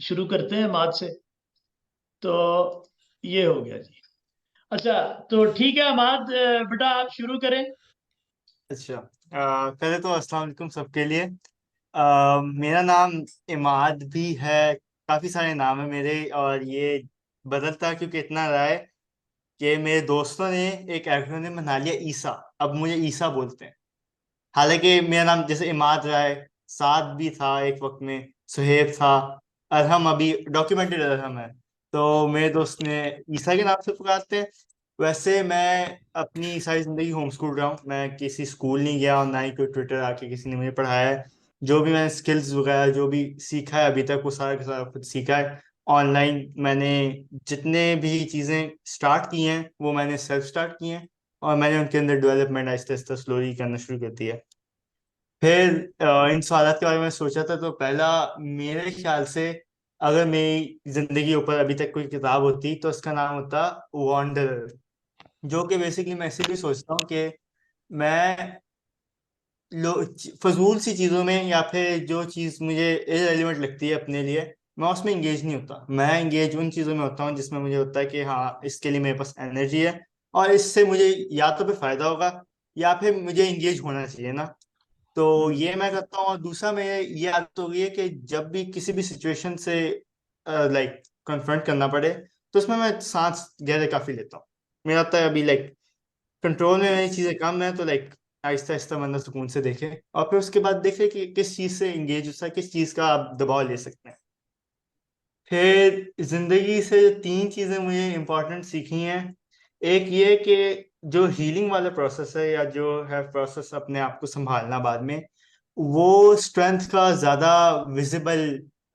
शुरू करते हैं माद से। तो ये हो गया जी। अच्छा, तो ठीक है माद, बेटा आप शुरू करें। अच्छा। पहले तो अस्सलाम वालेकुम सबके लिए। मेरा नाम इमाद भी है। काफी सारे नाम है मेरे, और ये बदलता क्योंकि इतना रहा है कि मेरे दोस्तों ने एक एक्रोनिम बना लिया ईसा। अब मुझे ईसा बोलते हैं। हालांकि मेरा नाम जैसे इमाद रहा है, साद भी था एक वक्त में, सुहेब था, अरहम अभी डॉक्यूमेंटेड अरहम है। तो मेरे दोस्त ने ईसा के नाम से पुकारते हैं। वैसे मैं अपनी सारी जिंदगी होम स्कूल रहा हूँ। मैं किसी स्कूल नहीं गया और ना ही कोई ट्विटर आके किसी ने मुझे पढ़ाया है। जो भी मैंने स्किल्स वगैरह जो भी सीखा है अभी तक, वो सारा का सारा खुद सीखा है ऑनलाइन। मैंने जितने भी चीज़ें स्टार्ट की हैं वो मैंने सेल्फ स्टार्ट की हैं, और मैंने उनके अंदर डेवलपमेंट आहिस्ता आहिस्ता स्लोली करना शुरू कर दिया। फिर इन सवालात के बारे में सोचा था, तो पहला मेरे ख्याल से अगर मेरी जिंदगी के ऊपर अभी तक कोई किताब होती तो उसका नाम होता वॉन्डरर। जो कि बेसिकली मैं इसीलिए सोचता हूँ कि मैं फजूल सी चीज़ों में या फिर जो चीज़ मुझे इरेलीवेंट लगती है अपने लिए, मैं उसमें इंगेज नहीं होता। मैं इंगेज उन चीज़ों में होता हूँ जिसमें मुझे होता है कि हाँ, इसके लिए मेरे पास एनर्जी है और इससे मुझे या तो फिर फायदा होगा या फिर मुझे इंगेज होना चाहिए ना। तो हम्म। ये मैं करता हूँ। और दूसरा मेरे ये आदत हो गई है कि जब भी किसी भी सिचुएशन से लाइक कन्फ्रंट करना पड़े, तो उसमें मैं सांस गहरे काफी लेता हूँ। मेरा लगता है अभी लाइक कंट्रोल में मेरी चीजें कम है, तो लाइक आहिस्ता आहिस्ता बंदा सुकून से देखे और फिर उसके बाद देखे कि किस चीज से इंगेज हो सकता है, किस चीज का आप दबाव ले सकते हैं। फिर जिंदगी से तीन चीजें मुझे इम्पोर्टेंट सीखी हैं। एक ये कि जो हीलिंग वाला प्रोसेस है या जो है प्रोसेस अपने आप को संभालना बाद में, वो स्ट्रेंथ का ज्यादा विजिबल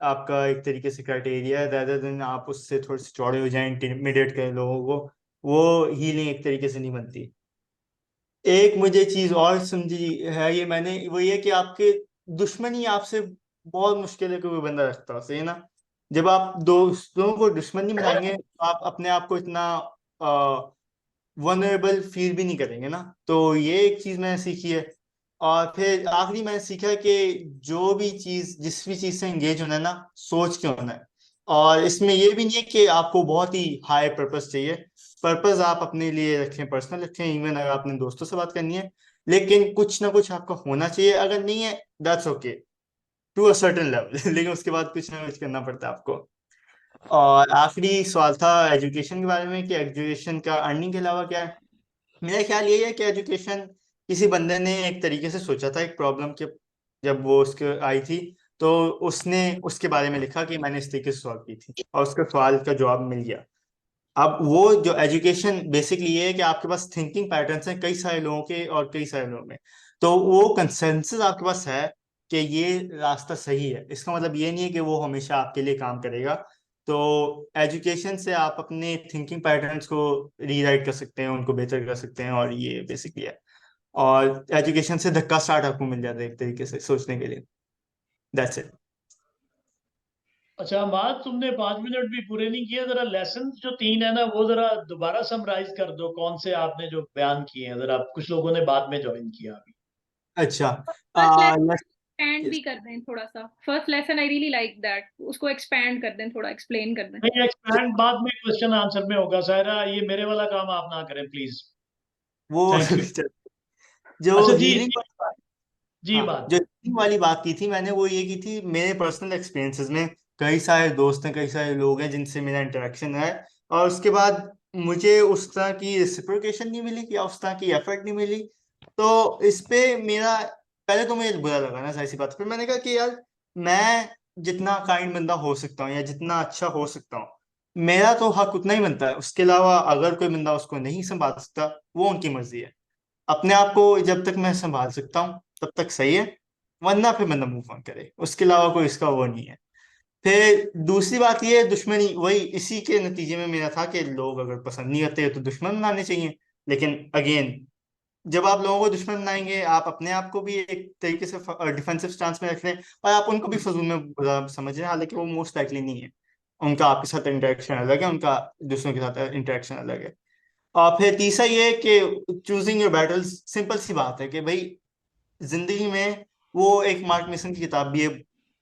आपका एक तरीके से क्राइटेरिया है, rather देन आप उससे थोड़े से चौड़े हो जाएं, इंटिमिडेट करें लोगों को। वो हीलिंग एक तरीके से नहीं बनती। एक मुझे चीज और समझी है ये मैंने, वो ये कि आपके दुश्मनी आपसे बहुत मुश्किल है कोई बंदा रखता हो, सही है ना। जब आप दोस्तों को दुश्मन नहीं बनाएंगे तो आप अपने आप को इतना वनरेबल फील भी नहीं करेंगे ना। तो ये एक चीज मैंने सीखी है। और फिर आखिरी मैंने सीखा है कि जो भी चीज जिस भी चीज से एंगेज होना है ना, सोच के होना है। और इसमें ये भी नहीं है कि आपको बहुत ही हाई पर्पस चाहिए। पर्पस आप अपने लिए रखें, पर्सनल रखें, इवन अगर आपने दोस्तों से बात करनी है, लेकिन कुछ ना कुछ आपका होना चाहिए। अगर नहीं है, that's okay to a certain level लेकिन उसके बाद कुछ ना कुछ करना पड़ता है आपको। और आखिरी सवाल था एजुकेशन के बारे में कि एजुकेशन का अर्निंग के अलावा क्या है। मेरा ख्याल यही है कि एजुकेशन किसी बंदे ने एक तरीके से सोचा था एक प्रॉब्लम के, जब वो उसके आई थी, तो उसने उसके बारे में लिखा कि मैंने इस तरीके से सॉल्व की थी और उसका सवाल का जवाब मिल गया। अब वो जो एजुकेशन बेसिकली ये है कि आपके पास थिंकिंग पैटर्न्स हैं कई सारे लोगों के और कई सारे लोगों में, तो वो कंसेंसस आपके पास है कि ये रास्ता सही है। इसका मतलब ये नहीं है कि वो हमेशा आपके लिए काम करेगा। तो एजुकेशन से आप अपने थिंकिंग पैटर्न्स को रीराइट कर सकते हैं, उनको बेहतर कर सकते हैं, और ये बेसिकली है। और एजुकेशन से धक्का स्टार्ट आपको मिल जाता है एक तरीके से सोचने के लिए। That's it. अच्छा माद, तुमने 5 मिनट भी पूरे नहीं किए। जरा लेसन जो तीन है ना, वो जरा दोबारा समराइज कर दो, कौन से आपने जो बयान किए हैं। जरा कुछ लोगों ने बाद में ज्वाइन किया अभी। अच्छा। First lesson let's- expand yes. भी कर दें थोड़ा सा। First lesson I really like that, उसको एक्सपैंड कर दें, थोड़ा एक्सप्लेन कर दें। नहीं, एक्सपैंड बाद में क्वेश्चन आंसर में होगा। सायरा, ये मेरे वाला काम आप ना करें प्लीज। वो थैंक यू। जो अच्छा जी हीलिंग, जी। जी हाँ, बात। जो हीलिंग वाली बात की थी मैंने, वो ये की थी मेरे पर्सनल एक्सपीरियंसेस में। कई सारे दोस्त हैं, कई सारे लोग हैं जिनसे मेरा इंटरेक्शन है, और उसके बाद मुझे उस तरह की रेसिप्रोकेशन नहीं मिली या उस तरह की एफर्ट नहीं मिली। तो इस पे मेरा पहले तो मुझे बुरा लगा ना, सारी सी बात। फिर मैंने कहा कि यार, मैं जितना काइंड बंदा हो सकता हूँ या जितना अच्छा हो सकता हूँ, मेरा तो हक उतना ही बनता है। उसके अलावा अगर कोई बंदा उसको नहीं संभाल सकता, वो उनकी मर्जी है। अपने आप को जब तक मैं संभाल सकता हूँ तब तक सही है, वरना फिर बंदा मूव ऑन करे। उसके अलावा कोई इसका वो नहीं है। फिर दूसरी बात ये है, दुश्मनी वही इसी के नतीजे में मेरा था कि लोग अगर पसंद नहीं करते तो दुश्मन बनाने चाहिए। लेकिन अगेन, जब आप लोगों को दुश्मन बनाएंगे, आप अपने आप को भी एक तरीके से डिफेंसिव स्टांस में रख रहे हैं, और आप उनको भी फजूल में बुरा समझ रहे हैं, हालांकि वो मोस्ट लाइकली नहीं है। उनका आपके साथ इंटरेक्शन अलग है, उनका दूसरों के साथ इंटरेक्शन अलग है। और फिर तीसरा ये है कि चूजिंग योर बैटल्स, सिंपल सी बात है कि भाई जिंदगी में वो एक मार्क मेसन की किताब भी है,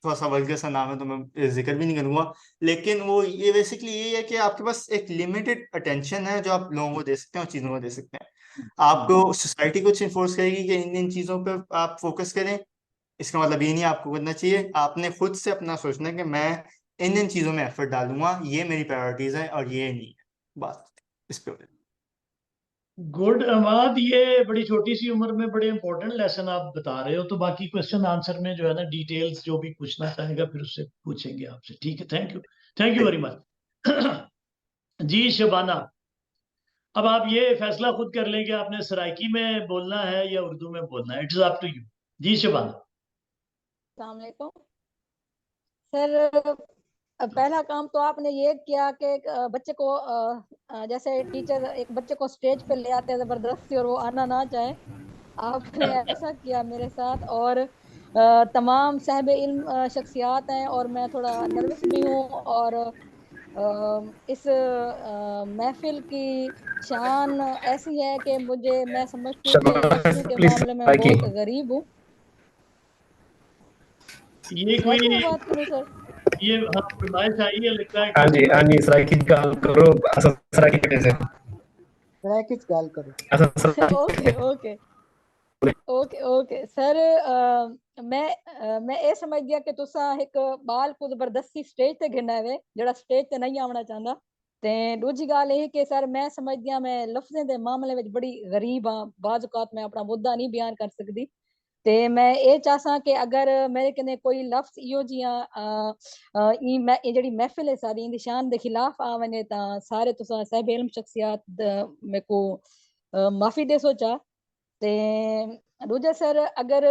थोड़ा सा वल्गर सा नाम है तो मैं जिक्र भी नहीं करूंगा, लेकिन वो ये बेसिकली यही है कि आपके पास एक लिमिटेड अटेंशन है जो आप लोगों को दे सकते हैं और चीज़ों को दे सकते हैं। आपको सोसाइटी कुछ इन्फोर्स करेगी कि इन चीज़ों पर आप फोकस करें, इसका मतलब ये नहीं आपको करना चाहिए। आपने खुद से अपना सोचना है कि मैं इन चीज़ों में एफर्ट डालूंगा, ये मेरी प्रायोरिटीज है और ये नहीं है, बस इस पे। गुड अमाद, ये बड़ी छोटी सी उम्र में बड़े इंपॉर्टेंट लेसन आप बता रहे हो, तो बाकी क्वेश्चन आंसर में जो है ना डिटेल्स जो भी पूछना चाहेगा फिर उससे पूछेंगे आपसे। ठीक है, थैंक यू वेरी मच। जी शबाना, अब आप ये फैसला खुद कर लें कि आपने सराइकी में बोलना है या उर्दू में बोलना है, इट्स अप टू यू। जी शबाना। अस्सलाम वालेकुम सर। पहला काम तो आपने ये किया कि एक बच्चे को जैसे टीचर एक बच्चे को स्टेज पे ले आते हैं जबरदस्ती और वो आना ना चाहे, आपने ऐसा किया मेरे साथ। और तमाम साहिब इल्म शख्सियात हैं और मैं थोड़ा नर्वस भी हूँ। और इस महफिल की शान ऐसी है कि मैं समझती हूँ कि लफ्जों के प्लीज मामले में बहुत गरीब हूँ। ये सराइकी में कोई बात करूँ सर? ये हाँ फरमाइश आई है, लगता है हाँ जी सराइकी गाल करो, असल सराइकी कटे से सराइकीच गाल करो। असल Saraiki okay okay okay okay sir. मैं ये समझ गया कि तुसा एक बाल को जबरदस्ती स्टेज ते गिना है जड़ा स्टेज ते नहीं आना चाहता। ते दूजी गाल ये कि सर मैं समझ गया मैं लफ्ज़ें दे मामले में बड़ी गरीब हाँ, बाज़ औक़ात मैं अपना मुद्दा नहीं बयान कर सकती। ते मैं ये चाहसा कि अगर मेरे कने कोई लफ्ज़ इहो जियां ये जड़ी महफिल है सारी इन शान दे खिलाफ आ वने ता सारे तुसा साहिब इल्म शख्सियात मेरे को माफ़ी दे सोचा। ते दूजा सर अगर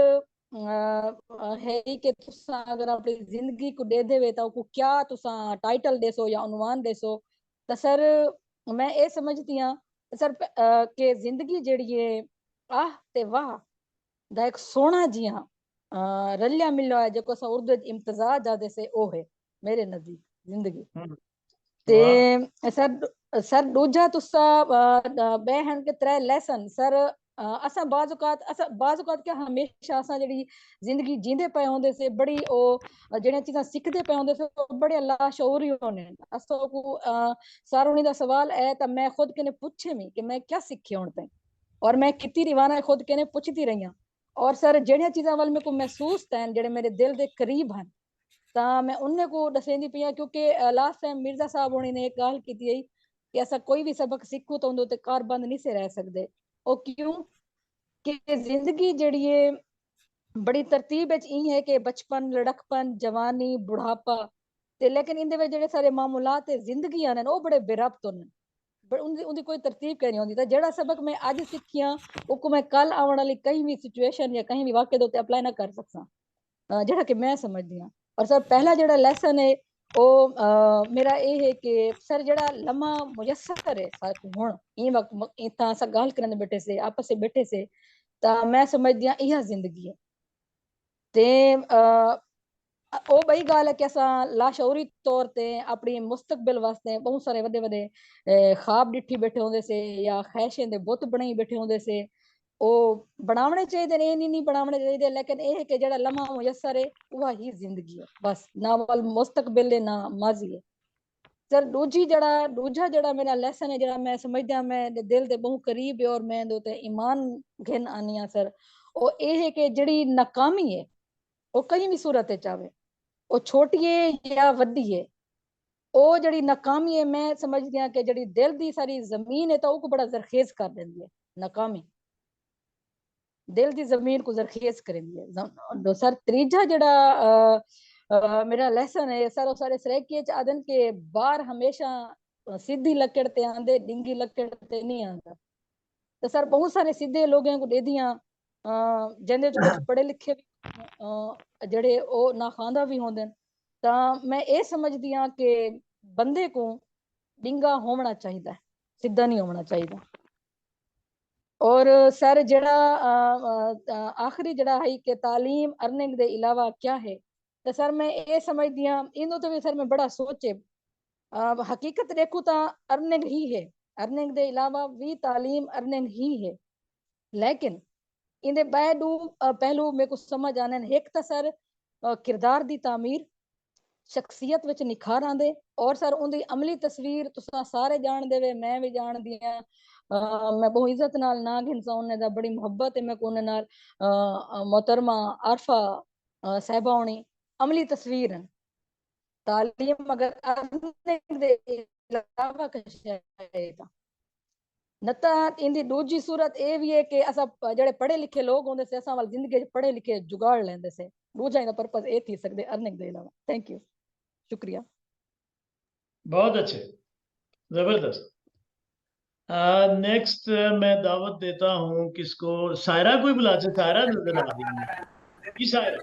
है कि तुसा अगर अपनी जिंदगी को दे देवे तो को क्या तुसा टाइटल देसो या उन्वान देसो, तो सर मैं ये समझती हाँ सर कि जिंदगी जेड़ी है आह ते वाह दा एक सोना जिया रलिया मिलिया है जो असा उर्दू इम्तजाज आदे से ओ है मेरे नजदीक जिंदगी। ते सर दूजा तुसा बेहन के त्रै लेसन सर असा बाज़ औक़ात क्या हमेशा असा जड़ी जिंदगी जींदे पे होंदे से बड़ी ओ जेड़ियां चीज़ां सिखदे पे होंदे से बड़े लाशऊर ही होने असो को सारोनी दा सवाल है तो मैं खुद कने पूछे मी कि मैं क्या सीखे हुण ताईं और मैं कितनी रिवाना खुद कने पूछती रही हूं। और सर जेड़ियां चीज़ां वाल मेरे को महसूस हैं जेड़े मेरे दिल दे करीब हैं ता मैं उन्हें को दसेंदी पई आं, क्योंकि लास्ट टाइम मिर्जा साहब होनी ने एक गाल की थी कि ऐसा कोई भी सबक सीखो तो उन्दे ते कारबंद नहीं से रह सकते। ओ क्यों कि जिंदगी जड़ी है बड़ी तरतीब ई है कि बचपन लड़कपन जवानी बुढ़ापा ते लेकिन इंदे विच जेड़े सारे मामूलात जिंदगी आने वो बड़े बेरब्त होने पर उनकी कोई तरतीब कह नहीं होती। तो जेड़ा सबक मैं आज सीखिया वो मैं कल आने वाली कहीं भी सिचुएशन या कहीं भी वाक़े दे अप्लाई ना कर सकता जेड़ा कि मैं समझदी हां। और सर पहला जेड़ा लेसन है वो मेरा ये है कि सर जेड़ा लम्हा मुयस्सर है हुण ई वक्त इतना असा गाल करने बैठे से आपस से बैठे से ता मैं समझदी हां इहा जिंदगी है। ते ओ बई गाल है कि असा लाशऊरी तौर ते अपनी मुस्तकबिल वास्ते बहुत सारे वडे वडे ख्वाब डिठी बैठे होंदे से या ख्वाहिशें दे बुत बनाई बैठे होंदे से ओ बनावने चाहिए ने नहीं बनावने चाहिए, लेकिन ये है कि जेड़ा लम्हा मुयस्सर है वह ही जिंदगी है बस, ना वाल मुस्तकबिल है ना माजी है। सर दूजा जड़ा मेरा लेसन है जड़ा मैं समझदा मैं दिल दे बहुत करीब है और मैं दो ते ईमान घिन आनी हां सर, ओ ये है कि जड़ी नाकामी है वो कहीं भी सूरत चाहे वो छोटी है या वड्डी है, ओ जड़ी नाकामी है मैं समझदी हां कि जड़ी दिल दी सारी जमीन है तो वो बड़ा जरखेज कर देंदी है। नाकामी दिल की जमीन को जरखेज करेंदी है। सर तीजा जड़ा मेरा लेसन है सर सारे सरेकिए आदन के बार हमेशा सीधी लकड़ ते आंदे डिंगी लकड़ ते नहीं आंदा। तो सर बहुत सारे सीधे लोगों को दे दिया जिंदे कुछ पढ़े लिखे भी जड़े ओ नाखांदा भी होंदे ता मैं ये समझदी हां कि बंदे को डिंगा होना चाहिए, सीधा नहीं होना चाहिए। और सर जड़ा आखिरी जड़ा है कि तालीम अर्निंग दे अलावा क्या है, तो सर मैं ये समझदी हां इन तो भी सर मैं बड़ा सोचे हकीकत देखूं तो अर्निंग ही है, अर्निंग दे अलावा भी तालीम अर्निंग ही है। लेकिन इनके बैदू पहलू मेरे को समझ आने एक तो सर किरदार दी तामीर, शख्सियत विच निखार आंदे और सर उनकी अमली तस्वीर तुसां सारे जानदे वे, मैं भी जानदी हां। मैं बहुत इज्जत नाल ना घिनसा उन्ने दा, बड़ी मुहब्बत है मैं कोने नाल। मोहतरमा आरफा साहिबा होनी अमली तस्वीर हैं। तालीम अगर अर्निंग दे इलावा कुछ है तां नता इंदी दूजी सूरत ये भी है कि असा जड़े पढ़े लिखे लोग होंदे से असा वाल जिंदगी पढ़े लिखे जुगाड़ लेंदे से। दूजा इनका पर्पस ये थी सकदे अर्निंग दे इलावा। थैंक यू, शुक्रिया। बहुत अच्छे, जबरदस्त। नेक्स्ट मैं दावत देता हूँ किसको, सायरा कोई बुला से, सायरा नजर आ रही है जी। सायरा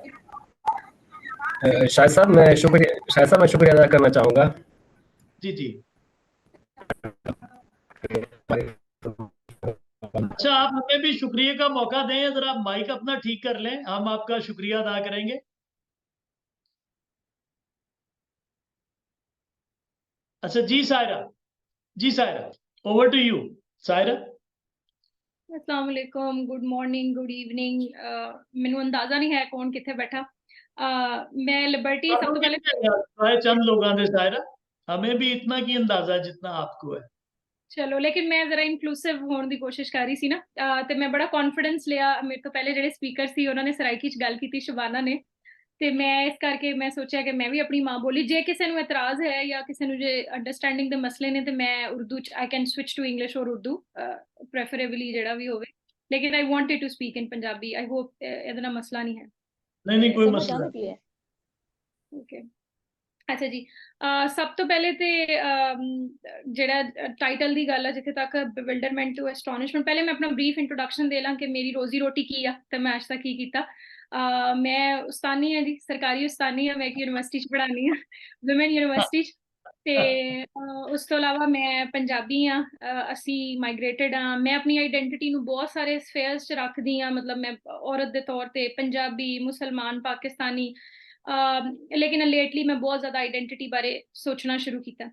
शायद साहब मैं शुक्रिया अदा करना चाहूँगा। जी जी। अच्छा, आप हमें भी शुक्रिया का मौका दें, जरा आप माइक अपना ठीक कर लें, हम आपका शुक्रिया अदा करेंगे। अच्छा जी सायरा, जी Saira, over to you Saira. अस्सलाम वालेकुम, गुड मॉर्निंग, गुड इवनिंग। मैनू अंदाजा नहीं है कौन किथे बैठा। मैं लिबर्टी सब तो पहले चंद लोगों ने सायरा, हमें भी इतना की अंदाजा जितना आपको है। चलो, लेकिन मैं जरा इनक्लूसिव होने की कोशिश कर रही सी ना, ते मैं बड़ा कॉन्फिडेंस लिया। मेरे तो पहले ਜਿਹੜੇ स्पीकर सी उन्होंने सराइकी च गल की शबाना ने, ਤੇ ਮੈਂ ਇਸ ਕਰਕੇ ਮੈਂ ਸੋਚਿਆ ਕਿ ਮੈਂ ਵੀ ਆਪਣੀ ਮਾਂ ਬੋਲੀ, ਜੇ ਕਿਸੇ ਨੂੰ ਇਤਰਾਜ਼ ਹੈ ਜਾਂ ਕਿਸੇ ਨੂੰ ਜੇ ਅੰਡਰਸਟੈਂਡਿੰਗ ਦੇ ਮਸਲੇ ਨੇ, ਤੇ ਮੈਂ ਉਰਦੂ ਚ I can switch to English ਔਰ ਉਰਦੂ, ਪ੍ਰੈਫਰੇਬਲੀ ਜਿਹੜਾ ਵੀ ਹੋਵੇ। लेकिन I wanted to speak in Punjabi. I hope ਇਹਦਾ ਨਾ ਮਸਲਾ ਨਹੀਂ ਹੈ। नहीं कोई समझ मसला आंदी है। ओके, अच्छा जी। सब तो पहले ते ਜਿਹੜਾ ਟਾਈਟਲ ਦੀ ਗੱਲ ਹੈ, ਜਿੱਥੇ ਤੱਕ ਬਿਵਿਲਡਰਮੈਂਟ ਟੂ ਐਸਟੋਨਿਸ਼ਮੈਂਟ, ਪਹਿਲੇ ਮੈਂ ਆਪਣਾ ਬਰੀਫ ਇੰਟਰੋਡਕਸ਼ਨ ਦੇ ਲਾਂ ਕਿ ਮੇਰੀ ਰੋਜ਼ੀ ਰੋਟੀ ਕੀ ਆ ਤੇ ਮੈਂ ਅੱਜ ਤੱਕ ਕੀ ਕੀਤਾ। मैं उस्तानी हाँ जी, सरकारी उस्तानी हाँ, मैं एक यूनिवर्सिटी च पढ़ानी हाँ, वुमेन यूनिवर्सिटी च। ते उस तो इलावा मैं पंजाबी हाँ, असी माइग्रेटेड हाँ। मैं अपनी आइडेंटिटी नू बहुत सारे स्फेयर्स च रखदी हाँ, मतलब मैं औरत दे तौर ते पंजाबी, मुसलमान, पाकिस्तानी। लेकिन लेटली मैं बहुत ज्यादा आइडेंटिटी बारे सोचना शुरू किया।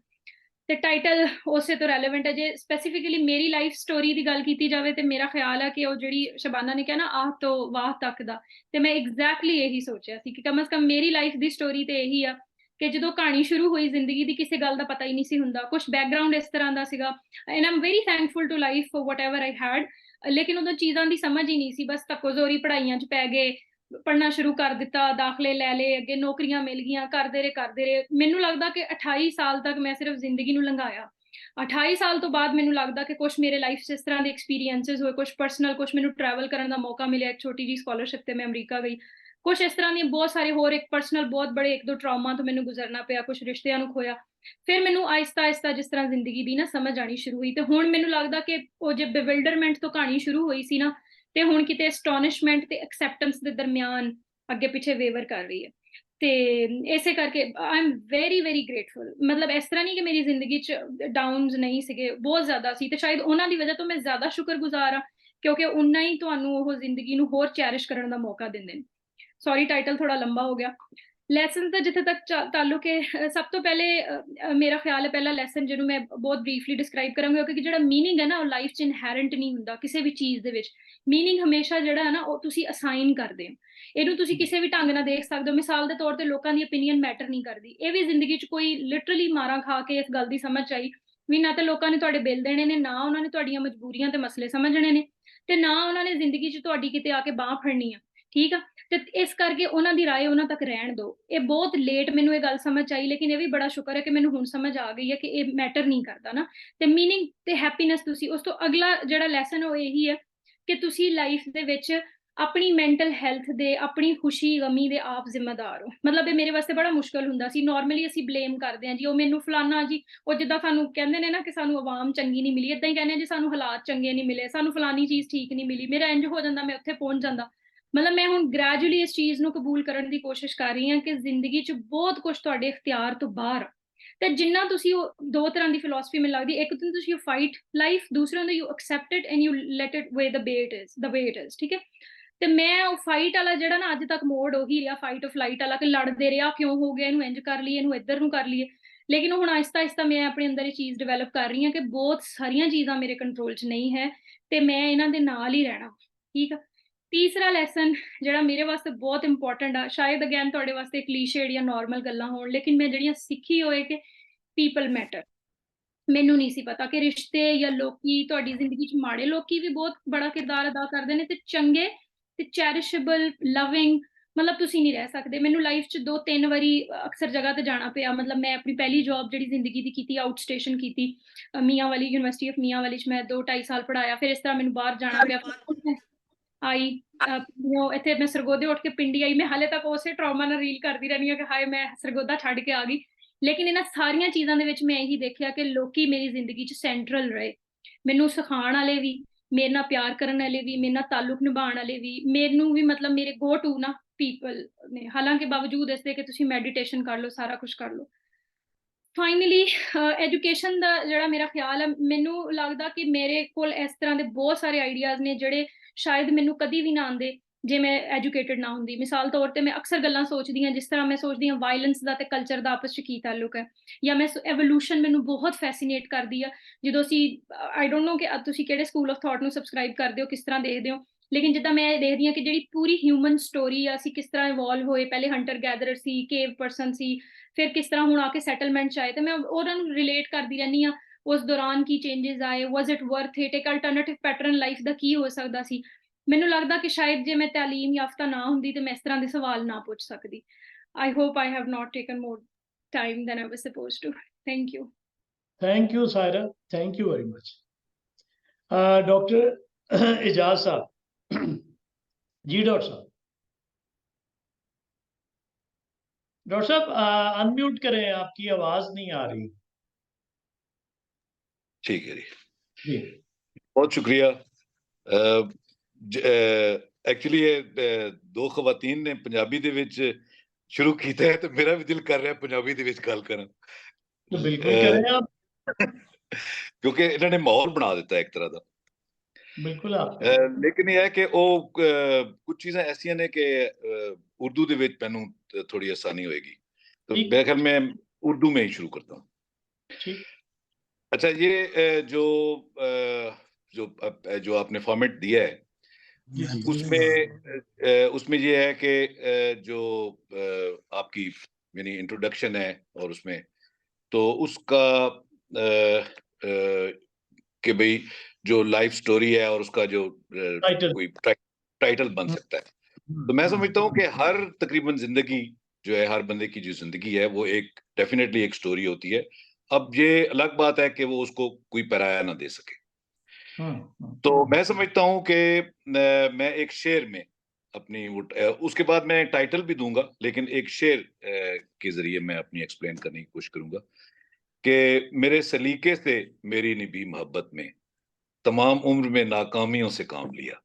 ਤੇ ਟਾਈਟਲ ਉਸੇ ਤੋਂ ਰੈਲੇਵੈਂਟ ਹੈ। ਜੇ ਸਪੈਸੀਫਿਕਲੀ ਮੇਰੀ ਲਾਈਫ ਸਟੋਰੀ ਦੀ ਗੱਲ ਕੀਤੀ ਜਾਵੇ ਤੇ ਮੇਰਾ ਖਿਆਲ ਹੈ ਕਿ ਉਹ ਜਿਹੜੀ ਸ਼ਬਾਨਾ ਨੇ ਕਿਹਾ ਨਾ, ਆਹ ਤੋਂ ਵਾਹ ਤੱਕ ਦਾ, ਤੇ ਮੈਂ ਐਗਜ਼ੈਕਟਲੀ ਇਹੀ ਸੋਚਿਆ ਸੀ ਕਿ ਕਮ ਸੇ ਕਮ ਮੇਰੀ ਲਾਈਫ ਦੀ ਸਟੋਰੀ ਤੇ ਇਹੀ ਆ ਕਿ ਜਦੋਂ ਕਹਾਣੀ ਸ਼ੁਰੂ ਹੋਈ ਜ਼ਿੰਦਗੀ ਦੀ, ਕਿਸੇ ਗੱਲ ਦਾ ਪਤਾ ਹੀ ਨਹੀਂ ਸੀ ਹੁੰਦਾ, ਕੁਝ ਬੈਕਗ੍ਰਾਉਂਡ ਇਸ ਤਰ੍ਹਾਂ ਦਾ ਸੀਗਾ। And I'm very thankful to life for whatever I had. ਲੇਕਿਨ ਉਦੋਂ ਚੀਜ਼ਾਂ ਦੀ ਸਮਝ ਹੀ ਨਹੀਂ ਸੀ, ਬਸ ਧੱਕੋ ਜ਼ੋਰੀ ਪੜ੍ਹਾਈਆਂ 'ਚ ਪੈ ਗਏ, ਪੜ੍ਹਨਾ ਸ਼ੁਰੂ ਕਰ ਦਿੱਤਾ, ਦਾਖਲੇ ਲੈ ਲਏ, ਅੱਗੇ ਨੌਕਰੀਆਂ ਮਿਲ ਗਈਆਂ, ਕਰਦੇ ਰਹੇ। ਮੈਨੂੰ ਲੱਗਦਾ ਕਿ 28 ਸਾਲ ਤੱਕ ਮੈਂ ਸਿਰਫ ਜ਼ਿੰਦਗੀ ਨੂੰ ਲੰਘਾਇਆ। 28 ਸਾਲ ਤੋਂ ਬਾਅਦ ਮੈਨੂੰ ਲੱਗਦਾ ਕਿ ਕੁਝ ਮੇਰੇ ਲਾਈਫ 'ਚ ਇਸ ਤਰ੍ਹਾਂ ਦੇ ਐਕਸਪੀਰੀਐਂਸਸ ਹੋਏ, ਕੁਝ ਪਰਸਨਲ, ਕੁਝ ਮੈਨੂੰ ਟਰੈਵਲ ਕਰਨ ਦਾ ਮੌਕਾ ਮਿਲਿਆ, ਇੱਕ ਛੋਟੀ ਜੀ ਸਕਾਲਰਸ਼ਿਪ ਤੇ ਮੈਂ ਅਮਰੀਕਾ ਗਈ, ਕੁਝ ਇਸ ਤਰ੍ਹਾਂ ਦੀਆਂ ਬਹੁਤ ਸਾਰੇ ਹੋਰ ਇੱਕ ਪਰਸਨਲ ਬਹੁਤ ਬੜੇ 1-2 ਟਰਾਮਾ ਤੋਂ ਮੈਨੂੰ ਗੁਜ਼ਰਨਾ ਪਿਆ, ਕੁਝ ਰਿਸ਼ਤਿਆਂ ਨੂੰ ਖੋਇਆ। ਫਿਰ ਮੈਨੂੰ ਆਹਿਸਤਾ ਜਿਸ ਤਰ੍ਹਾਂ ਜ਼ਿੰਦਗੀ ਦੀ ਨਾ ਸਮਝ ਆਣੀ ਸ਼ੁਰੂ ਹੋਈ, ਤੇ ਹੁਣ ਮੈਨੂੰ ਲੱਗਦਾ ਕਿ ਉਹ ਜੇ ਬਿਵਿਲਡਰਮੈਂਟ ਤੋਂ ਕਹਾਣੀ ਸ਼ੁਰੂ ਹੋਈ ਸੀ ਨਾ, ਤੇ ਹੁਣ ਕਿਤੇ ਐਸਟੋਨਿਸ਼ਮੈਂਟ ਤੇ ਐਕਸੈਪਟੈਂਸ ਦੇ ਦਰਮਿਆਨ ਅੱਗੇ ਪਿੱਛੇ ਵੇਵਰ ਕਰ ਰਹੀ ਹੈ। ਤੇ ਇਸੇ ਕਰਕੇ ਆਈ ਐਮ ਵੈਰੀ ਗ੍ਰੇਟਫੁਲ। ਮਤਲਬ ਇਸ ਤਰ੍ਹਾਂ ਨਹੀਂ ਕਿ ਮੇਰੀ ਜ਼ਿੰਦਗੀ 'ਚ ਡਾਊਨਸ ਨਹੀਂ ਸੀਗੇ, ਬਹੁਤ ਜ਼ਿਆਦਾ ਸੀ, ਤੇ ਸ਼ਾਇਦ ਉਹਨਾਂ ਦੀ ਵਜ੍ਹਾ ਤੋਂ ਮੈਂ ਜ਼ਿਆਦਾ ਸ਼ੁਕਰਗੁਜ਼ਾਰ ਹਾਂ, ਕਿਉਂਕਿ ਉਨਾ ਹੀ ਤੁਹਾਨੂੰ ਉਹ ਜ਼ਿੰਦਗੀ ਨੂੰ ਹੋਰ ਚੈਰਿਸ਼ ਕਰਨ ਦਾ ਮੌਕਾ ਦਿੰਦੇ ਨੇ। ਸੌਰੀ, ਟਾਈਟਲ ਥੋੜਾ ਲੰਬਾ ਹੋ ਗਿਆ। ਲੈਸਨ ਦਾ ਜਿੱਥੇ ਤੱਕ ਤਾਲੁਕ ਹੈ, ਸਭ ਤੋਂ ਪਹਿਲੇ ਮੇਰਾ ਖਿਆਲ ਹੈ ਪਹਿਲਾ ਲੈਸਨ ਜਿਹਨੂੰ ਮੈਂ ਬਹੁਤ ਬਰੀਫਲੀ ਡਿਸਕ੍ਰਾਈਬ ਕਰਾਂਗੀ, ਕਿਉਂਕਿ ਜਿਹੜਾ ਮੀਨਿੰਗ ਹੈ ਨਾ, ਉਹ ਲਾਈਫ 'ਚ ਇਨਹੈਰੈਂਟ ਨਹੀਂ ਹੁੰਦਾ ਕਿਸੇ ਵੀ ਚੀਜ਼ ਦੇ ਵਿੱਚ। ਮੀਨਿੰਗ ਹਮੇਸ਼ਾ ਜਿਹੜਾ ਹੈ ਨਾ, ਉਹ ਤੁਸੀਂ ਅਸਾਈਨ ਕਰਦੇ ਹੋ, ਇਹਨੂੰ ਤੁਸੀਂ ਕਿਸੇ ਵੀ ਢੰਗ ਨਾਲ ਦੇਖ ਸਕਦੇ ਹੋ। ਮਿਸਾਲ ਦੇ ਤੌਰ ਤੇ ਲੋਕਾਂ ਦੀ ਓਪੀਨੀਅਨ ਮੈਟਰ ਨਹੀਂ ਕਰਦੀ। ਇਹ ਵੀ ਜ਼ਿੰਦਗੀ 'ਚ ਕੋਈ ਲਿਟਰਲੀ ਮਾਰਾਂ ਖਾ ਕੇ ਇਸ ਗੱਲ ਦੀ ਸਮਝ ਆਈ ਵੀ ਨਾ ਤਾਂ ਲੋਕਾਂ ਨੇ ਤੁਹਾਡੇ ਬਿੱਲ ਦੇਣੇ ਨੇ, ਨਾ ਉਹਨਾਂ ਨੇ ਤੁਹਾਡੀਆਂ ਮਜਬੂਰੀਆਂ ਤੇ ਮਸਲੇ ਸਮਝਣੇ ਨੇ, ਤੇ ਨਾ ਉਹਨਾਂ ਨੇ ਜ਼ਿੰਦਗੀ 'ਚ ਤੁਹਾਡੀ ਕਿਤੇ ਆ ਕੇ ਬਾਹ ਫੜਨੀ ਆ, ਠੀਕ ਆ। ਤੇ ਇਸ ਕਰਕੇ ਉਹਨਾਂ ਦੀ ਰਾਏ ਉਹਨਾਂ ਤੱਕ ਰਹਿਣ ਦਿਓ। ਇਹ ਬਹੁਤ ਲੇਟ ਮੈਨੂੰ ਇਹ ਗੱਲ ਸਮਝ ਆਈ, ਲੇਕਿਨ ਇਹ ਵੀ ਬੜਾ ਸ਼ੁਕਰ ਹੈ ਕਿ ਮੈਨੂੰ ਹੁਣ ਸਮਝ ਆ ਗਈ ਹੈ ਕਿ ਇਹ ਮੈਟਰ ਨਹੀਂ ਕਰਦਾ ਨਾ। ਤੇ ਮੀਨਿੰਗ ਤੇ ਹੈਪੀਨੈਸ ਤੁਸੀਂ, ਉਸ ਤੋਂ ਅਗਲਾ ਜਿਹੜਾ ਲੈਸਨ ਉਹ ਇਹੀ ਹੈ ਕਿ ਤੁਸੀਂ ਲਾਈਫ ਦੇ ਵਿੱਚ ਆਪਣੀ ਮੈਂਟਲ ਹੈਲਥ ਦੇ, ਆਪਣੀ ਖੁਸ਼ੀ ਗਮੀ ਦੇ ਆਪ ਜ਼ਿੰਮੇਦਾਰ ਹੋ। ਮਤਲਬ ਇਹ ਮੇਰੇ ਵਾਸਤੇ ਬੜਾ ਮੁਸ਼ਕਲ ਹੁੰਦਾ ਸੀ। ਨਾਰਮਲੀ ਅਸੀਂ ਬਲੇਮ ਕਰਦੇ ਹਾਂ ਜੀ, ਉਹ ਮੈਨੂੰ ਫਲਾਨਾ ਜੀ, ਉਹ ਜਿੱਦਾਂ ਸਾਨੂੰ ਕਹਿੰਦੇ ਨੇ ਨਾ ਕਿ ਸਾਨੂੰ ਆਵਾਮ ਚੰਗੀ ਨਹੀਂ ਮਿਲੀ, ਇਦਾਂ ਹੀ ਕਹਿੰਦੇ ਜੀ ਸਾਨੂੰ ਹਾਲਾਤ ਚੰਗੇ ਨਹੀਂ ਮਿਲੇ, ਸਾਨੂੰ ਫਲਾਨੀ ਚੀਜ਼ ਠੀਕ ਨਹੀਂ ਮਿਲੀ, ਮੇਰਾ ਇੰਜ ਹੋ ਜਾਂਦਾ, ਮੈਂ ਉੱਥੇ ਪਹੁੰਚ ਜਾਂਦਾ। ਮਤਲਬ ਮੈਂ ਹੁਣ ਗ੍ਰੈਜੂਅਲੀ ਇਸ ਚੀਜ਼ ਨੂੰ ਕਬੂਲ ਕਰਨ ਦੀ ਕੋਸ਼ਿਸ਼ ਕਰ ਰਹੀ ਹਾਂ ਕਿ ਜ਼ਿੰਦਗੀ 'ਚ ਬਹੁਤ ਕੁਝ ਤੁਹਾਡੇ ਇਖਤਿਆਰ ਤੋਂ ਬਾਹਰ। ਤੇ ਜਿੰਨਾ ਤੁਸੀਂ ਉਹ ਦੋ ਤਰ੍ਹਾਂ ਦੀ ਫਿਲਾਸਫੀ ਮੈਨੂੰ ਲੱਗਦੀ, ਇੱਕ ਤਾਂ ਤੁਸੀਂ ਫਾਈਟ ਲਾਈਫ, ਦੂਸਰਾ ਹੁੰਦਾ you accept it and you let it way the way it is, ਠੀਕ ਹੈ। ਤੇ ਮੈਂ ਉਹ ਫਾਈਟ ਵਾਲਾ ਜਿਹੜਾ ਨਾ ਅੱਜ ਤੱਕ ਮੋਡ ਉਹੀ ਰਿਹਾ, ਫਾਈਟ ਆਫ ਫਲਾਈਟ ਵਾਲਾ, ਕਿ ਲੜਦੇ ਰਿਹਾ, ਕਿਉਂ ਹੋ ਗਿਆ, ਇਹਨੂੰ ਇੰਜ ਕਰ ਲਈਏ, ਇਹਨੂੰ ਇੱਧਰ ਨੂੰ ਕਰ ਲਈਏ। ਲੇਕਿਨ ਹੁਣ ਆਹਿਸਤਾ ਮੈਂ ਆਪਣੇ ਅੰਦਰ ਇਹ ਚੀਜ਼ ਡਿਵੈਲਪ ਕਰ ਰਹੀ ਹਾਂ ਕਿ ਬਹੁਤ ਸਾਰੀਆਂ ਚੀਜ਼ਾਂ ਮੇਰੇ ਕੰਟਰੋਲ 'ਚ ਨਹੀਂ ਹੈ, ਤੇ ਮੈਂ ਇਹਨਾਂ ਦੇ ਨਾਲ ਹੀ ਰਹਿਣਾ, ਠੀਕ ਆ। तीसरा लैसन ਜਿਹੜਾ ਮੇਰੇ ਵਾਸਤੇ ਬਹੁਤ ਇੰਪੋਰਟੈਂਟ ਆ, ਸ਼ਾਇਦ ਅਗੇਨ ਤੁਹਾਡੇ ਵਾਸਤੇ ਕਲੀਸ਼ੇਡ ਜਾਂ ਨਾਰਮਲ ਗੱਲਾਂ ਹੋਣ, ਲੇਕਿਨ ਮੈਂ ਜਿਹੜੀਆਂ ਸਿੱਖੀ ਹੋਏ ਕਿ ਪੀਪਲ ਮੈਟਰ। ਮੈਨੂੰ ਨਹੀਂ ਸੀ ਪਤਾ ਕਿ ਰਿਸ਼ਤੇ ਜਾਂ ਲੋਕੀ ਤੁਹਾਡੀ ਜ਼ਿੰਦਗੀ 'ਚ ਮਾੜੇ ਲੋਕੀ ਵੀ ਬਹੁਤ ਬੜਾ ਕਿਰਦਾਰ ਅਦਾ ਕਰਦੇ ਨੇ, ਤੇ ਚੰਗੇ ਤੇ ਚੈਰਿਸ਼ੇਬਲ ਲਵਿੰਗ ਮਤਲਬ ਤੁਸੀਂ ਨਹੀਂ ਰਹਿ ਸਕਦੇ। ਮੈਨੂੰ ਲਾਈਫ 'ਚ 2-3 ਵਾਰੀ ਅਕਸਰ ਜਗ੍ਹਾ ਤੇ ਜਾਣਾ ਪਿਆ। ਮਤਲਬ ਮੈਂ ਆਪਣੀ ਪਹਿਲੀ ਜੌਬ ਜਿਹੜੀ ਜ਼ਿੰਦਗੀ ਦੀ ਕੀਤੀ, ਆਊਟ ਸਟੇਸ਼ਨ ਕੀਤੀ, ਮੀਆਂ ਵਾਲੀ ਯੂਨੀਵਰਸਿਟੀ ਆਫ ਮੀਆਂ ਵਾਲੀ 'ਚ ਮੈਂ 2-2.5 ਸਾਲ ਪੜਾਇਆ। ਫਿਰ ਇਸ ਤਰ੍ਹਾਂ ਮੈਨੂੰ ਬਾਹਰ ਜਾਣਾ ਪਿਆ, ਫਿਰ ਆਈ ਇੱਥੇ ਮੈਂ ਸਰਗੋਦੇ ਉੱਠ ਕੇ ਪਿੰਡੀ ਆਈ। ਮੈਂ ਹਾਲੇ ਤੱਕ ਉਸੇ ਟਰਾਮਾ ਨਾਲ ਰੀਲ ਕਰਦੀ ਰਹਿੰਦੀ ਹਾਂ ਕਿ ਹਾਏ ਮੈਂ ਸਰਗੋਦਾ ਛੱਡ ਕੇ ਆ ਗਈ। ਲੇਕਿਨ ਇਹਨਾਂ ਸਾਰੀਆਂ ਚੀਜ਼ਾਂ ਦੇ ਵਿੱਚ ਮੈਂ ਇਹੀ ਦੇਖਿਆ ਕਿ ਲੋਕੀ ਮੇਰੀ ਜ਼ਿੰਦਗੀ 'ਚ ਸੈਂਟਰਲ ਰਹੇ, ਮੈਨੂੰ ਸਿਖਾਉਣ ਵਾਲੇ ਵੀ, ਮੇਰੇ ਨਾਲ ਪਿਆਰ ਕਰਨ ਵਾਲੇ ਵੀ, ਮੇਰੇ ਨਾਲ ਤਾਲੁਕ ਨਿਭਾਉਣ ਵਾਲੇ ਵੀ, ਮੈਨੂੰ ਵੀ ਮਤਲਬ ਮੇਰੇ ਗੋ ਟੂ ਨਾ ਪੀਪਲ ਨੇ। ਹਾਲਾਂਕਿ ਬਾਵਜੂਦ ਇਸ ਦੇ ਕਿ ਤੁਸੀਂ ਮੈਡੀਟੇਸ਼ਨ ਕਰ ਲਓ, ਸਾਰਾ ਕੁਝ ਕਰ ਲਓ। ਫਾਈਨਲੀ ਐਜੂਕੇਸ਼ਨ ਦਾ ਜਿਹੜਾ ਮੇਰਾ ਖਿਆਲ ਹੈ, ਮੈਨੂੰ ਲੱਗਦਾ ਕਿ ਮੇਰੇ ਕੋਲ ਇਸ ਤਰ੍ਹਾਂ ਦੇ ਬਹੁਤ ਸਾਰੇ ਆਈਡੀਆਜ਼ ਨੇ ਜਿਹੜੇ ਸ਼ਾਇਦ ਮੈਨੂੰ ਕਦੀ ਵੀ ਨਾ ਆਉਂਦੇ ਜੇ ਮੈਂ ਐਜੂਕੇਟਡ ਨਾ ਹੁੰਦੀ। ਮਿਸਾਲ ਤੌਰ ਤੇ ਮੈਂ ਅਕਸਰ ਗੱਲਾਂ ਸੋਚਦੀ ਹਾਂ, ਜਿਸ ਤਰ੍ਹਾਂ ਮੈਂ ਸੋਚਦੀ ਹਾਂ ਵਾਇਲੈਂਸ ਦਾ ਤੇ ਕਲਚਰ ਦਾ ਆਪਸ 'ਚ ਕੀ ਤਾਲੁਕ ਹੈ, ਜਾਂ ਮੈਂ ਐਵੋਲੂਸ਼ਨ ਮੈਨੂੰ ਬਹੁਤ ਫੈਸੀਨੇਟ ਕਰਦੀ ਆ। ਜਦੋਂ ਅਸੀਂ ਆਈ ਡੋਂਟ ਨੋ ਕਿ ਤੁਸੀਂ ਕਿਹੜੇ ਸਕੂਲ ਆਫ ਥਾਟ ਨੂੰ ਸਬਸਕ੍ਰਾਈਬ ਕਰਦੇ ਹੋ, ਕਿਸ ਤਰ੍ਹਾਂ ਦੇਖਦੇ ਹੋ, ਲੇਕਿਨ ਜਿੱਦਾਂ ਮੈਂ ਦੇਖਦੀ ਹਾਂ ਕਿ ਜਿਹੜੀ ਪੂਰੀ ਹਿਊਮਨ ਸਟੋਰੀ ਆ, ਅਸੀਂ ਕਿਸ ਤਰ੍ਹਾਂ ਇਵੋਲਵ ਹੋਏ, ਪਹਿਲੇ ਹੰਟਰ ਗੈਦਰਰ ਸੀ, ਕੇਵ ਪਰਸਨ ਸੀ, ਫਿਰ ਕਿਸ ਤਰ੍ਹਾਂ ਹੁਣ ਆ ਕੇ ਸੈਟਲਮੈਂਟ 'ਚ ਆਏ, ਤੇ ਮੈਂ ਉਹਨਾਂ ਨੂੰ ਰਿਲੇਟ ਕਰਦੀ ਰਹਿੰਦੀ ਹਾਂ। ਉਸ ਦੌਰਾਨ ਕੀ ਚੇਂਜਸ ਆਏ, ਵਾਜ਼ ਇਟ ਵਰਥ ਇਟ, ਇੱਕ ਅਲਟਰਨੇਟਿਵ ਪੈਟਰਨ ਲਾਈਫ ਦਾ ਕੀ ਹੋ ਸਕਦਾ ਸੀ। ਮੈਨੂੰ ਲੱਗਦਾ ਕਿ ਸ਼ਾਇਦ ਜੇ ਮੈਂ ਤਾਲੀਮ ਯਾਫਤਾ ਨਾ ਹੁੰਦੀ ਤੇ ਮੈਂ ਇਸ ਤਰ੍ਹਾਂ ਦੇ ਸਵਾਲ ਨਾ ਪੁੱਛ ਸਕਦੀ। I hope I have not taken more time than I was supposed to. Thank you. Thank you, Saira. Thank you very much. Dr. Ijaz साहब जी, डॉक्टर साहब, डॉक्टर साहब अनम्यूट करें, आपकी आवाज नहीं आ रही। ठीक है जी, बहुत शुक्रिया। एक्चुअली दो खवातीन ने पंजाबी दे विच शुरू कीता है, तो मेरा भी दिल कर रहा है पंजाबी दे विच गल करन, तो बिल्कुल करें आप, क्योंकि इन्होंने माहौल बना दिता है एक तरह का। बिल्कुल आप। लेकिन यह है कि कुछ चीजें ऐसी ने कि उर्दू दे विच मैनू थोड़ी आसानी होएगी, तो ठीक। मेरे ख्याल मैं उर्दू में ही शुरू करता हूँ। ठीक। अच्छा, ये जो आपने फॉर्मेट दिया है, जी जी, उसमें ये है कि जो आपकी यानी इंट्रोडक्शन है, और उसमें तो उसका कि भाई जो लाइफ स्टोरी है और उसका जो टाइटल। कोई टाइटल बन सकता है। तो मैं समझता हूँ कि हर तकरीबन जिंदगी जो है, हर बंदे की जो जिंदगी है वो एक डेफिनेटली एक स्टोरी होती है। अब ये अलग बात है कि वो उसको कोई पराया ना दे सके। तो मैं समझता हूँ कि मैं एक शेर में अपनी उसके बाद मैं टाइटल भी दूंगा, लेकिन एक शेर के जरिए मैं अपनी एक्सप्लेन करने की कोशिश करूंगा कि मेरे सलीके से मेरी निभी मोहब्बत में तमाम उम्र में नाकामियों से काम लिया।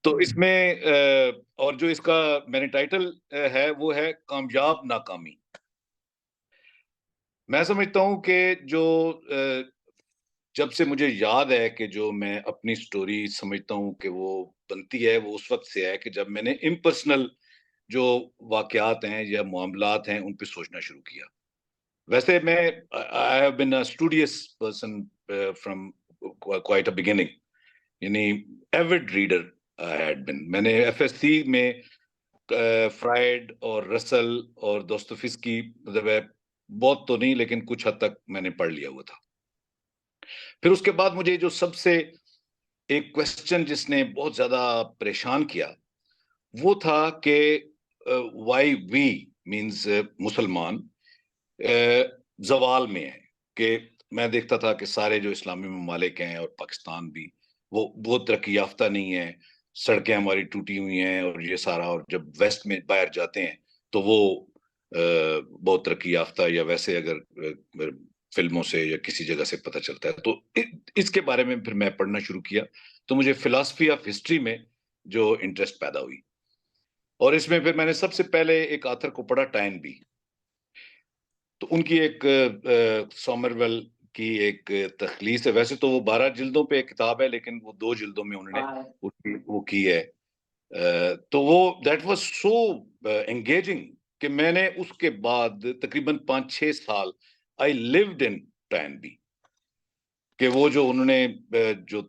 तो इसमें और जो इसका मैंने टाइटल है वो है कामयाब नाकामी। मैं समझता हूं कि जो जब से मुझे याद है कि जो मैं अपनी स्टोरी समझता हूं कि वो बनती है, वो उस वक्त से है कि जब मैंने इम्पर्सनल जो वाकयात हैं या मामलात हैं उन पे सोचना शुरू किया। वैसे मैं I have been a studious person from quite a beginning, यानी एविड रीडर हैड बीन। मैंने एफएससी में फ्राइड और रसल और दोस्तोयेव्स्की मतलब बहुत तो नहीं, लेकिन कुछ हद तक मैंने पढ़ लिया हुआ था। फिर उसके बाद मुझे जो सबसे एक क्वेश्चन जिसने बहुत ज्यादा परेशान किया वो था कि व्हाई वी मींस मुसलमान जवाल में है। कि मैं देखता था कि सारे जो इस्लामी ममालिक हैं और पाकिस्तान भी, वो बहुत तरक्की याफ्ता नहीं है, सड़कें हमारी टूटी हुई हैं और ये सारा, और जब वेस्ट में बाहर जाते हैं तो वो बहुत तरक्की याफ्ता, या वैसे अगर फिल्मों से या किसी जगह से पता चलता है। तो इसके बारे में फिर मैं पढ़ना शुरू किया, तो मुझे फिलॉसफी ऑफ हिस्ट्री में जो इंटरेस्ट पैदा हुई, और इसमें फिर मैंने सबसे पहले एक आथर को पढ़ा, टाइन बी। तो उनकी एक सॉमरवेल की एक तखलीस है, वैसे तो वो 12 जिल्दों पे एक किताब है, लेकिन वो 2 जिल्दों में उन्होंने वो की है। तो वो दैट वाज सो एंगेजिंग कि मैंने उसके बाद तकरीबन 5-6 साल आई लिव्ड इन टाइन बी, कि वो जो उन्होंने जो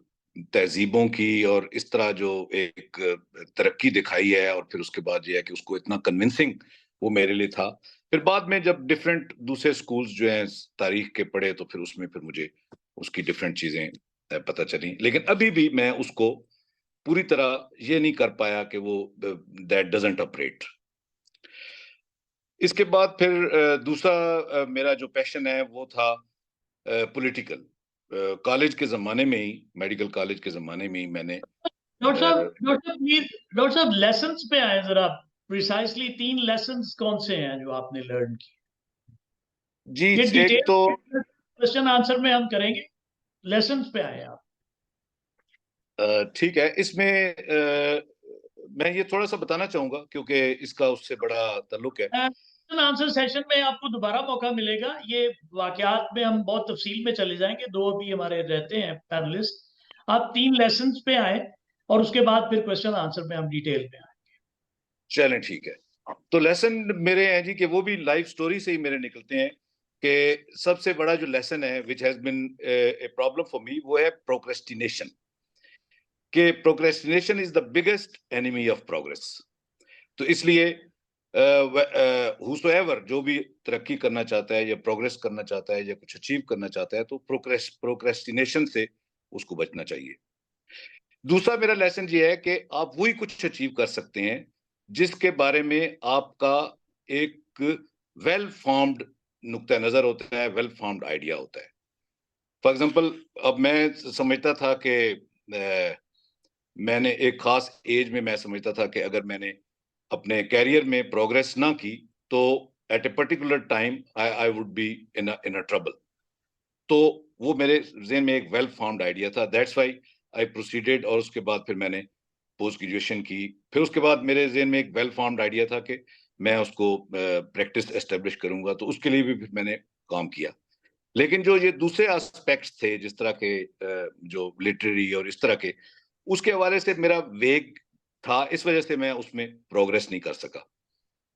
तहजीबों की और इस तरह जो एक तरक्की दिखाई है, और फिर उसके बाद ये है कि उसको इतना कन्विंसिंग वो मेरे लिए था। फिर बाद में जब डिफरेंट दूसरे स्कूल्स जो हैं तारीख के पढ़े, तो फिर उसमें फिर मुझे उसकी डिफरेंट चीजें पता चली। लेकिन अभी भी मैं उसको पूरी तरह ये नहीं कर पाया कि वो दैट डजंट ऑपरेट। इसके बाद फिर दूसरा मेरा जो पैशन है वो था पॉलिटिकल। कॉलेज के जमाने में ही, मेडिकल कॉलेज के जमाने में ही मैंने डॉक्टर प्लीज, डॉक्टर साहब लेसन्स पे आए जरा, प्रिसाइसली 3 लेसन्स कौन से हैं जो आपने लर्न किए? जी, ये एक डिटेल तो क्वेश्चन आंसर में हम करेंगे, लेसन्स पे आए आप। ठीक है। इसमें मैं ये थोड़ा सा बताना चाहूंगा क्योंकि इसका उससे बड़ा ताल्लुक है। क्वेश्चन आंसर सेशन में आपको दोबारा मौका मिलेगा। ये वाकयात में हम बहुत तफसील में चले जाएंगे, 2 अभी हमारे रहते हैं पैनलिस्ट। आप 3 लेसन्स पे आए और उसके बाद फिर क्वेश्चन आंसर में हम डिटेल में आएंगे। चलें, ठीक है। तो लेसन मेरे हैं जी कि वो भी लाइफ स्टोरी से ही मेरे निकलते हैं कि सबसे बड़ा जो लेसन है which has been a problem for me, वो है प्रोक्रेस्टिनेशन। कि procrastination is the biggest enemy of progress. तो इसलिए whosoever जो भी तरक्की करना चाहता है या प्रोग्रेस करना चाहता है या कुछ अचीव करना चाहता है, तो प्रोक्रेस्टिनेशन से उसको बचना चाहिए। दूसरा मेरा लेसन ये है कि आप वही कुछ अचीव कर सकते हैं जिसके बारे में आपका एक वेल फॉर्म्ड नुक्ता नजर होता है, वेल फॉर्म्ड आइडिया होता है। फॉर एग्जाम्पल, अब मैं समझता था कि मैंने एक खास एज में मैं समझता था कि अगर मैंने अपने कैरियर में प्रोग्रेस ना की तो at a particular time I would be in a trouble. तो वो मेरे ज़हन में एक वेल फॉर्म्ड आइडिया था, दैट्स व्हाई आई प्रोसीडेड। और उसके बाद फिर मैंने पोस्ट ग्रेजुएशन की। फिर उसके बाद मेरे ज़हन में एक वेल फॉर्म्ड आइडिया था कि मैं उसको प्रैक्टिस एस्टेब्लिश करूंगा, तो उसके लिए भी मैंने काम किया। लेकिन जो ये दूसरे एस्पेक्ट्स थे, जिस तरह के जो लिटरेरी और इस तरह के, उसके हवाले से मेरा वेग था, इस वजह से मैं उसमें प्रोग्रेस नहीं कर सका।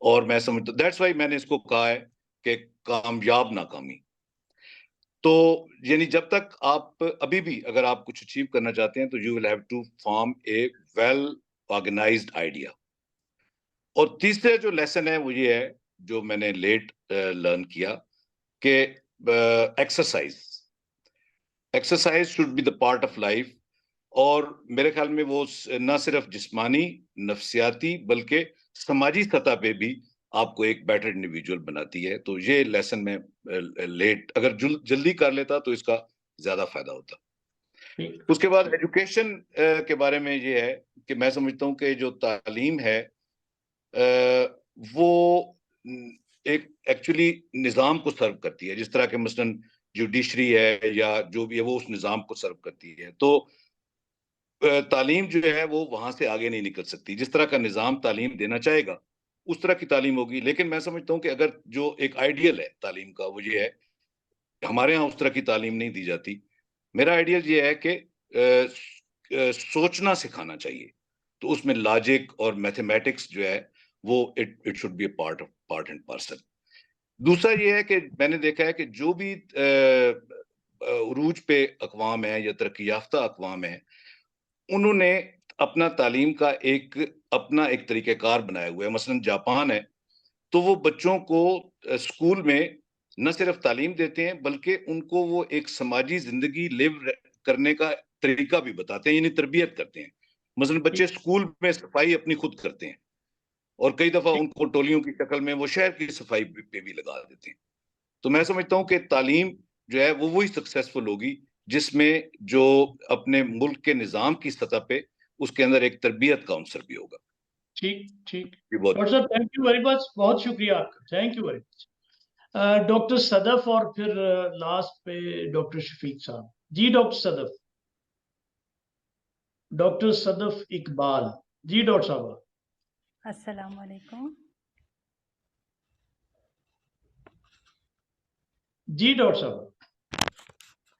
और मैं समझता, दैट्स व्हाई मैंने इसको कहा है कि कामयाब नाकामी। तो यानी जब तक आप अभी भी अगर आप कुछ अचीव करना चाहते हैं, तो you will have to form a well organised idea. और तीसरा जो लेसन है वो ये है, जो मैंने लेट लर्न किया, कि exercise should be the part of life. और मेरे ख्याल में वो न सिर्फ जिस्मानी नफ्सियाती बल्कि समाजी सतह पे भी आपको एक बेटर इंडिविजुअल बनाती है। तो ये लेसन में लेट अगर जल्दी कर लेता तो इसका ज्यादा फायदा होता। उसके बाद एजुकेशन के बारे में ये है कि मैं समझता हूँ कि जो तालीम है वो एक एक्चुअली निज़ाम को सर्व करती है। जिस तरह के मसलन जुडिशरी है या जो भी है, वो उस निज़ाम को सर्व करती है। तो तालीम जो है वो वहां से आगे नहीं निकल सकती। जिस तरह का निज़ाम तालीम देना चाहेगा उस तरह की तालीम होगी। लेकिन मैं समझता हूँ कि अगर जो एक आइडियल है तालीम का, वो ये है, हमारे यहाँ उस तरह की तालीम नहीं दी जाती। मेरा आइडियल ये है कि सोचना सिखाना चाहिए। तो उसमें लॉजिक और मैथमेटिक्स जो है वो it should be part and parcel. दूसरा ये है कि मैंने देखा है कि जो भी उरूज पे अक़वाम है या तरक्की याफ्ता अक़वाम है, उन्होंने अपना तालीम का अपना एक तरीक़ेकार बनाया हुआ है। मसलन जापान है, तो वो बच्चों को स्कूल में न सिर्फ तालीम देते हैं बल्कि उनको वो एक समाजी जिंदगी लिव करने का तरीका भी बताते हैं, यानी तरबियत करते हैं। मसलन बच्चे स्कूल में सफाई अपनी खुद करते हैं और कई दफा उनको टोलियों की शक्ल में वो शहर की सफाई पे भी लगा देते हैं। तो मैं समझता हूँ कि तालीम जो है वो वही सक्सेसफुल होगी जिसमें जो अपने मुल्क के निज़ाम की सतह पे उसके अंदर एक तरबियत का अंसर भी होगा। ठीक डॉक्टर साहब, थैंक यू वेरी मच, बहुत शुक्रिया आपका, thank you very much. Doctor Sadaf और फिर लास्ट पे डॉक्टर शफीक साहब। जी doctor Sadaf, doctor Sadaf Iqbal ji. Doctor साहब अस्सलाम वालेकुम। जी। डॉक्टर साहब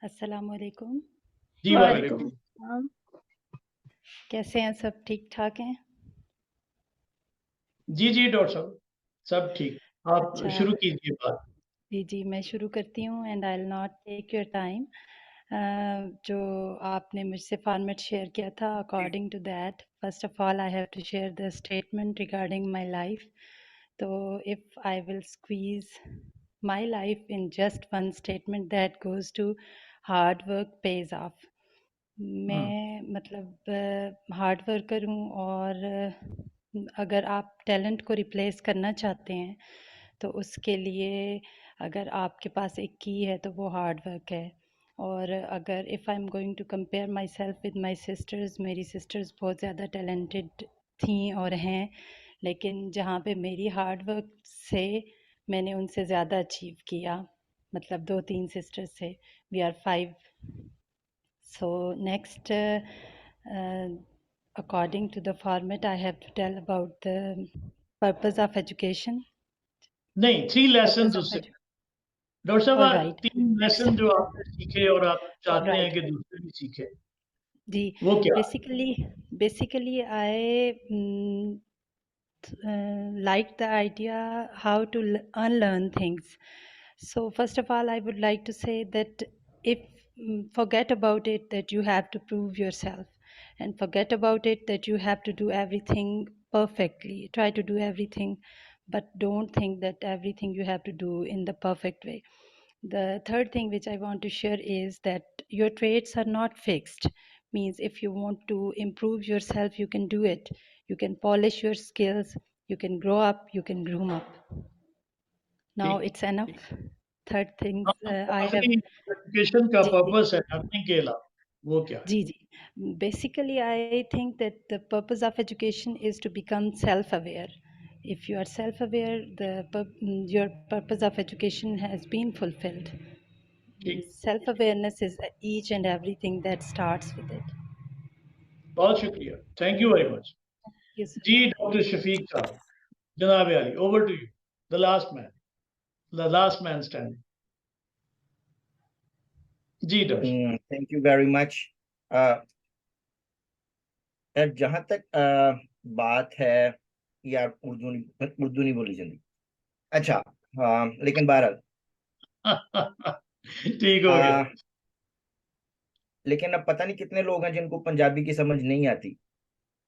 अस्सलाम वालेकुम। जी वालेकुम। कैसे हैं सब? ठीक ठाक हैं? जी डॉक्टर साहब सब ठीक। आप अच्छा, शुरू कीजिए बात। जी मैं शुरू करती हूँ and I will not take your time. जो आपने मुझसे फॉर्मेट शेयर किया था, according to that, first of all I have to share the statement regarding my life. तो if I will squeeze my life in just one statement, that goes to hard work pays off. मैं मतलब hard worker हूँ, और अगर आप talent को replace करना चाहते हैं तो उसके लिए अगर आपके पास एक की है तो वो हार्ड वर्क है. और अगर if I am going to compare myself with my sisters, मेरी सिस्टर्स बहुत ज़्यादा टैलेंटेड थी और हैं, लेकिन जहाँ पे मेरी हार्ड वर्क से मैंने उनसे ज़्यादा अचीव किया. मतलब 2-3 सिस्टर्स से, we are 5. So next, according to the format, I have to tell about the purpose of education. नहीं, 3 लेसन Purpose of उससे edu- डॉक्टर All साहब right. 3 Next. लेसन जो आपने सीखे और आप चाहते हैं Right. कि दूसरे भी सीखे, जी, वो क्या? basically I like the idea how to unlearn things. So first of all, I would like to say that if forget about it that you have to prove yourself, and forget about it that you have to do everything perfectly. Try to do everything, but don't think that everything you have to do in the perfect way. The third thing which I want to share is that your traits are not fixed. Means if you want to improve yourself, you can do it. You can polish your skills, you can grow up, you can groom up. Now ठीक, it's enough. Third things I have. आखिरी education का जी, purpose है earning के अलावा, वो क्या है? जी. Basically, I think that the purpose of education is to become self-aware. If you are self-aware, your purpose of education has been fulfilled. ठीक, Self-awareness is each and everything that starts with it. बहुत शुक्रिया, thank you very much. Yes. जी doctor Shafiq साहब, जनाब Ali, over to you, the last man standing. जी doctor. Thank you very much. जहाँ तक बात है, यार उर्दू नहीं बोली जाती. अच्छा, लेकिन बहरहाल ठीक हो गया. लेकिन अब पता नहीं कितने लोग हैं जिनको पंजाबी की समझ नहीं आती.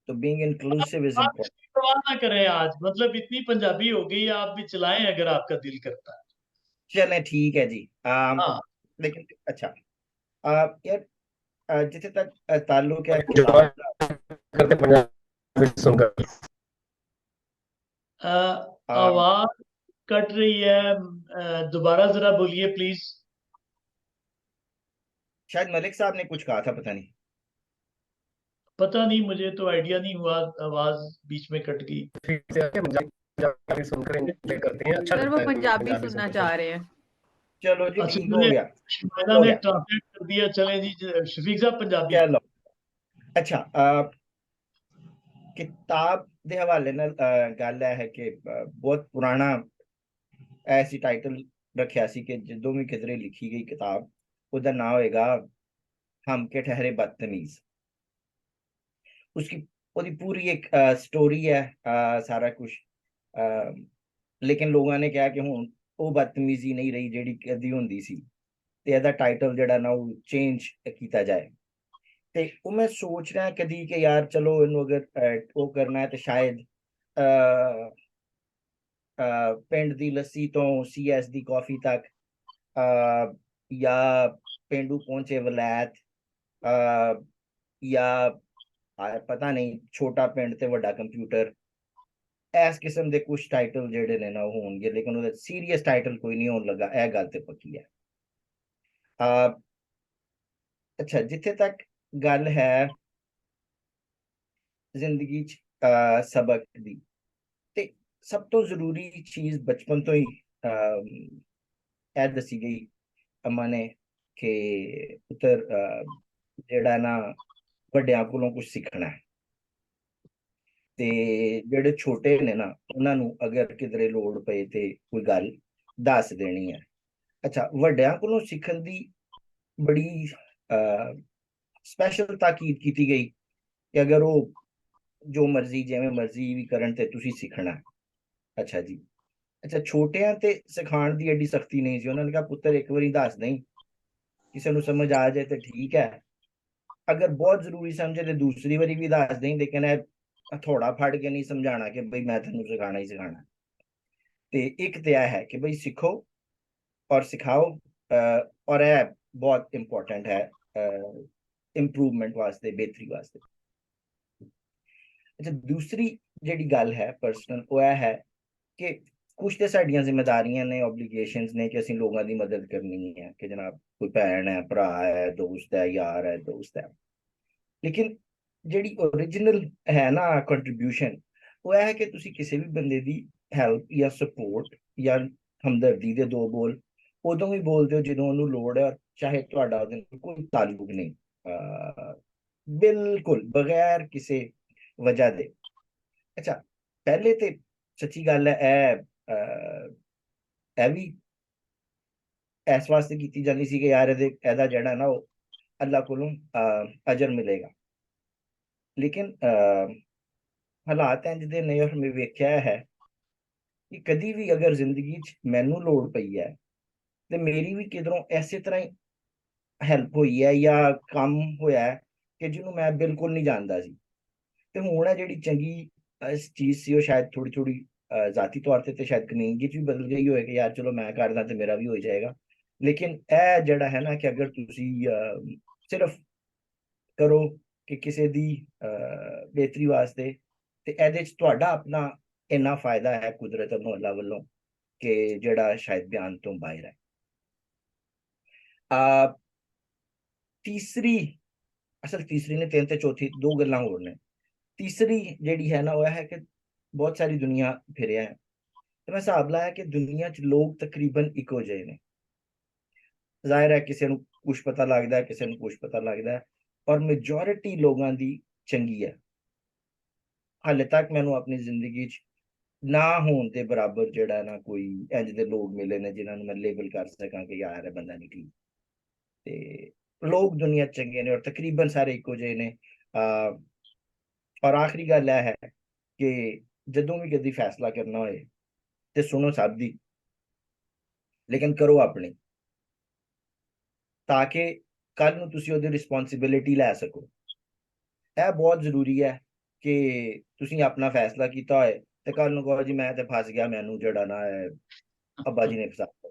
तो बीइंग इंक्लूसिव इज आप इम्पोर्टेंट. इसकी परवाह ना करें आज, मतलब इतनी पंजाबी हो गई, आप भी चलाएं अगर आपका दिल करता है. चलें, ठीक है जी. हाँ, लेकिन अच्छा, यार जिथे तक ताल्लुक है enjoy किताब का, करते पंजाबी सुनकर. आवाज कट रही है, दोबारा जरा बोलिए प्लीज. शायद मलिक साहब ने कुछ कहा था, पता नहीं. पता नहीं, मुझे तो आइडिया नहीं हुआ, आवाज बीच में कट गई. फिर से आके पंजाबी सुनकर एंजॉय करते हैं. अच्छा सर लगता वो है पंजाबी पंजाबी सुनना सुनकर. चाह रहे हैं. चलो जी, अच्छा, ठीक हो मुझे गया. शुमाइला हो ने गया, ट्रांसलेट कर दिया. चलें जी, शफीक साहब पंजाबी. चलो. अच्छा, किताब ਦੇ ਹਵਾਲੇ ਨਾਲ ਗੱਲ ਹੈ ਕਿ ਬਹੁਤ ਪੁਰਾਣਾ ਐਸੀ ਟਾਈਟਲ ਰੱਖਿਆ ਸੀ ਕਿ ਜਦੋਂ ਵੀ ਕਿਧਰੇ ਲਿਖੀ ਗਈ ਕਿਤਾਬ, ਉਹਦਾ ਨਾਮ ਹੋਏਗਾ हम के ठहरे बदतमीज. उसकी ਉਹਦੀ ਪੂਰੀ ਇੱਕ ਸਟੋਰੀ ਹੈ, ਸਾਰਾ ਕੁਝ. ਲੇਕਿਨ ਲੋਕਾਂ ਨੇ ਕਿਹਾ ਕਿ ਹੁਣ ਉਹ ਬਦਤਮੀਜ਼ੀ ਨਹੀਂ ਰਹੀ ਜਿਹੜੀ ਕਦੀ ਹੁੰਦੀ ਸੀ, ਤੇ ਇਹਦਾ ਟਾਈਟਲ ਜਿਹੜਾ ਨਾ ਉਹ ਚੇਂਜ ਕੀਤਾ ਜਾਏ. ਤੇ ਉਹ ਮੈਂ ਸੋਚ ਰਿਹਾ ਕਦੀ ਕਿ ਯਾਰ ਚਲੋ ਇਹਨੂੰ ਅਗਰ ਉਹ ਕਰਨਾ ਹੈ ਤੇ ਸ਼ਾਇਦ ਪਿੰਡ ਦੀ ਲੱਸੀ ਤੋਂ CS ਦੀ ਕਾਫੀ ਤੱਕ, ਜਾਂ ਪੇਂਡੂ ਪਹੁੰਚੇ ਵਲੈਤ, ਜਾਂ ਪਤਾ ਨਹੀਂ ਛੋਟਾ ਪਿੰਡ ਤੇ ਵੱਡਾ ਕੰਪਿਊਟਰ. ਇਸ ਕਿਸਮ ਦੇ ਕੁਝ ਟਾਈਟਲ ਜਿਹੜੇ ਨੇ ਨਾ ਉਹ ਹੋਣਗੇ, ਲੇਕਿਨ ਉਹਦਾ ਸੀਰੀਅਸ ਟਾਈਟਲ ਕੋਈ ਨਹੀਂ ਹੋਣ ਲੱਗਾ, ਇਹ ਗੱਲ ਤੇ ਪੱਕੀ ਹੈ. ਅੱਛਾ, ਜਿੱਥੇ ਤੱਕ ਗੱਲ ਹੈ ਜ਼ਿੰਦਗੀ 'ਚ ਸਬਕ ਦੀ, ਤੇ ਸਭ ਤੋਂ ਜ਼ਰੂਰੀ ਚੀਜ਼ ਬਚਪਨ ਤੋਂ ਹੀ ਇਹ ਦੱਸੀ ਗਈ ਅੰਮਾ ਨੇ ਕਿ ਪੁੱਤਰ ਜਿਹੜਾ ਨਾ ਵੱਡਿਆਂ ਕੋਲੋਂ ਕੁਝ ਸਿੱਖਣਾ ਹੈ, ਤੇ ਜਿਹੜੇ ਛੋਟੇ ਨੇ ਨਾ ਉਹਨਾਂ ਨੂੰ ਅਗਰ ਕਿਧਰੇ ਲੋੜ ਪਏ ਤੇ ਕੋਈ ਗੱਲ ਦੱਸ ਦੇਣੀ ਹੈ. ਅੱਛਾ, ਵੱਡਿਆਂ ਕੋਲੋਂ ਸਿੱਖਣ ਦੀ ਬੜੀ ਸਪੈਸ਼ਲ ਤਾਕੀਦ ਕੀਤੀ ਗਈ ਕਿ ਅਗਰ ਉਹ ਜੋ ਮਰਜ਼ੀ ਜਿਵੇਂ ਮਰਜ਼ੀ ਵੀ ਕਰਨ ਤੇ ਤੁਸੀਂ ਸਿੱਖਣਾ. ਅੱਛਾ ਜੀ. ਅੱਛਾ, ਛੋਟਿਆਂ ਤੇ ਸਿਖਾਉਣ ਦੀ ਐਡੀ ਸਖਤੀ ਨਹੀਂ ਸੀ. ਉਹਨਾਂ ਨੇ ਕਿਹਾ ਪੁੱਤਰ ਇੱਕ ਵਾਰੀ ਦੱਸ ਦੇਈਂ किसी ਨੂੰ समझ आ जाए तो ठीक है, अगर बहुत जरूरी समझे तो दूसरी बारी भी दस दें, लेकिन थोड़ा फड़ के नहीं समझाना कि भाई मैं तेन सिखाना ही सिखाना। तो एक तो यह है कि भाई सीखो और सिखाओ, और यह बहुत इंपॉर्टेंट है इंप्रूवमेंट वास्ते, बेहतरी वास्ते। अच्छा, दूसरी जी गल है पर्सनल, वो यह है कि कुछ तो साडियां जिम्मेदारियां ने, ऑब्लीगेशंस ने कि असं लोगों की मदद करनी है कि जनाब कोई भैन है, भरा है, दोस्त है, यार है, दोस्त है। लेकिन जी ओरिजिनल है ना कंट्रीब्यूशन, वो है कि तुसी किसी भी बंदे दी हेल्प या सपोर्ट या हमदर्दी दे दो बोल उदों भी बोलते हो जो उन्होंने लोड़ है, और चाहे तुहाडा उहदे नाल कोई ताल्लुक नहीं, बिल्कुल बगैर किसी वजह दे। अच्छा, पहले तो सच्ची गल है ए भी इस वास्ते की जाती सी कि यार एदा जड़ा ना वो अल्लाह कोलों अजर मिलेगा। लेकिन हालात इंज दे ने, और मैं वेख्या है कि कदी भी अगर जिंदगी मैनू लोड़ पई है तो मेरी भी किधरों इस तरह ही हेल्प हुई है या काम होया है कि जिन्हों मैं बिल्कुल नहीं जानता सी। तो हुण है जी चंगी इस चीज सी, शायद थोड़ी थोड़ी जाती तौर पर शायद कमीनगी भी बदल गई हो कि यार चलो मैं करदा तो मेरा भी हो जाएगा। लेकिन यह जड़ा है ना कि अगर तुसी सिर्फ करो कि किसी दी बेहतरी वास्ते, तो ये अपना इन्ना फायदा है कुदरत अल्लाह वालों कि जड़ा शायद बयान तो बाहर है। तीसरी, असल तीसरी ने तीन ते चौथी दो गल्लां होर ने। तीसरी जी है ना वह है कि बहुत सारी दुनिया फिर है, तो मैं हिसाब लाया कि दुनिया च लोग तकरीबन इको जे ने। जाहिर है किसी को कुछ पता लगता है, किसी को कुछ पता लगता है, और मेजोरिटी लोगों की चंगी है। हाले तक मैनू अपनी जिंदगी ना होने के बराबर जड़ा ना कोई इंज दे लोग मिले ने जिन्होंने मैं लेबल कर सका कि यार है बंदा नहीं ठीक। ते लोग दुनिया चंगे ने और तकरीबन सारे इको जे ने। और आखिरी गल है कि जदों भी कभी फैसला करना होए तो सुनो सब दी, लेकिन करो अपनी, ताकि कल नूं तुसीं ओहदी रिस्पोंसिबिलिटी लै सको। यह बहुत जरूरी है कि तुसीं अपना फैसला किया होए ते कल नूं कहो जी मैं ते फस गया, मैनू जड़ा ना अब्बा जी ने फसाता,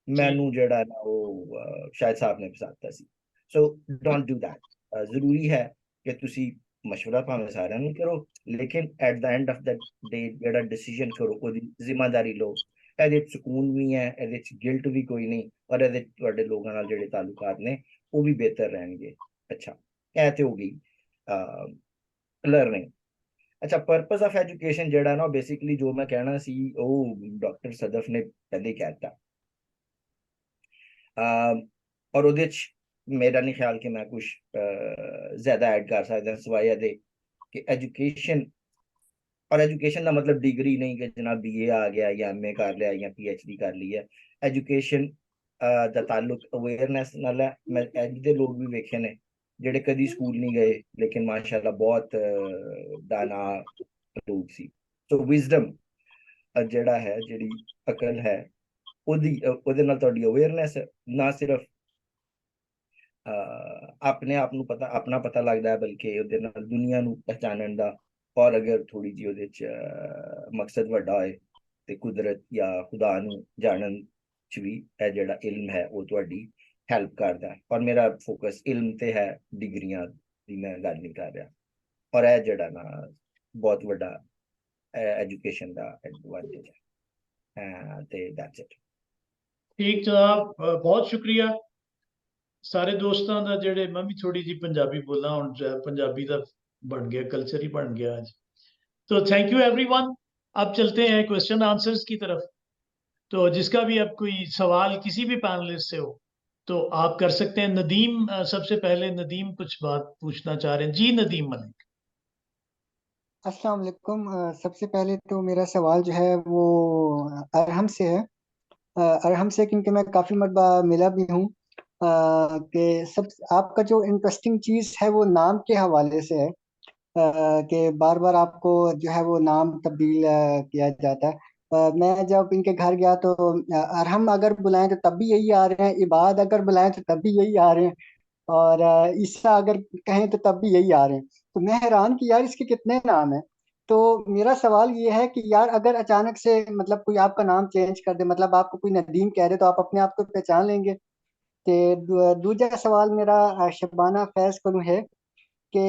मैनू जड़ा ना वो शायद साहब ने फसाता सी। So don't do that. जरूरी है कि तुसी मशवरा भावें सारे नहीं करो, लेकिन at the end of the day जड़ा डिसीजन करो ओदी जिम्मेदारी लो। ਇਹਦੇ सुकून भी है, ਇਹਦੇ गिल्ट भी कोई नहीं, और ਇਹਦੇ ਤੁਹਾਡੇ ਲੋਕਾਂ ਨਾਲ ਜਿਹੜੇ ਤਾਲੁਕਾਤ ਨੇ ਉਹ ਵੀ ਬਿਹਤਰ ਰਹਿਣਗੇ। अच्छा, ਇਹ ਤੇ ਹੋ ਗਈ लर्निंग। अच्छा, पर्पस ऑफ एजुकेशन जड़ा ना बेसिकली जो मैं कहना सी वो डॉक्टर सदफ ने पहले कहता, और उहदे च मेरा नहीं ख्याल कि मैं कुछ ज्यादा ऐड कर सकदा सिवाय दे कि एजुकेशन, और एजुकेशन का मतलब डिग्री नहीं कि जनाब बीए आ गया या एमए कर लिया या पीएचडी कर ली है। एजुकेशन दा ताल्लुक अवेयरनेस नाल है। मैं इंज दे लोग भी वेखे ने जेडे कदी स्कूल नहीं गए लेकिन माशाल्लाह बहुत दाना लोग सी। सो विजडम जड़ा है, जी अकल है, ओदी ओदे नाल तुहाडी अवेयरनेस ना सिर्फ अपने आप नू पता अपना पता लगता है बल्कि ओदे नाल दुनिया नू पहचानन दा, और अगर थोड़ी जी ओदे च मकसद वड्डा होए ते कुदरत या खुदा नू जानन च भी ए जेड़ा इल्म है वो तुहाडी हेल्प करदा है। और मेरा फोकस इल्म ते है, डिग्रियां दी मैं गल नहीं कर रहा। और ए जेड़ा ना बहुत वड्डा एजुकेशन दा एडवांटेज है। ते दैट्स इट। ठीक जनाब, बहुत शुक्रिया सारे दोस्तों का जेडे मैं भी थोड़ी जी पंजाबी बोला हुण पंजाबी का बन गया कल्चर ही बन गया आज। तो थैंक यू एवरीवन। अब चलते हैं क्वेश्चन आंसर्स की तरफ। तो जिसका भी अब कोई सवाल किसी भी पैनलिस्ट से हो तो आप कर सकते हैं। नदीम, सबसे पहले नदीम कुछ बात पूछना चाह रहे हैं। जी नदीम मलिक। अस्सलाम वालेकुम। सबसे पहले तो मेरा सवाल जो है वो अरहम से है। अरहम से क्योंकि मैं काफ़ी मरतबा मिला भी हूँ कि सब आपका जो इंटरेस्टिंग चीज़ है वो नाम के हवाले से है कि बार बार आपको जो है वो नाम तब्दील किया जाता है। मैं जब इनके घर गया तो अरहम अगर बुलाएं तो तब भी यही आ रहे हैं, इबाद अगर बुलाएं तो तब भी यही आ रहे हैं, और ईसा अगर कहें तो तब भी यही आ रहे हैं। तो मैं हैरान कि यार इसके कितने नाम हैं। तो मेरा सवाल ये है कि यार अगर अचानक से मतलब कोई आपका नाम चेंज कर दे, मतलब आपको कोई नदीम कह दे, तो आप अपने आप को पहचान लेंगे? ते दूजा सवाल मेरा शबाना फैज को है कि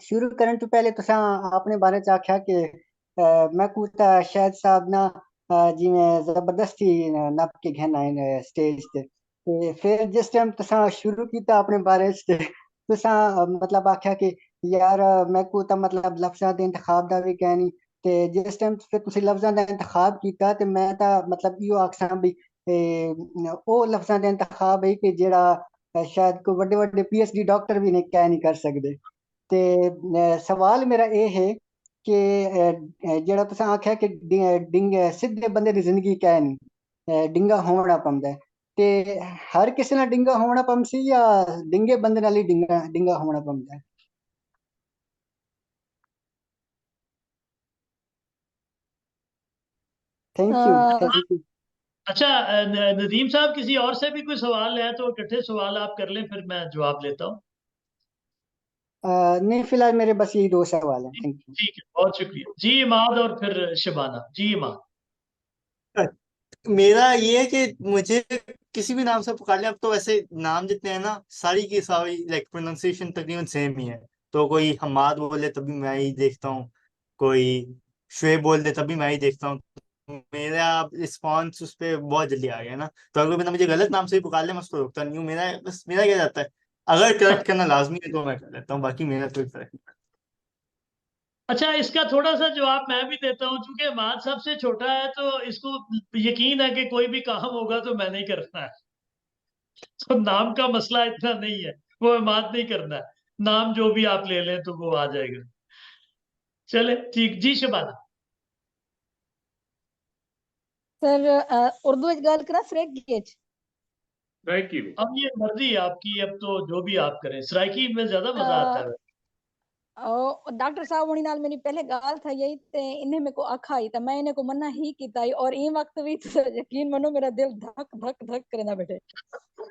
शुरू करने तो पहले तुसा अपने बारे च आख्या कि मैं कुता शायद साहब ना जिवें जबरदस्ती नप के घेन आए स्टेज ते फिर जिस टाइम तुसा शुरू किया अपने बारे च ते तुसा मतलब आख्या कि यार मैं कुता मतलब लफ्जां दे इंतखाब दा भी कहनी, ते जिस टाइम फिर तुसी लफ्जां दा इंतखाब किया ते मैं ता मतलब इहो आखसां भी ओ लफ्जां दा इंतखाब है कि जेड़ा शायद कोई बड़े बड़े पीएचडी डॉक्टर भी नहीं कह नहीं कर सकदे। ते सवाल मेरा ये है कि जेड़ा तुसें आख्या कि सिद्धे बंदे दी जिंदगी कै नहीं डिंगा होना पौंदा है, ते हर किसी नाल डिंगा होना पौंसी या डिंगे बंदे नाल ही डिंगा डिंगा होना पौंदा है? Thank you, a, thank you. अच्छा, नदीम साहब किसी और से भी कोई सवाल है तो इकट्ठे सवाल आप कर लें, फिर मैं जवाब लेता हूँ। नहीं फिलहाल मेरे बस यही दो सवाल हैं, थैंक यू। ठीक है, बहुत शुक्रिया जी इमाद, और फिर शबाना जी इमाद। मेरा ये है कि मुझे किसी भी नाम से पुकार लें। अब तो वैसे नाम जितने हैं ना, सारी की सारी लाइक प्रोनाउंसिएशन तकरीबन सेम ही है। तो कोई हमाद बोले तभी मैं ही देखता हूँ, कोई शुएब बोल दे तभी मैं ही देखता हूँ। मेरा रिस्पॉन्स उस पर बहुत जल्दी आ गया ना। तो अगर बंदा मुझे गलत नाम से ही पुकार ले, मैं उसको रोकता नहीं हूँ। मेरा बस मेरा क्या जाता है, अगर करेक्ट करना लाजमी है तो मैं कर लेता हूँ, बाकी मेरा कोई फर्क नहीं। अच्छा, इसका थोड़ा सा जवाब मैं भी देता हूँ, क्योंकि इमाद सबसे छोटा है तो इसको यकीन है कि कोई भी काम होगा तो मैंने ही करना है। तो नाम का मसला इतना नहीं है, वो इमाद नहीं करना है। नाम जो भी आप ले लें तो वो आ जाएगा। चले ठीक जी शबाना। सर उर्दू च गल करा सराइकी च? अब ये मर्जी है आपकी, अब तो जो भी आप करें, सराइकी में ज्यादा मजा आता है। डॉक्टर साहब हुनी नाल मेरी पहले गाल था यही ते इन्हें मेरे को आखाई तो मैं इन्हें को मना ही कीता ही, और इन वक्त भी तो यकीन मनो मेरा दिल धक धक धक करना बैठे।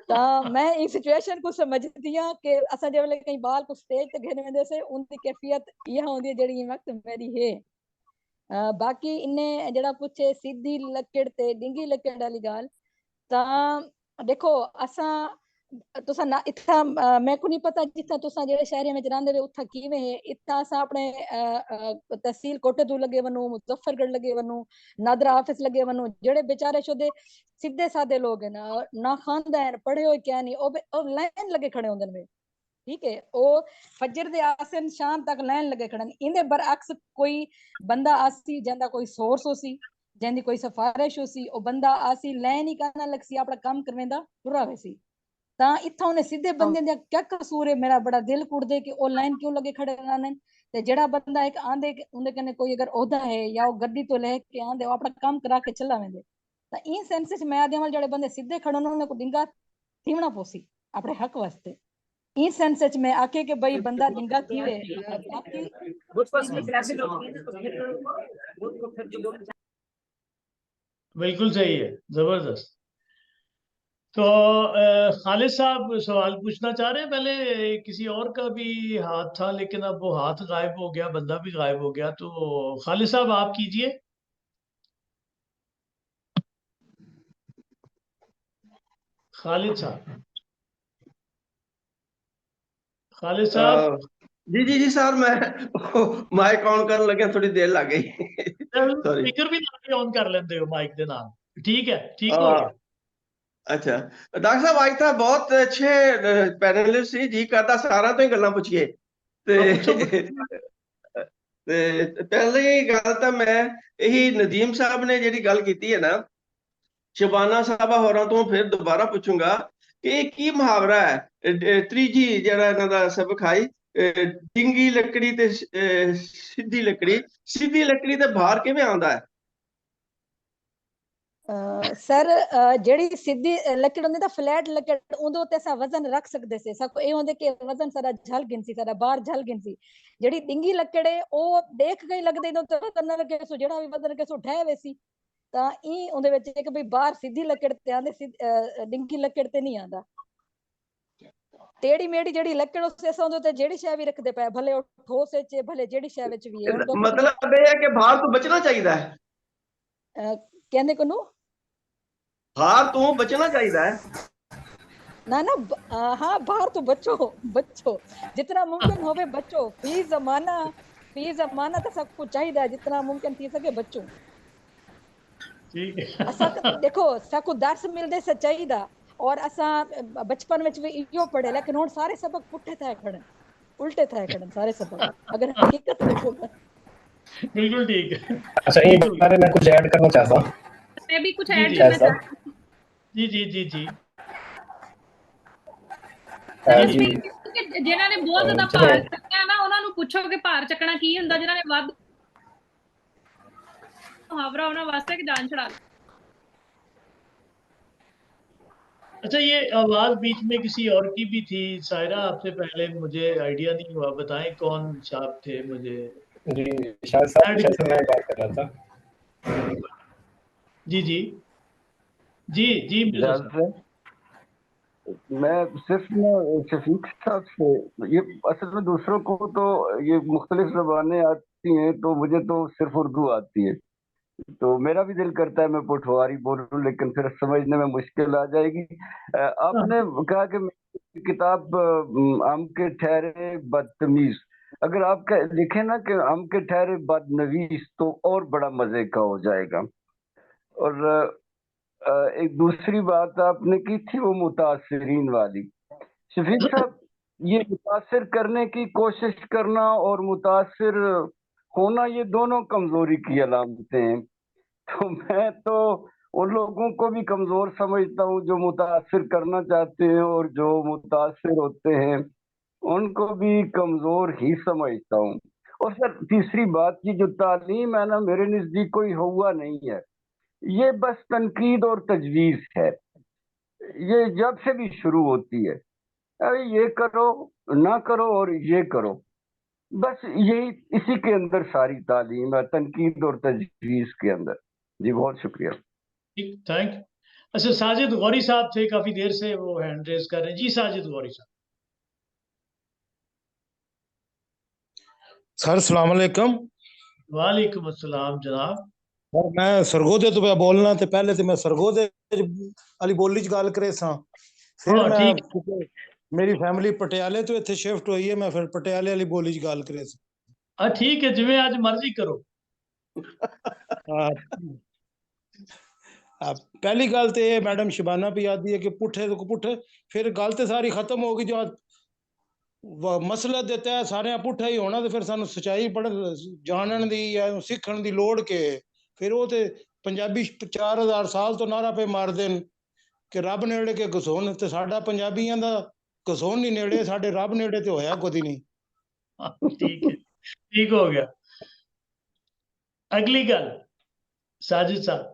ता मैं इस सिचुएशन को समझदी हां कि असा जब कहीं बाल को स्टेज ते घेने वेंदे से उनकी कैफियत यह होंदी है जेड़ी इन वक्त मेरी है। बाकी इन्हें जड़ा पूछे सीधी लकड़ ते डिंगी लकड़ वाली गाल, ता देखो असा तुसा ना इत्था मैं को नहीं पता जित्था तुसा जेड़े शहर में रहंदे वे उत्था किवें है। इत्था असा अपने तहसील कोटे तू लगे वनु, मुजफ्फरगढ़ लगे वनु, नादरा ऑफिस लगे वनु, जेड़े बेचारे शोदे सीधे सादे लोग है ना खानदा है पढ़े हो क्या नहीं, ओ लाइन लगे खड़े होंदे ने। ठीक है, ओ फजर दे आसन शाम तक लाइन लगे खड़े इंदे बरअक्स कोई बंदा आसी जंदा कोई सोर्स होसी जंदी कोई सिफारिश होसी, ओ बंदा आसी लाइन ही करना लगसी अपना काम करवेंदा पूरा वैसी। ता इत्था उन्हें सीधे बंदे दा क्या कसूर है? मेरा बड़ा दिल कुड़दे कि ओ लाइन क्यों लगे खड़े रहने। ते जेड़ा बंदा एक आंदे उनदे कने कोई अगर ओहदा है या वो गड्डी तो लेके आंदे वो अपना काम करा के चला वेंदे। ता इन सेंस च मैं आदे वाल जेड़े बंदे सीधे खड़े ने उन्हें को डिंगा थीवना पोसी अपने हक वास्ते। इन सेंस च मैं आके कि भाई बंदा डिंगा थीवे बाकी बिल्कुल सही है, जबरदस्त। तो खालिद साहब सवाल पूछना चाह रहे हैं? पहले किसी और का भी हाथ था, लेकिन अब वो हाथ गायब हो गया, बंदा भी गायब हो गया। तो खालिद साहब आप कीजिए। खालिद साहब, खालिद साहब। जी जी जी सर, मैं माइक ऑन करने लगे थोड़ी देर लग गई। सॉरी। स्पीकर भी ना ऑन कर लेते हो माइक के नाम। ठीक है, ठीक हो गया। अच्छा डॉक्टर साहब, आज तो बहुत अच्छे पैनलिस्ट सी, जी करदा सारा तो ही गल्लां पुछिए ते पहली गल तो मैं यही नदीम साहब ने जी गल की है ना, शबाना साहबा होरां तो फिर दोबारा पूछूंगा कि की मुहावरा है त्रीजी जरा इन्हां दा सबक आई डिंगी लकड़ी ते सीधी लकड़ी ते बाहर किवें आंदा है? सर ਜਿਹੜੀ ਸਿੱਧੀ ਲੱਕੜ ਹੁੰਦੀ ਤਾਂ ਫਲੈਟ ਲੱਕੜ ਉਹਦੇ ਉੱਤੇ ਅਸਾਂ ਵਜ਼ਨ ਰੱਖ ਸਕਦੇ ਸੀ ਸਭ ਇਹ ਹੁੰਦੇ ਕਿ ਵਜ਼ਨ ਸਾਰਾ ਝਲ ਗਿਣ ਸੀ ਸਾਰਾ ਬਾਹਰ ਝਲ ਗਿਣ ਸੀ ਜਿਹੜੀ ਡਿੰਗੀ ਲੱਕੜ ਹੈ ਉਹ ਦੇਖ ਕੇ ਹੀ ਲੱਗਦੇ ਇਹਦੇ ਉੱਤੇ ਵਜ਼ਨ ਰੱਖੇ ਸੋ ਜਿਹੜਾ ਵੀ ਵਜ਼ਨ ਰੱਖੇ ਸੋ ਠਹਿ ਵੇ ਸੀ ਤਾਂ ਇਹ ਉਹਦੇ ਵਿੱਚ ਇੱਕ ਵੀ ਬਾਹਰ ਸਿੱਧੀ ਲੱਕੜ ਤੇ ਆਂਦੇ ਡਿੰਗੀ ਲੱਕੜ ਤੇ ਨਹੀਂ ਆਂਦਾ ਟੇੜੀ ਮੇੜੀ ਜਿਹੜੀ ਲੱਕੜ ਉਸੇ ਉਹਦੇ ਉੱਤੇ ਜਿਹੜੀ ਸ਼ੈ ਵੀ ਰੱਖਦੇ ਪਏ ਭਲੇ ਉਹ ਠੋਸ ਵਿੱਚ ਭਲੇ ਜਿਹੜੀ ਸ਼ੈ ਵਿੱਚ ਵੀ ਹੈ ਮਤਲਬ ਇਹ ਹੈ ਕਿ ਭਾਰ ਤੋਂ ਬਚਣਾ ਚਾਹੀਦਾ ਹੈ ਕਹਿੰਦੇ ਕੋਨੂੰ भार तो बचना चाहिए है ना ना हाँ बाहर तो बचो जितना मुमकिन होवे बचो फी जमाना तो सब कुछ चाहिए जितना मुमकिन थी सके बचो ठीक है असा देखो साकू दर्स मिलदे सच्चाई दा और असा बचपन में भी इयो पढ़े लेकिन हुन सारे सबक पुठे थे खड़न उल्टे थे खड़न सारे सबक अगर हकीकत देखो बिल्कुल ठीक है अच्छा ये बारे में कुछ ऐड करना चाहता हूं मैं भी कुछ ऐड करना चाहती हूं जी जी जी जी ਜਿਨ੍ਹਾਂ ਨੇ ਬਹੁਤ ਜ਼ਿਆਦਾ ਭਾਰ ਚੱਕਿਆ ਨਾ ਉਹਨਾਂ ਨੂੰ ਪੁੱਛੋ ਕਿ ਭਾਰ ਚੱਕਣਾ ਕੀ ਹੁੰਦਾ ਜਿਨ੍ਹਾਂ ਨੇ ਵੱਧ ਮੁਹਾਵਰਾ ਉਹਨਾਂ ਵਾਸਤੇ ਕਿ ਜਾਨ छुड़ा अच्छा ये आवाज बीच में किसी और की भी थी सायरा आपसे पहले मुझे आइडिया नहीं हुआ बताएं कौन साहब थे मुझे जी शायद साहब मैं बात कर रहा था जी जी जी जी मैं सिर्फ ना शफीक साहब से ये असल में दूसरों को तो ये मुख्तलिफ ज़बानें आती हैं तो मुझे तो सिर्फ उर्दू आती है तो मेरा भी दिल करता है मैं पोठवारी बोलूं लेकिन फिर समझने में मुश्किल आ जाएगी आपने कहा कि किताब हम के ठहरे बदतमीज अगर आप लिखे ना कि हम के ठहरे बदनवीस तो और बड़ा मजे का हो जाएगा और एक दूसरी बात आपने की थी वो मुतासिरीन वाली शफीक साहब ये मुतासिर करने की कोशिश करना और मुतासिर होना ये दोनों कमजोरी की अलामतें हैं तो मैं तो उन लोगों को भी कमजोर समझता हूँ जो मुतासिर करना चाहते हैं और जो मुतासिर होते हैं उनको भी कमजोर ही समझता हूँ और सर तीसरी बात की जो तालीम है ना मेरे नजदीक कोई हुआ नहीं है ये बस तनकीद और तजवीज है ये जब से भी शुरू होती है अरे ये करो ना करो और ये करो बस यही इसी के अंदर सारी तालीम है तनकीद और तजवीज के अंदर जी बहुत शुक्रिया ठीक थैंक यू अच्छा साजिद गौरी साहब थे काफी देर से वो हैंड रेज कर रहे हैं जी साजिद गौरी साहब सर सलाम अलैकुम वालेकुम अस्सलाम जनाब मैं सरगोदे तो बोलना ते पहले ते मैं सरगोदे वाली बोली च गल करे सा फिर मैं मेरी फैमिली पटियाले तो इत्थे शिफ्ट हुई है मैं फिर पटियाले वाली बोली च गल करे सा ठीक है जिवें आज मर्जी करो पहली गल तो ये मैडम शबाना भी आती है कि पुठे तो पुठे फिर गल तो सारी खत्म हो गई जो मसला देता है सारे पुठा ही होना तो फिर सानू सच्चाई पढ़ जानन दी या सीखण दी लोड़ के फिर वो ते पंजाबी 4000 साल तो नारा पे मार देन कि रब नेड़े के घसोन ते साडा पंजाबियां दा घसोन नहीं नेड़े साडे रब नेड़े ते होया कोई नहीं ठीक है ठीक हो गया अगली गल साजिद साहब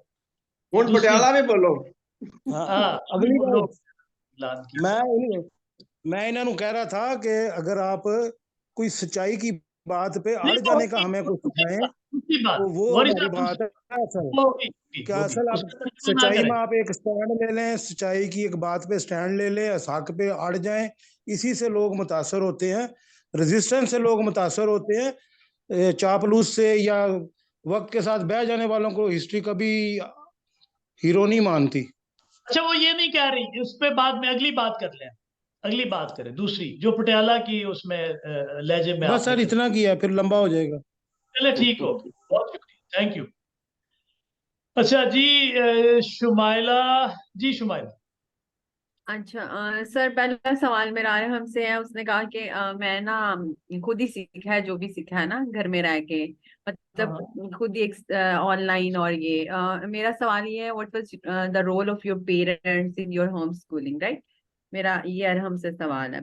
हुन पटियाला में बोलो हाँ अगली गल मैं इन्हों कह रहा था कि अगर आप कोई सच्चाई की बात पे अड़ जाने का हमें कुछ सिखाएं तो वो हमारी बात है असल क्या असल आप सच्चाई में आप एक स्टैंड ले लें सच्चाई की एक बात पे स्टैंड ले लें हक पे अड़ जाएं इसी से लोग मुतासर होते हैं रेजिस्टेंस से लोग मुतासर होते हैं चापलूस से या वक्त के साथ बह जाने वालों को हिस्ट्री कभी हीरो नहीं मानती अच्छा वो ये नहीं कह रही उस पे बाद में अगली बात कर लें अगली बात करें दूसरी जो पटियाला की उसमें लहजे में बस सर इतना किया फिर लंबा हो जाएगा चले ठीक हो बहुत शुक्रिया थैंक यू अच्छा जी शुमाइला जी शुमाइला अच्छा सर पहला सवाल मेरा हमसे है उसने कहा कि मैं ना खुद ही सीखा है जो भी सीखा है ना घर में रह के मतलब खुद ही ऑनलाइन और ये मेरा सवाल ये है what was the role of your parents in your home schooling right मेरा ये अरहम से सवाल है।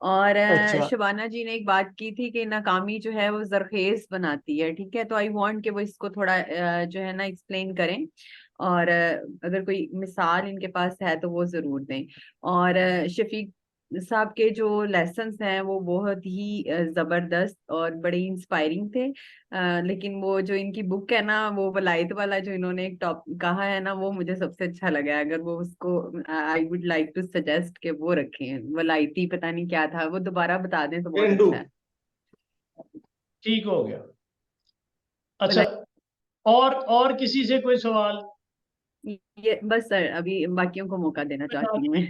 और अच्छा शबाना जी ने एक बात की थी कि नाकामी जो है वो जरखेज बनाती है, ठीक है, तो आई वांट कि वो इसको थोड़ा जो है ना एक्सप्लेन करें, और अगर कोई मिसाल इनके पास है तो वो जरूर दें। और शफीक साहब के जो लेसन्स हैं वो बहुत ही जबरदस्त और बड़े इंस्पायरिंग थे। लेकिन वो जो इनकी बुक है ना, वो वलायत वाला जो इन्होंने एक टॉप कहा है ना, वो मुझे सबसे अच्छा लगा है। अगर वो उसको I would like to suggest कि वो रखें, वलायती पता नहीं क्या था, वो दोबारा बता दें तो बहुत पेंडू अच्छा है। ठीक हो गया। अच्छा, और किसी से कोई सवाल? ये बस सर, अभी बाकियों को मौका देना चाहती हूँ मैं।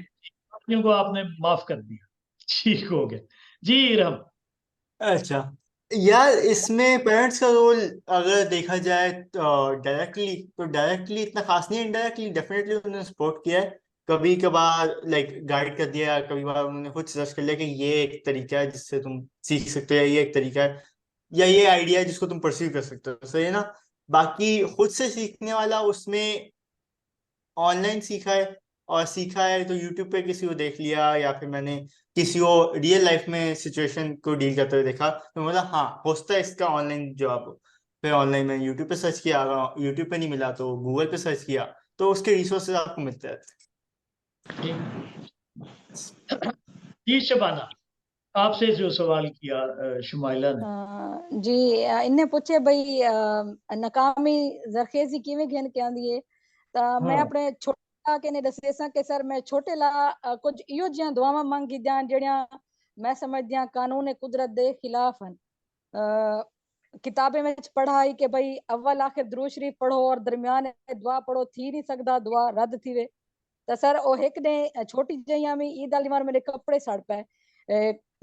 बाकियों को आपने माफ कर दिया, ठीक हो गया। जी इरहम। अच्छा यार, इसमें पेरेंट्स का रोल अगर देखा जाए तो डायरेक्टली इतना खास नहीं है। इनडायरेक्टली डेफिनेटली उन्होंने सपोर्ट किया है, कभी कभार लाइक गाइड कर दिया, कभी बार उन्होंने खुद सजेस्ट कर लिया कि ये एक तरीका है जिससे तुम सीख सकते हो, या ये एक तरीका है, या ये आइडिया है जिसको तुम परसीव कर सकते हो, सही है ना। बाकी खुद से सीखने वाला उसमें ऑनलाइन सीखा है, और सीखा है तो यूट्यूब पे किसी को देख लिया, या फिर मैंने किसी को रियल लाइफ में सिचुएशन को डील करते हुए देखा तो बोला हाँ हो सकता है इसका ऑनलाइन जवाब। फिर ऑनलाइन में यूट्यूब पे सर्च किया, अगर यूट्यूब पे नहीं मिला तो गूगल पे सर्च किया, तो उसके रिसोर्सेज आपको मिलते हैं। जी शबाना, आपसे जो सवाल किया शुमाइला ने। जी इन्हें पूछे भाई नकामी जरखेजी किवें घेन के आंदी है, मैं अपने छोटा के ने दसे सा कि सर मैं छोटे ला कुछ इो जियां दुआवां मंगी दियां जड़ियां मैं समझदियां कानून कुदरत दे खिलाफ हन। किताबें में पढ़ा है कि भाई अव्वल आखिर दुरूद शरीफ पढ़ो और दरमियान में दुआ पढ़ो, थी नहीं सकदा दुआ रद्द थी वे। तो सर ओ एक ने छोटी जइया में ईद वाली मार मेरे कपड़े सड़ पे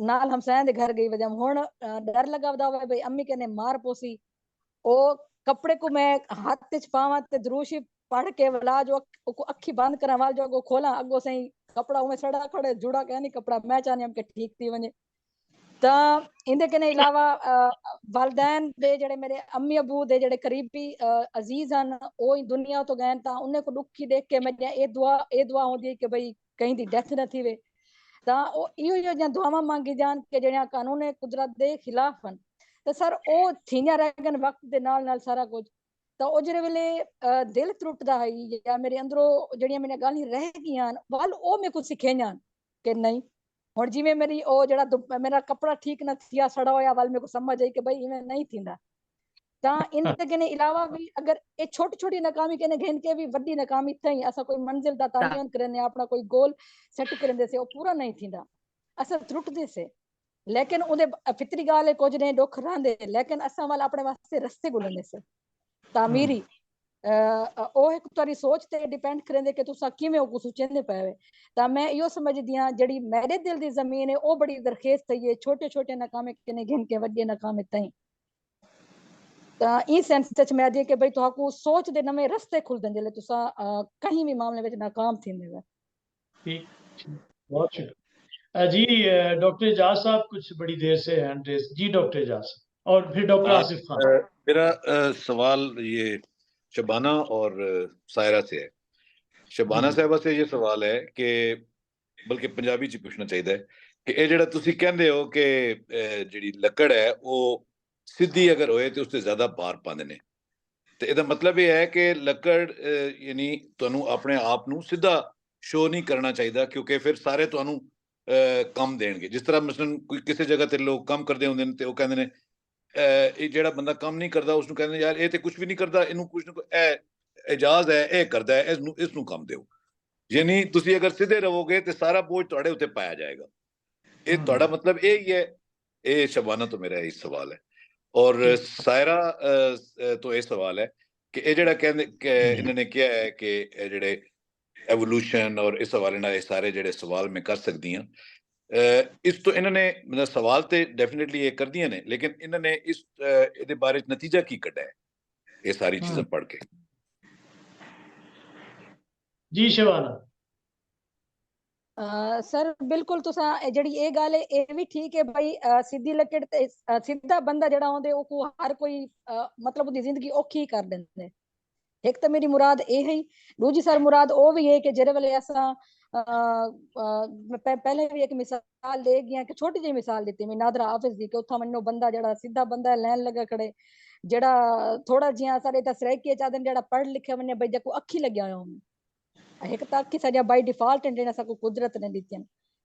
नाल हमसाया दे घर गई वजह हुन डर लगा वदा भाई अम्मी के ने मार पोसी ओ कपड़े को मैं हाथ च पावा ते दुरूद शरीफ पढ़ के वला जो अखी बंद करा वाल जो खोला अगो सही कपड़ा उमे सड़ा खड़े जुड़ा के नहीं कपड़ा मैं चाहनी हम के ठीक थी वने। ता इंदे कने अलावा वालदैन दे जड़े मेरे अम्मी अबू दे जड़े करीबी अजीज हन ओ दुनिया तो गए ता उन्हें को दुखी देख के मैं ए दुआ होंदी है कि भाई कहीं दी डेथ न थी वे। ता ओ इयो जो जन दुआवां मांगी जान के जड़िया कानून कुदरत दे खिलाफ हन। तो सर ओ थींजा रहगन वक्त दे नाल नाल सारा कुछ। तो ओ जरे वेले दिल त्रुटदा है या मेरे अंदरों जड़िया मेरे गाली रह गईयां वाल ओ मैं कुछ सिखेजान कि नहीं और जिमें मेरी ओ जड़ा मेरा कपड़ा ठीक न थिया सड़ा होया वाल मेरे को समझ आई कि भाई इवें नहीं थींदा। ता इन के अलावा भी अगर ए छोटी छोटी नाकामी के घेन के भी वड्डी नाकामी थई असा कोई मंजिल दा तामीन करने अपना कोई गोल सेट करंदे से ओ पूरा नहीं थींदा असा त्रुटदे से। लेकिन उदे फितरी गाल है कुछ ने दुख रहंदे लेकिन असा वाल अपने वास्ते रस्ते गुलंदे से तामीरी ओ एक तारी सोच ते डिपेंड करेंदे कि तुसा किवें ओ सोचेंदे पावे। ता मैं यो समझदी हां जड़ी मेरे दिल दी जमीन है ओ बड़ी दरखेज थई है छोटे छोटे नाकामे कने घिन के वड्डे नाकामे थई। ता ई सेंस च मैं दी कि भाई तुहाकू सोच दे नवे रस्ते खुल देंदे ले तुसा कहीं भी मामले में नाकाम थींदे वे। ठीक, बहुत शुक्रिया जी। डॉक्टर एजाज साहब कुछ बड़ी देर से हैंड रेस। जी डॉक्टर एजाज साहब और फिर डॉक्टर आसिफ खान। मेरा सवाल ये शबाना और सायरा से है। शबाना साहबा से ये सवाल है कि बल्कि पंजाबी च पूछना चाहिए कि ये जेड़ा तुसी कहंदे हो कि जेड़ी लकड़ है वो सीधी अगर होए तो उससे ज्यादा भार पांदे ने, तो ਇਹਦਾ मतलब ये है कि लकड़ यानी ਤੁਹਾਨੂੰ अपने आप ਨੂੰ सीधा शो नहीं करना चाहिए क्योंकि फिर सारे ਤੁਹਾਨੂੰ ਕੰਮ ਦੇਣਗੇ। जिस तरह मसलन कोई किसी जगह ते लोग ਕੰਮ ਕਰਦੇ ਹੁੰਦੇ ਨੇ ਤੇ ਉਹ ਕਹਿੰਦੇ ਨੇ ਇਹ ਜਿਹੜਾ ਬੰਦਾ ਕੰਮ ਨਹੀਂ ਕਰਦਾ ਉਸ ਨੂੰ ਕਹਿੰਦੇ ਯਾਰ ਇਹ ਤੇ ਕੁਝ ਵੀ ਨਹੀਂ ਕਰਦਾ, ਇਹਨੂੰ ਕੁਝ ਨਾ ਇਹ ਇਜਾਜ਼ ਹੈ, ਇਹ ਕਰਦਾ ਹੈ, ਇਸ ਨੂੰ ਕੰਮ ਦਿਓ। यानी ਤੁਸੀਂ अगर सीधे रहोगे तो सारा बोझ ਤੁਹਾਡੇ ਉੱਤੇ ਪਾਇਆ जाएगा। ये ਤੁਹਾਡਾ मतलब यही है। ये शबाना तो मेरा यही सवाल है। और सायरा तो ये सवाल है कि ये जेड़ा कहंदे कि इन्होंने किया है कि जेड़े एवोल्यूशन और इस हवाले नाल सारे जेड़े सवाल मैं कर सकदी हां, इस तो इन्होंने मतलब सवाल तो डेफिनेटली ये कर दिए ने, लेकिन इन्होंने इस इहदे बारे च नतीजा की कड्ढा है ये सारी चीजें पढ़ के? जी शबाना। सर बिल्कुल तुसा जड़ी ये गाल है ये भी ठीक है भाई सीधी लकड़ ते सीधा बंदा जड़ा होंदे ओ को हर कोई मतलब उदी जिंदगी औखी कर देंदे। एक तो मेरी मुराद ये है, दूजी सर मुराद ओ भी है कि जेरे वेले असा मैं पहले भी एक मिसाल दे गया कि छोटी जी मिसाल दी मैं नादरा हाफिज दी कि उथा मनो बंदा जड़ा सीधा बंदा लैन लगा खड़े जड़ा थोड़ा जिया सारे ता सरेके चादन जड़ा पढ़ लिखे वने भाई जको अखी लग्या हो एक तो अखी सजा बाय डिफॉल्ट ने सको कुदरत ने दी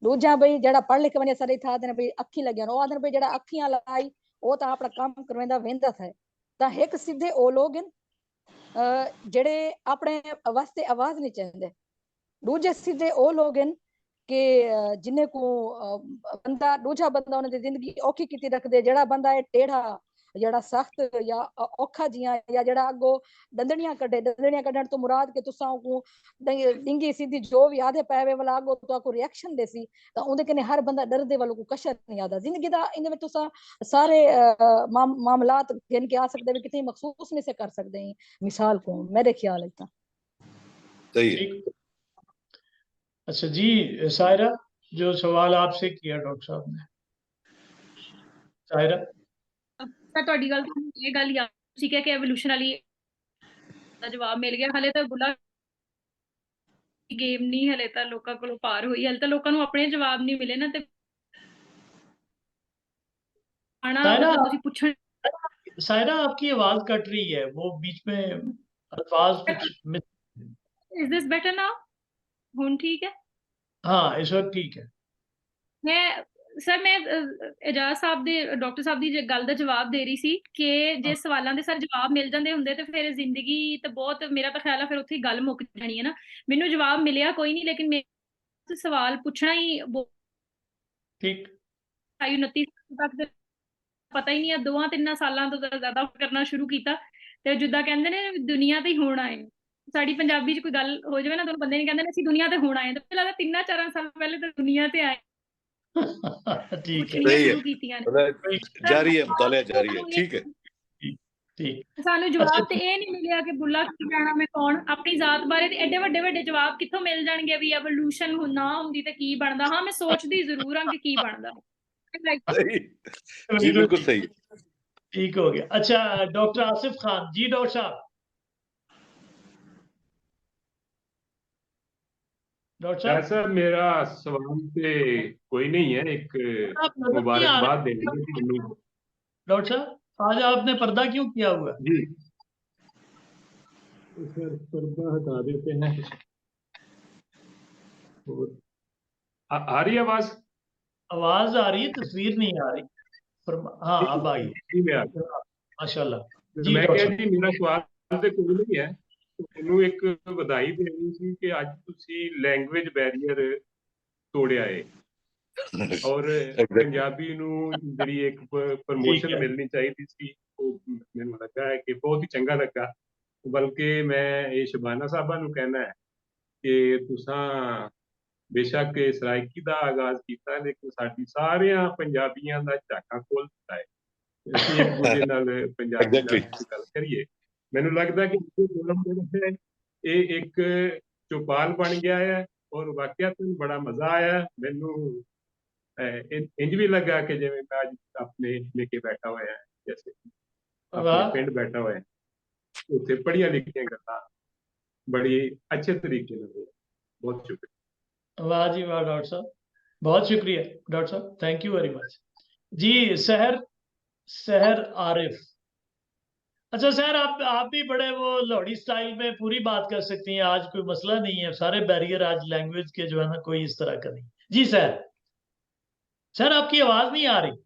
दूजा भाई जड़ा पढ़ लिखे वने सारे था ने भाई अखी लग्या ओ आदन भाई जड़ा अखियां लाई ओ ता अपना काम करवेंदा वेंदा था ता एक सीधे ओ लोग जड़े अपने वास्ते आवाज नहीं चाहते दूजे सीधे ओ लोग हैं कि जिन्हें को बंदा दूजा बंदा उन्हें जिंदगी औखी की रख दे जड़ा बंदा है टेढ़ा जड़ा सख्त या औखा जिया या जड़ा अगो दंदनियां कढण तो मुराद के तुसा को डिंगी सीधी जो भी आधे पैवे वाला अगो तो को रिएक्शन देसी तो उनके कने हर बंदा डर दे वालों को कशर नहीं आता जिंदगी दा इन में तुसा सारे मामलात गिन के आ सकते भी कितनी मखसूस नहीं से कर सकते हैं मिसाल को मेरे ख्याल है सही है। अच्छा जी सायरा जो सवाल आपसे किया डॉक्टर साहब ने सायरा सर ਤੁਹਾਡੀ ਗੱਲ ਤੋਂ ਇਹ ਗੱਲ ਯਾਦ ਸੀ ਕਿ ਐਵੋਲੂਸ਼ਨਰੀ ਦਾ ਜਵਾਬ ਮਿਲ ਗਿਆ ਹਲੇ ਤਾਂ ਬੁੱਲਾ ਗੇਮ ਨਹੀਂ ਹਲੇ ਤਾਂ ਲੋਕਾਂ ਕੋਲੋਂ ਪਾਰ ਹੋਈ ਹਲੇ ਤਾਂ ਲੋਕਾਂ ਨੂੰ ਆਪਣੇ ਜਵਾਬ ਨਹੀਂ ਮਿਲੇ ਨਾ ਤੇ ਆਣਾ सायरा ਤੁਸੀਂ ਪੁੱਛਣ सायरा आपकी आवाज कट रही है वो बीच में अल्फाज कुछ इज दिस बेटर नाउ ਹੁਣ ਠੀਕ ਹੈ हाँ इस वक्त ठीक है मैं सर मैं एजाज साहब ਦੇ ਡਾਕਟਰ ਸਾਹਿਬ ਦੀ ਗੱਲ ਦਾ ਜਵਾਬ ਦੇ ਰਹੀ ਸੀ ਕਿ ਜੇ ਸਵਾਲਾਂ ਦੇ ਸਰ ਜਵਾਬ ਮਿਲ ਜਾਂਦੇ ਹੁੰਦੇ ਤੇ ਫਿਰ ਜ਼ਿੰਦਗੀ ਤਾਂ ਬਹੁਤ ਮੇਰਾ ਤਾਂ ਖਿਆਲ ਆ ਫਿਰ ਉੱਥੇ ਹੀ ਗੱਲ ਮੁੱਕ ਜਾਣੀ ਹੈ ਨਾ ਮੈਨੂੰ ਜਵਾਬ ਮਿਲਿਆ ਕੋਈ ਨਹੀਂ ਲੇਕਿਨ ਮੈਂ ਸਵਾਲ ਪੁੱਛਣਾ ਹੀ ठीक 29 ਤੱਕ ਦੇ ਪਤਾ ਹੀ ਨਹੀਂ ਆ 2-3 ਸਾਲਾਂ ਤੋਂ ਜ਼ਿਆਦਾ ਕਰਨਾ ਸ਼ੁਰੂ ਕੀਤਾ ਤੇ ਜਿੱਦਾਂ ਕਹਿੰਦੇ ਨੇ ਦੁਨੀਆ ਤੇ ਹੀ ਹੋਣਾ ਹੈ ਸਾਡੀ ਪੰਜਾਬੀ 'ਚ ਕੋਈ ਗੱਲ ਹੋ ਜਾਵੇ ਨਾ ਤੁਹਾਨੂੰ ਬੰਦੇ ਨਹੀਂ ਕਹਿੰਦੇ ਨੇ ਅਸੀਂ ਦੁਨੀਆ ਤੇ ਹੁਣ ਆਏ ਤਾਂ ਪਹਿਲਾਂ 3-4 ਸਾਲ ਪਹਿਲੇ ਤਾਂ ਦੁਨੀਆ ਤੇ ਆਏ ठीक है सही है जारी है मुतालिया जारी है ठीक है ठीक ਸਾਨੂੰ ਜਵਾਬ ਤੇ ਇਹ ਨਹੀਂ ਮਿਲਿਆ ਕਿ ਬੁੱਲਾ ਕੀ ਜਾਣਾ ਮੈਂ ਕੌਣ ਆਪਣੀ ਜ਼ਾਤ ਬਾਰੇ ਤੇ ਐਡੇ ਵੱਡੇ ਵੱਡੇ ਜਵਾਬ ਕਿੱਥੋਂ ਮਿਲ ਜਾਣਗੇ ਵੀ ਐਵੋਲੂਸ਼ਨ ਨਾ ਹੁੰਦੀ ਤੇ ਕੀ ਬਣਦਾ ਹਾਂ ਮੈਂ ਸੋਚਦੀ ਜ਼ਰੂਰ ਹਾਂ ਕਿ ਕੀ ਬਣਦਾ सही जी बिल्कुल सही ठीक हो गया अच्छा डॉक्टर आसिफ खान जी डॉक्टर साहब डॉक्टर साहब मेरा सवाल पे कोई नहीं है एक मुबारकबाद देनी है डॉक्टर साहब आज आपने पर्दा क्यों किया हुआ जी सर पर्दा हटा देते हैं और आ रही आवाज आवाज आ रही है तस्वीर नहीं आ रही हाँ अब आई माशाल्लाह जी मैं क्या जी मेरा सवाल तो कोई नहीं है ਮੈਨੂੰ ਇੱਕ ਵਧਾਈ ਦੇਣੀ ਸੀ ਕਿ ਅੱਜ ਤੁਸੀਂ ਲੈਂਗੁਏਜ ਬੈਰੀਅਰ ਤੋੜਿਆ ਹੈ ਔਰ ਪੰਜਾਬੀ ਨੂੰ ਜਿਹੜੀ ਇੱਕ ਪ੍ਰਮੋਸ਼ਨ ਮਿਲਣੀ ਚਾਹੀਦੀ ਸੀ ਉਹ ਮੈਨੂੰ ਲੱਗਾ ਹੈ ਕਿ ਬਹੁਤ ਹੀ ਚੰਗਾ ਲੱਗਾ ਬਲਕਿ ਮੈਂ ਇਹ ਸ਼ਬਾਨਾ ਸਾਹਿਬਾ ਨੂੰ ਕਹਿਣਾ ਹੈ ਕਿ ਤੁਸੀਂ ਬੇਸ਼ੱਕ ਸਰਾਇਕੀ ਦਾ ਆਗਾਜ਼ ਕੀਤਾ ਲੇਕਿਨ ਸਾਡੀ ਸਾਰਿਆਂ ਪੰਜਾਬੀਆਂ ਦਾ ਝਾਕਾ ਖੋਲ ਦਿੱਤਾ ਹੈ ਅਸੀਂ ਇੱਕ ਦੂਜੇ ਨਾਲ ਪੰਜਾਬੀ ਨਾਲ ਗੱਲ ਕਰੀਏ ਮੈਨੂੰ ਲੱਗਦਾ ਕਿ ਇਹ ਇੱਕ ਚੌਪਾਲ ਬਣ ਗਿਆ ਹੈ ਔਰ ਵਾਕਿਆ ਤੋਂ ਬੜਾ ਮਜ਼ਾ ਆਇਆ ਮੈਨੂੰ ਇੰਜ ਵੀ ਲੱਗਾ ਕਿ ਜਿਵੇਂ ਮੈਂ ਅੱਜ ਆਪਣੇ लेके बैठा ਹੋਇਆ ਹੈ ਜੈਸੇ ਆਪਣੇ ਪਿੰਡ ਬੈਠਾ ਹੋਇਆ ਉੱਥੇ ਪੜ੍ਹੀਆਂ ਲਿਖੀਆਂ ਗੱਲਾਂ ਬੜੀ ਅੱਛੇ ਤਰੀਕੇ ਨਾਲ ਬਹੁਤ ਸ਼ੁਕਰੀਆ वाह जी वाह डॉक्टर साहब बहुत शुक्रिया डॉक्टर साहब थैंक यू वेरी मच जी सहर आरिफ अच्छा सर आप भी बड़े वो लोहड़ी स्टाइल में पूरी बात कर सकती हैं आज कोई मसला नहीं है सारे बैरियर आज लैंग्वेज के जो है ना कोई इस तरह का नहीं जी सर आपकी आवाज नहीं आ रही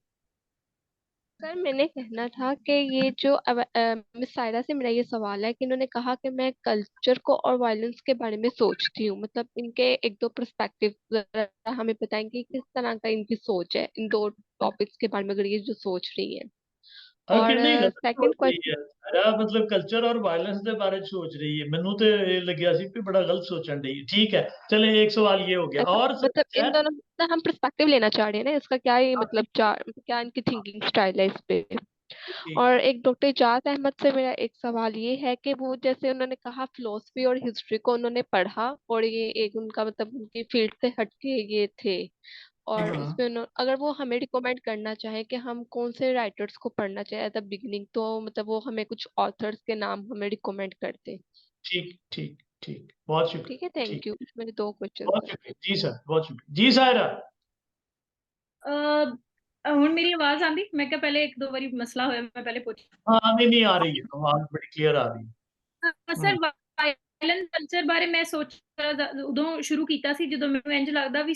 सर मैंने कहना था कि ये जो मिस सायरा से मेरा ये सवाल है कि इन्होंने कहा कि मैं कल्चर को और वायलेंस के बारे में सोचती हूँ मतलब इनके एक दो पर्सपेक्टिव हमें बताएंगे किस तरह का इनकी सोच है इन दो टॉपिक्स के बारे में अगर ये जो सोच रही है और सेकंड क्वेश्चन मतलब कल्चर और वायलेंस के बारे में सोच रही है मैनू तो ये लग्या सी कि बड़ा गलत सोचन रही है ठीक है चले एक सवाल ये हो गया और मतलब इन दोनों का हम पर्सपेक्टिव लेना चाह रहे हैं ना इसका क्या ही मतलब क्या इनकी थिंकिंग स्टाइल है इस पे और एक डॉक्टर इजाज अहमद से मेरा एक सवाल ये है कि वो जैसे उन्होंने कहा फिलोसफी और हिस्ट्री को उन्होंने पढ़ा और ये एक उनका मतलब उनकी फील्ड से हटके ये थे और उसमें अगर वो हमें रिकमेंड करना चाहे कि हम कौन से राइटर्स को पढ़ना चाहिए एट द बिगिनिंग तो मतलब वो हमें कुछ ऑथर्स के नाम हमें रिकमेंड करते ठीक ठीक, बहुत शुक्रिया। ठीक है, ठीक, थैंक यू। मेरे 2 क्वेश्चन बहुत है। शुक्रिया जी सर, बहुत शुक्रिया जी। सायरा ਹੁਣ ਮੇਰੀ ਆਵਾਜ਼ ਆਂਦੀ? ਮੈਂ ਕਿਹਾ ਪਹਿਲੇ ਇੱਕ ਦੋ ਵਾਰੀ ਮਸਲਾ ਹੋਇਆ, ਮੈਂ ਪਹਿਲੇ ਪੁੱਛ हाँ नहीं आ रही है, आवाज बड़ी क्लियर आ रही है। ਸਰ ਵਾਇਲੈਂਸ ਕਲਚਰ ਬਾਰੇ ਮੈਂ ਸੋਚ ਉਦੋਂ ਸ਼ੁਰੂ ਕੀਤਾ ਸੀ ਜਦੋਂ ਮੈਨੂੰ ਇੰਜ ਲੱਗਦਾ ਵੀ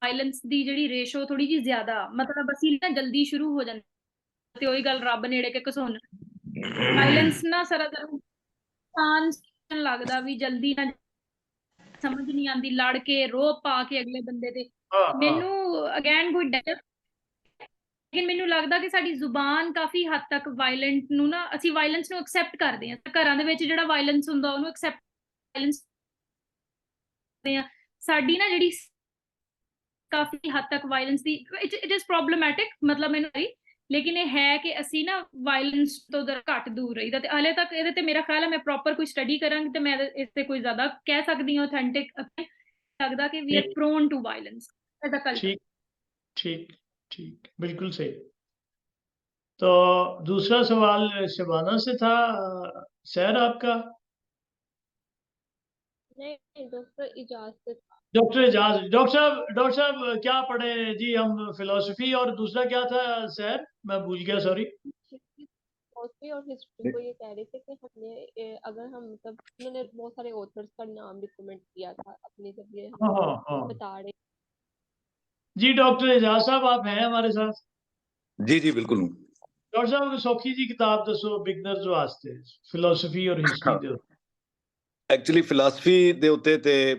ਵਾਇਲੈਂਸ ਦੀ ਜਿਹੜੀ ਰੇਸ਼ੋ ਥੋੜੀ ਜੀ ਜ਼ਿਆਦਾ, ਮਤਲਬ ਅਸੀਂ ਨਾ ਜਲਦੀ ਸ਼ੁਰੂ ਹੋ ਜਾਂਦੇ ਤੇ ਉਹੀ ਗੱਲ ਰੱਬ ਨੇੜੇ ਕੇ ਘਸੁੰਨ ਵਾਇਲੈਂਸ ਨਾ ਸਾਰਾ ਲੱਗਦਾ ਵੀ ਜਲਦੀ ਨਾ ਸਮਝ ਨਹੀਂ ਆਉਂਦੀ, ਲੜ ਕੇ ਰੋਹ ਪਾ ਕੇ ਅਗਲੇ ਬੰਦੇ ਤੇ ਮੈਨੂੰ ਅਗੇਨ ਕੋਈ ਡਰ, ਲੇਕਿਨ ਮੈਨੂੰ ਲੱਗਦਾ ਕਿ ਸਾਡੀ ਜ਼ੁਬਾਨ ਕਾਫੀ ਹੱਦ ਤੱਕ ਵਾਇਲੈਂਟ ਨੂੰ ਨਾ, ਅਸੀਂ ਵਾਇਲੈਂਸ ਨੂੰ ਐਕਸੈਪਟ ਕਰਦੇ ਹਾਂ। ਘਰਾਂ ਦੇ ਵਿੱਚ ਜਿਹੜਾ ਵਾਇਲੈਂਸ ਹੁੰਦਾ ਉਹਨੂੰ ਐਕਸੈਪਟ ਵਾਇਲੈਂਸ ਕਰਦੇ ਹਾਂ। ਸਾਡੀ ਨਾ ਜਿਹੜੀ ਕਾਫੀ ਹੱਦ ਤੱਕ violence the it is problematic, ਮਤਲਬ ਮੈਨੂੰ ਲੇਕਿਨ ਇਹ ਹੈ ਕਿ ਅਸੀਂ ਨਾ ਵਾਇਲੈਂਸ ਤੋਂ ਘੱਟ ਦੂਰ ਰਹੀਦਾ। ਤੇ ਹਾਲੇ ਤੱਕ ਇਹਦੇ ਤੇ ਮੇਰਾ ਖਿਆਲ ਹੈ ਮੈਂ ਪ੍ਰੋਪਰ ਕੋਈ ਸਟੱਡੀ ਕਰਾਂਗੀ ਤੇ ਮੈਂ ਇਸ ਤੇ ਕੋਈ ਜ਼ਿਆਦਾ ਕਹਿ ਸਕਦੀ ਹਾਂ ਆਥੈਂਟਿਕ लगता कि we are prone to violence as a culture. ठीक ठीक ठीक, बिल्कुल सही। तो दूसरा सवाल शबाना से था। सैर आपका? नहीं, डॉक्टर इजाज से था। डॉक्टर इजाज। डॉक्टर साहब क्या पढ़े जी हम? फिलोसफी और दूसरा क्या था सैर? मैं भूल गया, सॉरी। फिलोसफी और हिस्ट्री को ये कह रहे थे कि हमने अगर हम मतलब उन्होंने बहुत सारे ऑथर्स का नाम रिकमेंड किया था अपने जब ये हम बता रहे। जी डॉक्टर एजाज साहब आप हैं हमारे साथ? जी जी बिल्कुल हूँ। डॉक्टर साहब सौखी जी किताब दसो बिगनर्स वास्ते फिलोसफी और हिस्ट्री दे। एक्चुअली फिलासफी ਦੇ ਉੱਤੇ ਤੇ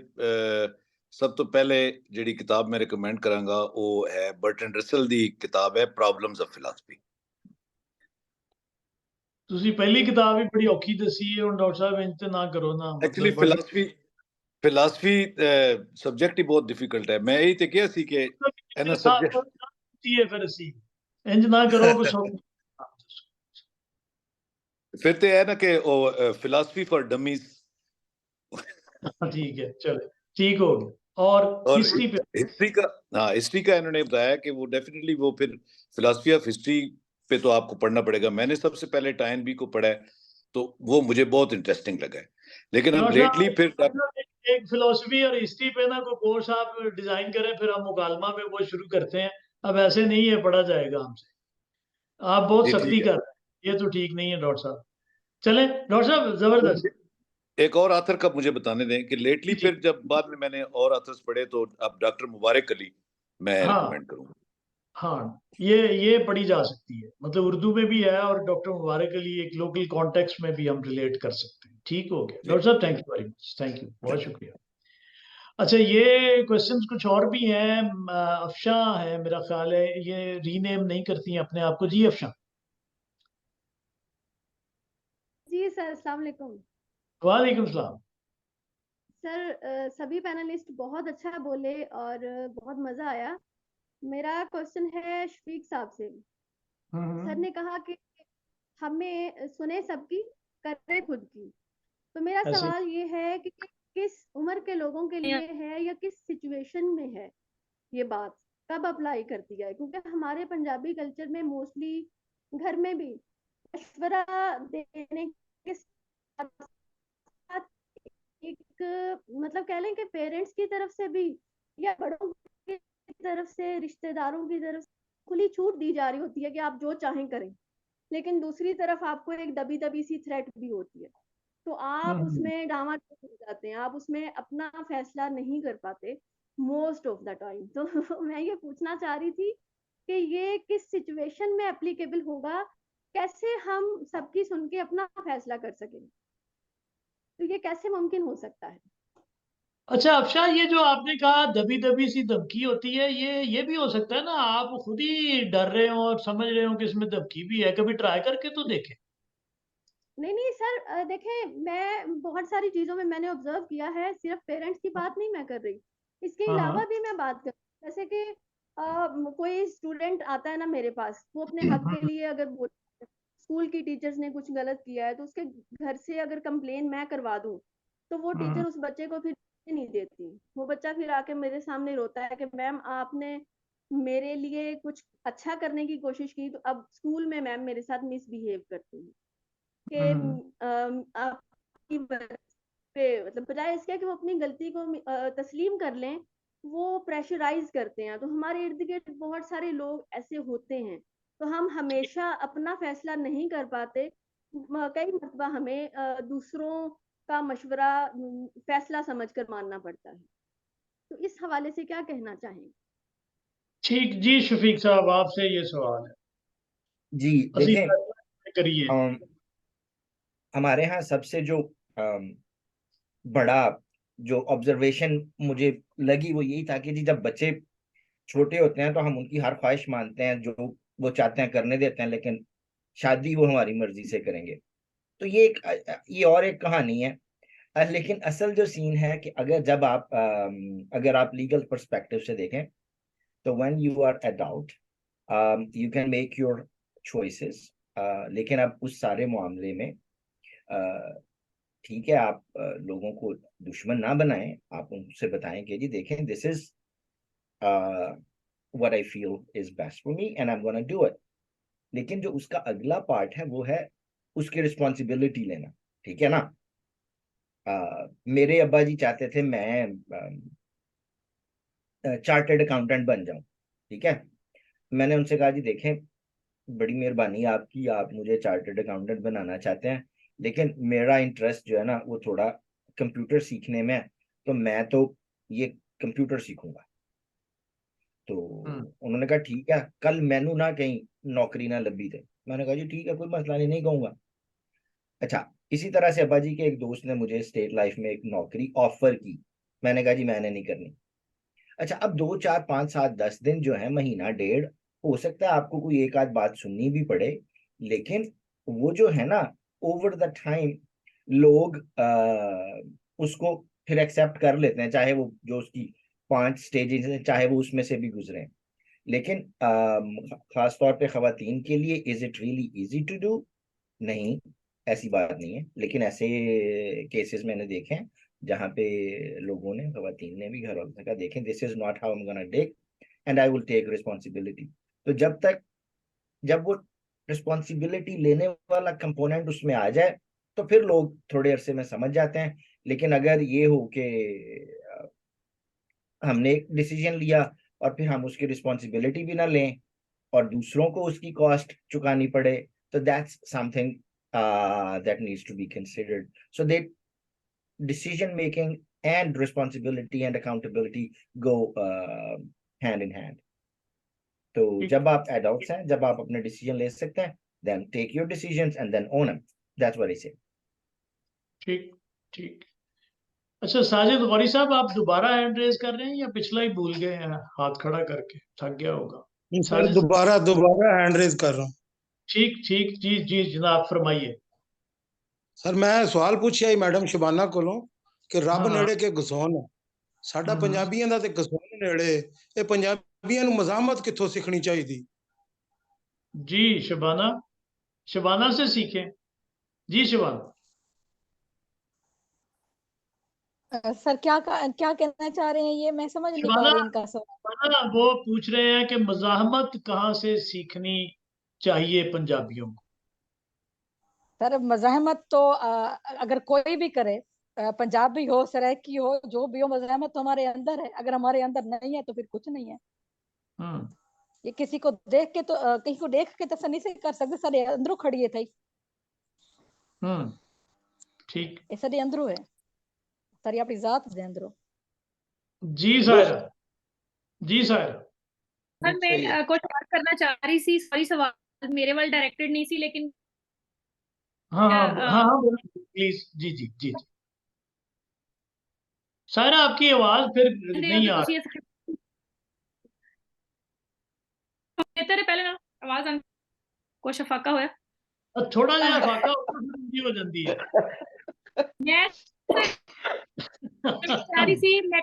ਸਭ ਤੋਂ ਪਹਿਲੇ ਜਿਹੜੀ ਕਿਤਾਬ ਮੈਂ ਰეკਮੈਂਡ ਕਰਾਂਗਾ ਉਹ ਹੈ ਬਰਟਨ ਰਸਲ ਦੀ ਕਿਤਾਬ ਹੈ ਪ੍ਰੋਬਲਮਸ ਆਫ ਫਿਲਾਸਫੀ। ਤੁਸੀਂ ਪਹਿਲੀ ਕਿਤਾਬ ਵੀ ਬੜੀ ਔਖੀ ਦਸੀ ਹੈ, ਹੁਣ ਡਾਕਟਰ ਸਾਹਿਬ ਇੰਜ ਤੇ ਨਾ ਕਰੋ ਨਾ। ਐਕਚੁਅਲੀ ਫਿਲਾਸਫੀ ਸਬਜੈਕਟ ਹੀ ਬਹੁਤ ਡਿਫਿਕਲਟ ਹੈ। ਮੈਂ ਇਹ ਤੇ ਕਿਹਾ ਸੀ ਕਿ ਇਹਨਾਂ ਸਬਜੈਕਟ ਹੈ ਫਿਰ ਅਸੀਂ ਇੰਜ ਨਾ ਕਰੋ ਕੁਛ। ਫਿਰ ਤੇ ਹੈ ਨਾ ਕਿ ਉਹ ਫਿਲਾਸਫੀ ਫॉर डमीज। ठीक है, चलो ठीक हो गया। और हिस्ट्री का, हाँ हिस्ट्री का इन्होंने बताया कि वो डेफिनेटली वो फिर फिलोसफी ऑफ हिस्ट्री पे तो आपको पढ़ना पड़ेगा। मैंने सबसे पहले टाइन बी को पढ़ा है तो वो मुझे बहुत इंटरेस्टिंग लगा है। लेकिन हम लेटली फिर एक फिलोसफी और हिस्ट्री पे ना कोई कोर्स आप डिजाइन करें, फिर हम मुकालमा में वो शुरू करते हैं। अब ऐसे नहीं है पढ़ा जाएगा हमसे, आप बहुत सख्ती कर रहे हैं, ये तो ठीक नहीं है डॉक्टर साहब। चले डॉक्टर साहब जबरदस्त। एक और आथर का मुझे बताने दें कि लेटली फिर जब बाद में मैंने और आथर्स पढ़े तो अब डॉक्टर मुबारक अली मैं रिकमेंड करूंगा। हाँ ये पढ़ी जा सकती है, मतलब उर्दू में भी है और डॉक्टर मुबारक अली एक लोकल कॉन्टेक्स्ट में भी हम रिलेट कर सकते हैं। ठीक हो गया डॉक्टर साहब, thank you very much, thank you, बहुत शुक्रिया। अच्छा ये क्वेश्चंस कुछ और भी हैं। अफशा है मेरा ख्याल है, ये रीनेम नहीं करती हैं अपने आप को। जी अफशा। जी सर, अस्सलाम वालेकुम। वालेकुम सलाम। सर सभी पैनलिस्ट बहुत अच्छा बोले और बहुत मजा आया। मेरा क्वेश्चन है शफीक साहब से। सर ने कहा कि हमें सुने सबकी, करे खुद की। तो मेरा सवाल ये है कि किस उम्र के लोगों के लिए है या किस सिचुएशन में है ये बात, कब अप्लाई करती है? क्योंकि हमारे पंजाबी कल्चर में मोस्टली घर में भी मशवरा देने के साथ एक मतलब कह लें कि पेरेंट्स की तरफ से भी या बड़ों की तरफ से, रिश्तेदारों की तरफ से खुली छूट दी जा रही होती है कि आप जो चाहें करें, लेकिन दूसरी तरफ आपको एक दबी दबी सी थ्रेट भी होती है। तो आप उसमें डामाडोल हो जाते हैं, आप उसमें अपना फैसला नहीं कर पाते मोस्ट ऑफ द टाइम। तो मैं ये पूछना चाह रही थी कि ये किस सिचुएशन में एप्लीकेबल होगा, कैसे हम सबकी सुन के अपना फैसला कर सकें, तो ये कैसे मुमकिन हो सकता है? अच्छा अफशा, ये जो आपने कहा दबी दबी सी धमकी होती है, ये भी हो सकता है ना आप खुद ही डर रहे हो और समझ रहे हो कि इसमें धमकी भी है, कभी ट्राई करके तो देखें। नहीं सर, देखें मैं बहुत सारी चीजों में मैंने ऑब्जर्व किया है, सिर्फ पेरेंट्स की बात नहीं मैं कर रही, इसके अलावा भी मैं बात कर रही हूँ। जैसे कि कोई स्टूडेंट आता है ना मेरे पास, वो अपने हक के लिए अगर स्कूल की टीचर्स ने कुछ गलत किया है तो उसके घर से अगर कंप्लेन मैं करवा दूं तो वो टीचर उस बच्चे को फिर नहीं देती। वो बच्चा फिर आके मेरे सामने रोता है कि मैम आपने मेरे लिए कुछ अच्छा करने की कोशिश की तो अब स्कूल में मैम मेरे साथ मिसबिहेव करती है कि मतलब बजाय इसके कि वो अपनी गलती को तस्लीम कर लें, वो प्रेशराइज करते हैं। तो हमारे इर्द गिर्द बहुत सारे लोग ऐसे होते हैं, तो हम हमेशा अपना फैसला नहीं कर पाते। कई मरतबा हमें दूसरों का मशवरा फैसला समझकर मानना पड़ता है। तो इस हवाले से क्या कहना चाहेंगे? ठीक जी, शफीक साहब आपसे ये सवाल है जी देखें, करिए। हमारे यहाँ सबसे जो बड़ा जो ऑब्जर्वेशन मुझे लगी वो यही था कि जी जब बच्चे छोटे होते हैं तो हम उनकी हर ख्वाहिश मानते हैं, जो वो चाहते हैं करने देते हैं, लेकिन शादी वो हमारी मर्जी से करेंगे। तो ये और एक कहानी है। लेकिन असल जो सीन है कि अगर आप लीगल पर्सपेक्टिव से देखें तो when you are adult you can make your choices, लेकिन अब उस सारे मामले में ठीक है, आप लोगों को दुश्मन ना बनाएं, आप उनसे बताएं कि जी देखें, this is what I feel is best for me and I'm gonna do it। लेकिन जो उसका अगला पार्ट है वो है उसकी रिस्पॉन्सिबिलिटी लेना, ठीक है ना। मेरे अब्बा जी चाहते थे मैं चार्टर्ड अकाउंटेंट बन जाऊं, ठीक है। मैंने उनसे कहा जी देखें, बड़ी मेहरबानी आपकी, आप मुझे चार्टर्ड अकाउंटेंट बनाना चाहते हैं, लेकिन मेरा इंटरेस्ट जो है ना वो थोड़ा कंप्यूटर सीखने में है, तो मैं तो ये कंप्यूटर सीखूंगा। तो उन्होंने कहा ठीक है, कल मैनू ना कहीं नौकरी ना लभी थे। मैंने कहा जी ठीक है, कोई मसला नहीं कहूंगा। अच्छा, इसी तरह से अब्बा जी के एक दोस्त ने मुझे स्टेट लाइफ में एक नौकरी ऑफर की, मैंने कहा जी मैंने नहीं करनी। अच्छा, अब 2 4 5 7 10 दिन जो है, महीना डेढ़, हो सकता है आपको कोई एक आध बात सुननी भी पड़े, लेकिन वो जो है ना, ओवर द टाइम लोग उसको फिर एक्सेप्ट कर लेते हैं, चाहे वो जो उसकी 5 स्टेजेस हैं चाहे वो उसमें से भी गुजरे। लेकिन खास तौर पे खवातीन के लिए is it really easy to do? नहीं, ऐसी बात नहीं है। लेकिन ऐसे केसेस मैंने देखे हैं जहाँ पे लोगों ने, खवातीन ने भी, घर वालों ने कहा देखें, this is not how I am gonna take and I will take responsibility. तो जब वो रिस्पॉन्सिबिलिटी लेने वाला कंपोनेंट उसमें आ जाए तो फिर लोग थोड़े अरसे में समझ जाते हैं। लेकिन अगर ये हो कि हमने एक डिसीजन लिया और फिर हम उसकी रिस्पॉन्सिबिलिटी भी ना लें और दूसरों को उसकी कॉस्ट चुकानी पड़े, तो that's something that needs to be considered, so that decision making and responsibility and accountability go hand in hand। तो जब आप adults हैं, जब आप अपने डिसीजन ले सकते हैं, then take your decisions and then own them, that's what I say। ठीक ठीक। अच्छा साजिद गौरी साहब, आप दोबारा हैंड रेज कर रहे हैं या पिछला ही भूल गए हैं हाथ खड़ा करके, थक गया होगा? सर दोबारा हैंड रेज कर रहा हूँ। ठीक ठीक जी जी जनाब, फरमाइए। सर मैं सवाल पूछिਆ मैडम शबाना कोलों कि रब नेड़े के गसौन है, साडा पंजाबियां दा ते गसौन नेड़े, ये पंजाबियां नूं मज़ाहमत कित्थों सीखनी चाहिए? जी शबाना से सीखें। जी शबाना। सर क्या कहना चाह रहे हैं, ये मैं समझ नहीं पा रही इनका सवाल। वो पूछ रहे हैं कि मज़ाहमत कहाँ से सीखनी चाहिए पंजाबियों को। सर मज़ाहमत तो अगर कोई भी करे, पंजाबी हो, सराइकी हो, जो भी हो, मज़ाहमत तो हमारे अंदर है। अगर हमारे अंदर नहीं है तो फिर कुछ नहीं है। ये किसी को देख के तो कहीं को देख के तसन्नी से कर सकते, सारे अंदरों खड़ी है थी। ठीक, ये सारे अंदरों है, सारी अपनी जात दे अंदरों। जी सायरा। जी सायरा। सर मैं कुछ बात करना चाह रही थी, सॉरी सवाल मेरे वाल डायरेक्टेड नहीं थी, लेकिन हाँ प्लीज। जी जी जी जी सायरा, आपकी आवाज फिर नहीं आ रही। बेहतर है पहले ना आवाज को शफाका होया, थोड़ा जिहा फाका हो जाती है। मैं सारी सी मैं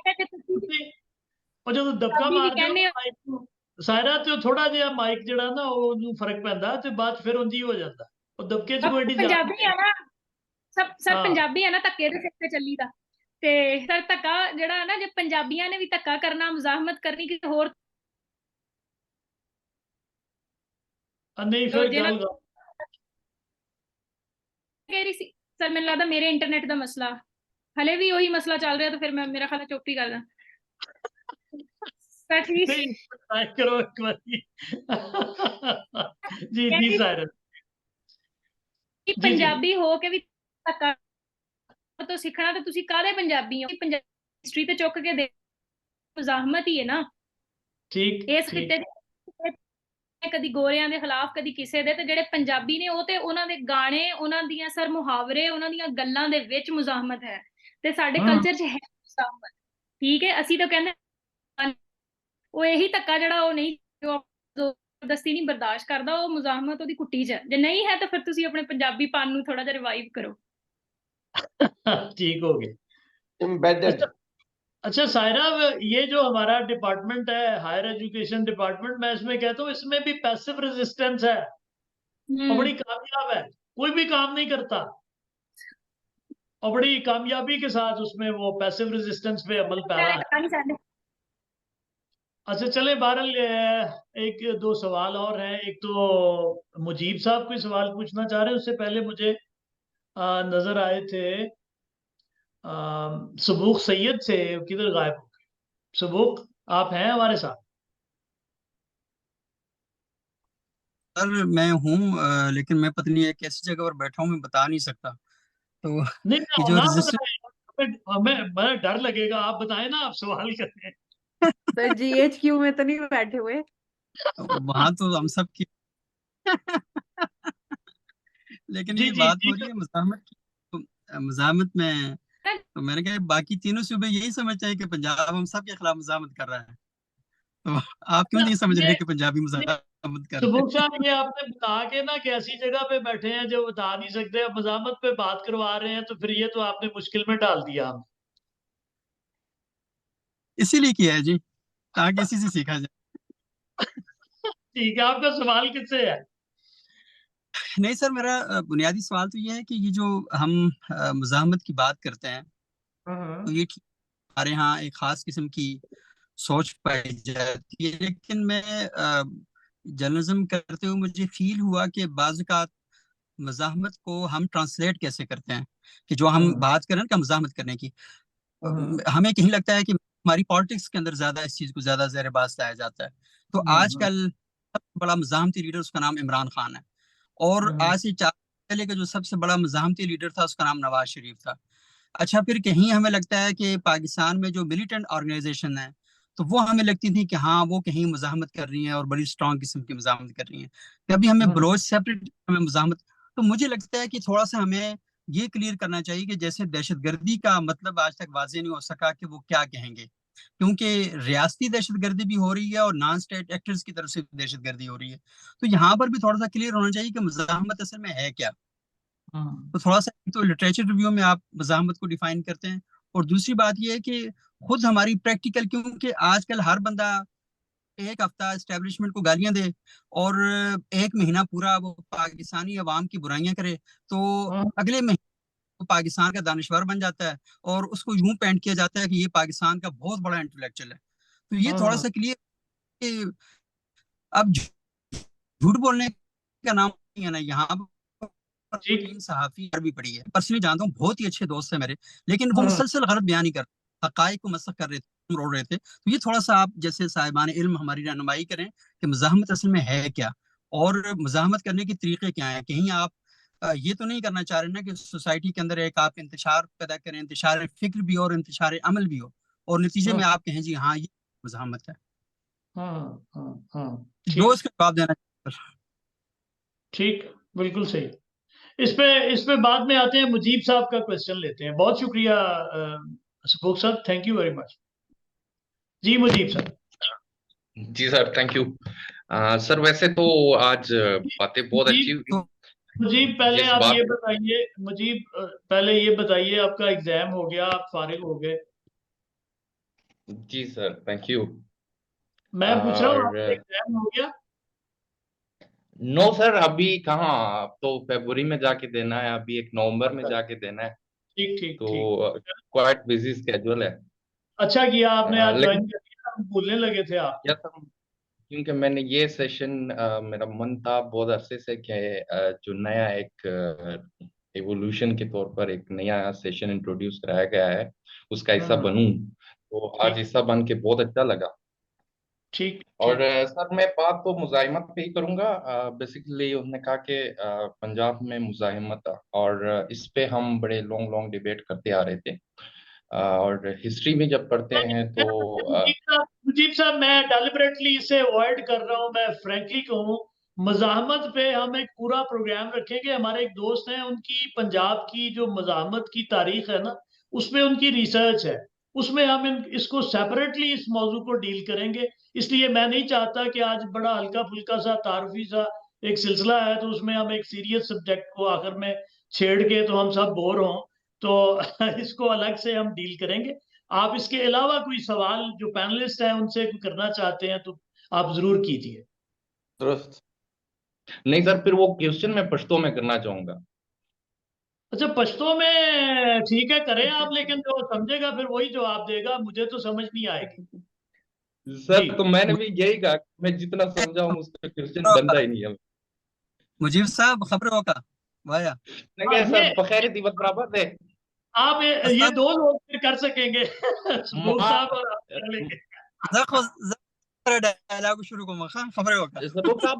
ਜਦੋਂ ਦਬਕਾ ਮਾਰਦੇ ਹੋ ਮਾਈਕ ਨੂੰ ਸਾਇਰਾ, ਤੇ ਥੋੜਾ ਜਿਹਾ ਮਾਈਕ ਜਿਹੜਾ ਨਾ ਉਹਨੂੰ ਫਰਕ ਪੈਂਦਾ ਤੇ ਬਾਅਦ ਫਿਰ ਉਂਝ ਹੀ ਹੋ ਜਾਂਦਾ। ਉਹ ਦਬਕੇ ਚ ਕੋਈ ਏਡੀ ਪੰਜਾਬੀ ਆ ਨਾ, ਸਭ ਪੰਜਾਬੀ ਆ ਨਾ, ਧੱਕੇ ਦੇ ਸਿਰ ਤੇ ਚੱਲੀ ਦਾ। ਤੇ ਸਰ ਧੱਕਾ ਜਿਹੜਾ ਨਾ, ਜੇ ਪੰਜਾਬੀਆਂ ਨੇ ਵੀ ਧੱਕਾ ਕਰਨਾ, ਮੁਜ਼ਾਹਮਤ ਕਰਨੀ ਕਿਸੇ ਹੋਰ ਨਹੀਂ ਫਿਰ ਗੱਲ ਕਹਿ ਰਹੀ ਸੀ सर मैंने लगता मेरे इंटरनेट का मसला हले भी वही मसला चल रहा, तो फिर मैं मेरा ख्याल चुप ही कर दा। सर ठीक नहीं ट्राई करो एक बारी। जी जी सायरा कि जी जी पंजाबी हो के भी धक्का तो सीखना, तो तुसी कादे पंजाबी हो? पंजाबी हिस्ट्री ते चुक के दे मुजाहमत ही है ना ठीक इस खिते कदी गोरियां ਦੇ ਖਿਲਾਫ ਕਦੀ ਕਿਸੇ ਦੇ, ਤੇ ਜਿਹੜੇ ਪੰਜਾਬੀ ਨੇ ਉਹ ਤੇ ਉਹਨਾਂ ਦੇ ਗਾਣੇ, ਉਹਨਾਂ ਦੀਆਂ ਸਰ ਮੁਹਾਵਰੇ, ਉਹਨਾਂ ਦੀਆਂ ਗੱਲਾਂ ਦੇ ਵਿੱਚ ਮੁਜ਼ਾਹਮਤ ਹੈ, ਤੇ ਸਾਡੇ ਕਲਚਰ 'ਚ ਹੈ ਮੁਜ਼ਾਹਮਤ। ਠੀਕ ਹੈ, ਅਸੀਂ ਤਾਂ ਕਹਿੰਦੇ ਉਹ ਇਹੀ ਧੱਕਾ ਜਿਹੜਾ ਉਹ ਨਹੀਂ, ਜੋ ਜ਼ਬਰਦਸਤੀ ਨਹੀਂ ਬਰਦਾਸ਼ਤ ਕਰਦਾ, ਉਹ ਮੁਜ਼ਾਹਮਤ ਉਹਦੀ ਕੁੱਟੀ 'ਚ ਹੈ। ਜੇ ਨਹੀਂ ਹੈ ਤਾਂ ਫਿਰ ਤੁਸੀਂ ਆਪਣੇ ਪੰਜਾਬੀ ਪਾਨ ਨੂੰ ਥੋੜਾ ਜਿਹਾ ਰਿਵਾਈਵ ਕਰੋ। ठीक हो गए एम्बेडेड। अच्छा सायरा, ये जो हमारा डिपार्टमेंट है हायर एजुकेशन डिपार्टमेंट, मैं इसमें कहता हूँ इसमें भी पैसिव रेजिस्टेंस है और बड़ी कामयाब है, कोई भी काम नहीं करता और बड़ी कामयाबी के साथ उसमें वो पैसिव रेजिस्टेंस पे अमल पैरा है। अच्छा चले बहरहाल एक दो सवाल और हैं। एक तो मुजीब साहब कोई सवाल पूछना चाह रहे हैं, उससे पहले मुझे नजर आए थे सबूक सैयद से, किधर गायब हो गए? सबूक आप हैं हमारे साथ? सर मैं हूँ, लेकिन मैं पता नहीं एक ऐसी जगह पर बैठा हूँ, मैं बता नहीं सकता। तो नहीं ये जो ना रेजिस्टेंस, बताएं, हमें डर लगेगा, आप बताएं ना, आप सवाल करें। सर GHQ में तो नहीं बैठे हुए? वहां तो हम सब की लेकिन जी ये जी बात जी हो रही है मुजाहमत की, तो मुजाहमत में तो मैंने कहा बाकी तीनों सूबे यही समझते हैं कि पंजाब हम सब के खिलाफ मुजाहमत कर रहा है, तो आप क्यों नहीं समझ रहे कि पंजाबी मुजाहमत कर रहे सबूक हैं? साहब, ये आपने बता के ना कि ऐसी जगह पे बैठे हैं जो बता नहीं सकते, अब मजामत पे बात करवा रहे हैं, तो फिर ये तो आपने मुश्किल में डाल दिया हम। इसीलिए किया है जी, ताकि इसी से सीखा जाए। ठीक है, आपका सवाल किससे है? नहीं सर, मेरा बुनियादी सवाल तो ये है कि ये जो हम मुजाहमत की बात करते हैं, तो ये ठीक हमारे यहाँ एक खास किस्म की सोच पाई जाती है, लेकिन मैं जर्नलिज्म करते हुए मुझे फील हुआ कि बाज़ औक़ात मुज़ाहमत को हम ट्रांसलेट कैसे करते हैं, कि जो हम बात करें ना मुज़ाहमत करने की, हमें कहीं लगता है कि हमारी पॉलिटिक्स के अंदर ज्यादा इस चीज को ज्यादा ज़ेर बास लाया जाता है। तो आजकल सबसे बड़ा मुज़ाहमती लीडर उसका नाम इमरान खान है, और आज से 4 पहले का जो सबसे बड़ा मुज़ाहमती लीडर था उसका नाम नवाज शरीफ था। अच्छा, फिर कहीं हमें लगता है कि पाकिस्तान में जो मिलिटेंट ऑर्गेनाइजेशन है, तो वो हमें लगती थी कि हाँ वो कहीं मुज़ाहमत कर रही हैं और बड़ी स्ट्रॉन्ग किस्म की मुज़ाहमत कर रही हैं। कभी हमें बलोच सेपरेट हमें मुज़ाहमत, तो मुझे लगता है कि थोड़ा सा हमें ये क्लियर करना चाहिए कि जैसे दहशतगर्दी का मतलब आज तक वाज़ेह नहीं हो सका कि वो क्या कहेंगे, क्योंकि रियासती दहशतगर्दी भी हो रही है और नॉन स्टेट एक्टर्स की तरफ से दहशतगर्दी हो रही है। तो यहाँ पर भी थोड़ा सा क्लियर होना चाहिए कि मुज़ाहमत असल में है क्या। तो थोड़ा सा तो लिटरेचर रिव्यू में आप मुज़ाहमत को डिफाइन करते हैं, और दूसरी बात यह है कि खुद हमारी प्रैक्टिकल, क्योंकि आजकल हर बंदा एक हफ्ता एस्टेब्लिशमेंट को गालियां दे और एक महीना पूरा वो पाकिस्तानी अवाम की बुराइयां करे, तो अगले महीने वो पाकिस्तान का दानिश्वर बन जाता है और उसको यूं पेंट किया जाता है कि ये पाकिस्तान का बहुत बड़ा इंटेलेक्चुअल है। तो ये थोड़ा सा क्लियर कि अब झूठ बोलने का नाम नहीं है ना यहाँ पर। 3 सहाफी भी पड़ी है, पर्सनली जानता हूँ, बहुत ही अच्छे दोस्त है मेरे, लेकिन वो मुसलसल गलत बयान नहीं कर, हकाइक को मसख कर रहे थे, रोड रहे थे। तो ये थोड़ा सा आप जैसे साहिबान इल्म हमारी रहनुमाई करें कि मुज़ाहमत असल में है क्या और मुज़ाहमत करने के तरीके क्या हैं। कहीं आप ये तो नहीं करना चाह रहे ना कि सोसाइटी के अंदर एक आप इंतशार पैदा करें, इंतशार फिक्र भी हो और इंतशार अमल भी हो, और नतीजे में आप कहें जी हाँ ये मुज़ाहमत है। दो इसका जवाब देना चाहिए। ठीक, बिल्कुल सही। इस पे बाद में आते हैं, मुजीब साहब का क्वेश्चन लेते हैं। बहुत शुक्रिया सफूक साहब, थैंक यू वेरी मच। जी मुजीब साहब। जी सर, थैंक यू। सर वैसे तो आज बातें बहुत अच्छी हुई। मुजीब पहले जिस आप बात ये बताइए, मुजीब पहले ये बताइए, आपका एग्जाम हो गया, आप फारिग हो गए? जी सर, थैंक यू। मैं पूछ रहा हूँ आपका एग्जाम हो गया? नो सर, अभी कहाँ, अब तो फरवरी में जाके देना है, अभी 1 नवंबर में जाके देना है। ठीक ठीक तो क्वाइट बिजी स्केड्यूल है। अच्छा किया आपने आज लेकिन ज्वाइन कर लिया, हम भूलने लगे थे आप। यस सर, क्योंकि मैंने ये सेशन मेरा मन था बहुत अरसे से कि जो नया एक एवोल्यूशन के तौर पर एक नया सेशन इंट्रोड्यूस कराया गया है, उसका हिस्सा बनूं। तो आज हिस्सा बन के बहुत अच्छा लगा। ठीक और सर मैं बात तो मुजाहिमत पे ही करूंगा। बेसिकली उन्होंने कहा कि पंजाब में मुजाहिमत, और इस पे हम बड़े लॉन्ग लॉन्ग डिबेट करते आ रहे थे। और हिस्ट्री में जब पढ़ते हैं तो मुजीब साहब मैं डेलिबरेटली इसे अवॉइड कर रहा हूं। मैं फ्रैंकली कहूं, मज़ाहमत पे हम एक पूरा प्रोग्राम रखेंगे। हमारे एक दोस्त हैं, उनकी पंजाब की जो मज़ाहमत की तारीख है ना, उसमें उनकी रिसर्च है, उसमें हम इसको सेपरेटली इस मौजू को डील करेंगे। इसलिए मैं नहीं चाहता कि आज बड़ा हल्का फुल्का सा तारफी सा एक सिलसिला है तो उसमें हम एक सीरियस सब्जेक्ट को आखिर में छेड़ के तो हम सब बोर हों। तो इसको अलग से हम डील करेंगे। आप इसके अलावा कोई सवाल जो पैनलिस्ट हैं उनसे करना चाहते हैं तो आप जरूर कीजिए। दुरुस्त। नहीं सर, फिर वो क्वेश्चन मैं पश्तो में करना चाहूंगा। अच्छा, पश्तो में ठीक है, करें आप, लेकिन जो समझेगा फिर वही जवाब देगा, मुझे तो समझ नहीं आएगी। सर तो मैंने भी यही कहा, मैं जितना समझा हूँ उसका क्वेश्चन बनता ही नहीं है। मुजीब साहब खबर होगा वाया सर बखैर दिवस बराबर है। आप ये दो लोग फिर कर सकेंगे सुबोध साहब और आप कर लेंगे। डायलॉग शुरू को मखा खबर होगा सबूत साहब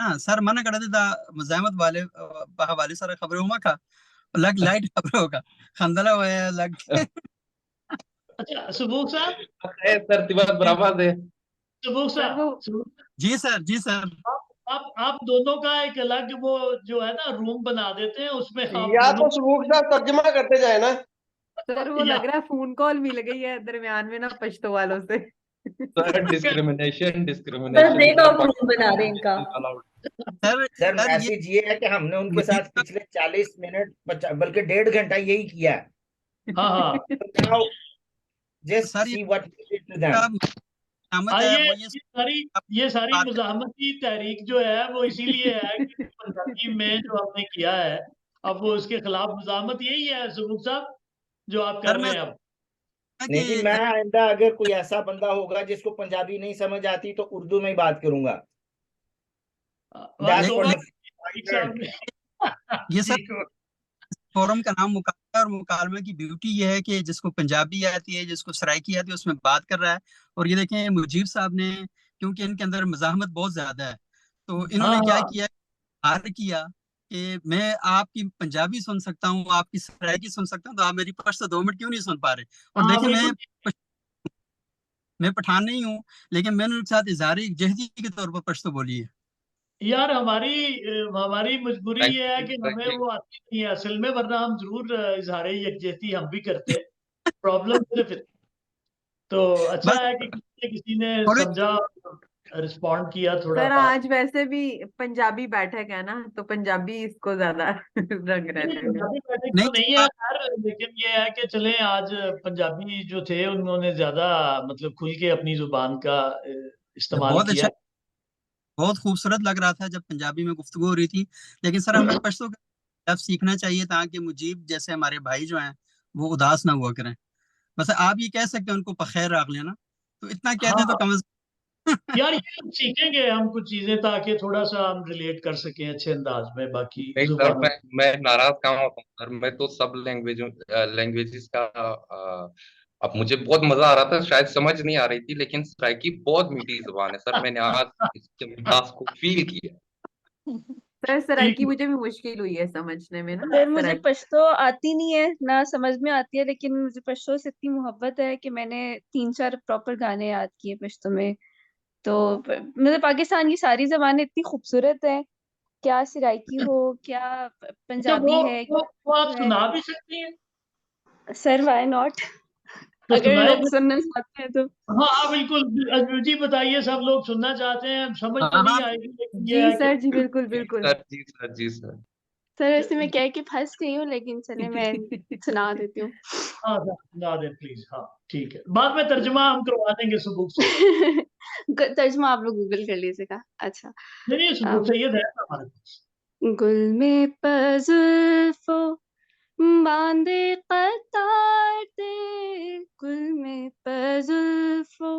हाँ सर मना कर देता मुजाहिमत वाले हवाले सारे खबरें हुआ का लग लाइट खबर होगा खंदला हुआ लग अच्छा सुबोध साहब सर दिवस बराबर है। सुबोध साहब जी सर आप दोनों का एक अलग वो जो है ना रूम बना देते हैं, उसमें आप या तो सुबूक साहब तर्जमा करते जाए ना। सर वो लग रहा है फोन कॉल मिल गई है दरमियान में ना पश्तो वालों से। सर डिस्क्रिमिनेशन बना रहे इनका। सर मैसेज ये है कि हमने उनके साथ पिछले 40 मिनट बल्कि 1.5 घंटा यही किया है। हाँ just see what we did to them. ये सारी मुज़ाहमती तहरीक जो है वो इसीलिए है कि पंजाबी में जो आपने किया है, अब वो उसके खिलाफ मुज़ाहमत यही है सुबुक साहब जो आप कर रहे हैं अब। नहीं जी, मैं आइंदा अगर कोई ऐसा बंदा होगा जिसको पंजाबी नहीं समझ आती तो उर्दू में ही बात करूंगा। ये सर फोरम का नाम मुकालमा है और मुकालमे की ब्यूटी ये है कि जिसको पंजाबी आती है, जिसको सराइकी आती है, उसमें बात कर रहा है। और ये देखें मुजीब साहब ने, क्योंकि इनके अंदर मज़ाहमत बहुत ज्यादा है, तो इन्होंने क्या किया, हार किया कि मैं आपकी पंजाबी सुन सकता हूँ, आपकी सराइकी सुन सकता हूँ, तो आप मेरी पश्तो 2 मिनट क्यों नहीं सुन पा रहे। और देखें मैं पठान नहीं हूँ, लेकिन मैंने उनके साथ इज़हार यकजहती के तौर पर पश्तो बोली है। यार हमारी मजबूरी ये है कि हमें वो आती नहीं है असल में, वरना हम जरूर इजहार यकजहती हम भी करते। प्रॉब्लम सिर्फ तो अच्छा है कि किसी ने समझा, रिस्पॉन्ड किया थोड़ा। सर आज वैसे भी पंजाबी बैठक है ना, तो पंजाबी इसको ज्यादा रंग रहते हैं। नहीं है यार, लेकिन ये है कि चले आज पंजाबी जो थे उन्होंने ज्यादा मतलब खुल के अपनी जुबान का इस्तेमाल किया। बहुत खूबसूरत लग रहा था जब पंजाबी में गुफ्तगू हो रही थी। लेकिन सर हमें पश्तो का सीखना चाहिए ताकि मुजीब जैसे हमारे भाई जो हैं वो उदास ना हुआ करें। बस आप ये कह सकते हैं उनको पखेर रख लेना, तो इतना कह दें तो कम यार ये सीखेंगे हम कुछ चीजें ताकि थोड़ा सा हम रिलेट कर सकें अच्छे अंदाज में। बाकी नहीं सर मैं नाराज कहाँ होता हूँ सर, मैं तो सब लैंग्वेजेस का अब मुझे बहुत मजा आ रहा था, शायद समझ नहीं आ रही थी, लेकिन सराइकी बहुत मीठी जुबान है सर, मैंने आज इसके मिठास को फील किया। सर सराइकी मुझे भी मुश्किल हुई है समझने में ना। सर मुझे पश्तो आती नहीं है ना, समझ में आती है, लेकिन मुझे पश्तो से इतनी मोहब्बत है कि मैंने 3-4 प्रॉपर गाने याद किए पश्तो में। तो मतलब पाकिस्तान की सारी जबानें इतनी खूबसूरत है, क्या सराइकी हो, क्या पंजाबी है, वो आप सुना भी सकती हैं सर व्हाई नॉट, अगर लोग सुनना चाहते हैं तो। हाँ बिल्कुल जी, बताइए, सब लोग सुनना चाहते हैं, समझ तो नहीं आएगी लेकिन जी सर जी बिल्कुल बिल्कुल जी सर सर वैसे मैं कह के फंस गई हूँ, लेकिन चले मैं सुना देती हूँ। हाँ सुना दे प्लीज। हाँ ठीक है, बाद में तर्जुमा हम करवा देंगे सुबुक से। तर्जुमा आप लोग गूगल कर लीजिएगा। अच्छा नहीं सुबुक से ये है हमारे पास। गुल में पज़ुल्फ़ो बांधे कतार दे, गुल में पज़ुल्फ़ो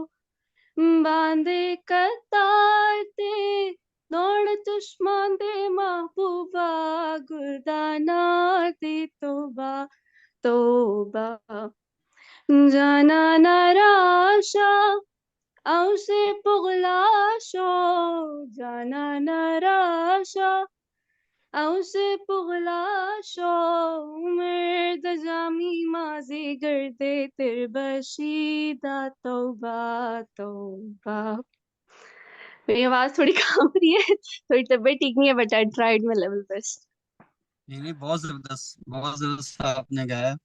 बांधे कतार ते दौड़ दुश्मन दे महबूबा गुरदाना दे तोबा तोबा जाना नाराशा औसे पुगलाशो जाना नाराशा औसे पुगलाशो मर्द जामी माजी गर्दे तिरबशीदा तौबा तौबा। मेरी आवाज थोड़ी काम रही है, थोड़ी तबीयत ठीक नहीं है, but I tried my level best. नहीं, बहुत जबरदस्त आपने गाया।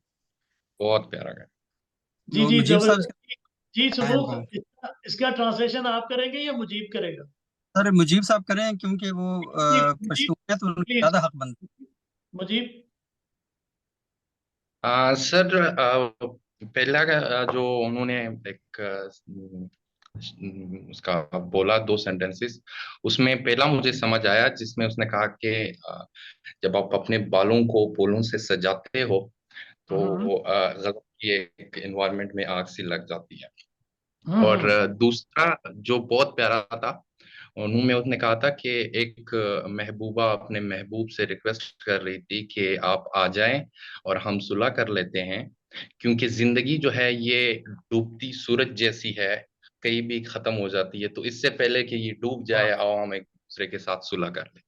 बहुत प्यारा गाया। जी तो जी मुजीब साहब जबरदस्त। जी सुबुख, इसका ट्रांसलेशन आप करेंगे या मुजीब करेगा? सर मुजीब साहब करें, क्योंकि वो मुजीब पश्तूनियत उनको प्लीज ज्यादा हक बनता है। मुजीब। सर पहला जो उन्होंने एक उसका बोला 2 सेंटेंसेस, उसमें पहला मुझे समझ आया जिसमें उसने कहा कि जब आप अपने बालों को फूलों से सजाते हो तो गजब की एक एनवायरनमेंट में आग सी लग जाती है। और दूसरा जो बहुत प्यारा था, उन्होंने उसने कहा था कि एक महबूबा अपने महबूब से रिक्वेस्ट कर रही थी कि आप आ जाएं और हम सुलह कर लेते हैं, क्योंकि जिंदगी जो है ये डूबती सूरज जैसी है, कहीं भी खत्म हो जाती है, तो इससे पहले कि ये डूब जाए आओ हम एक दूसरे के साथ सुलह कर लें।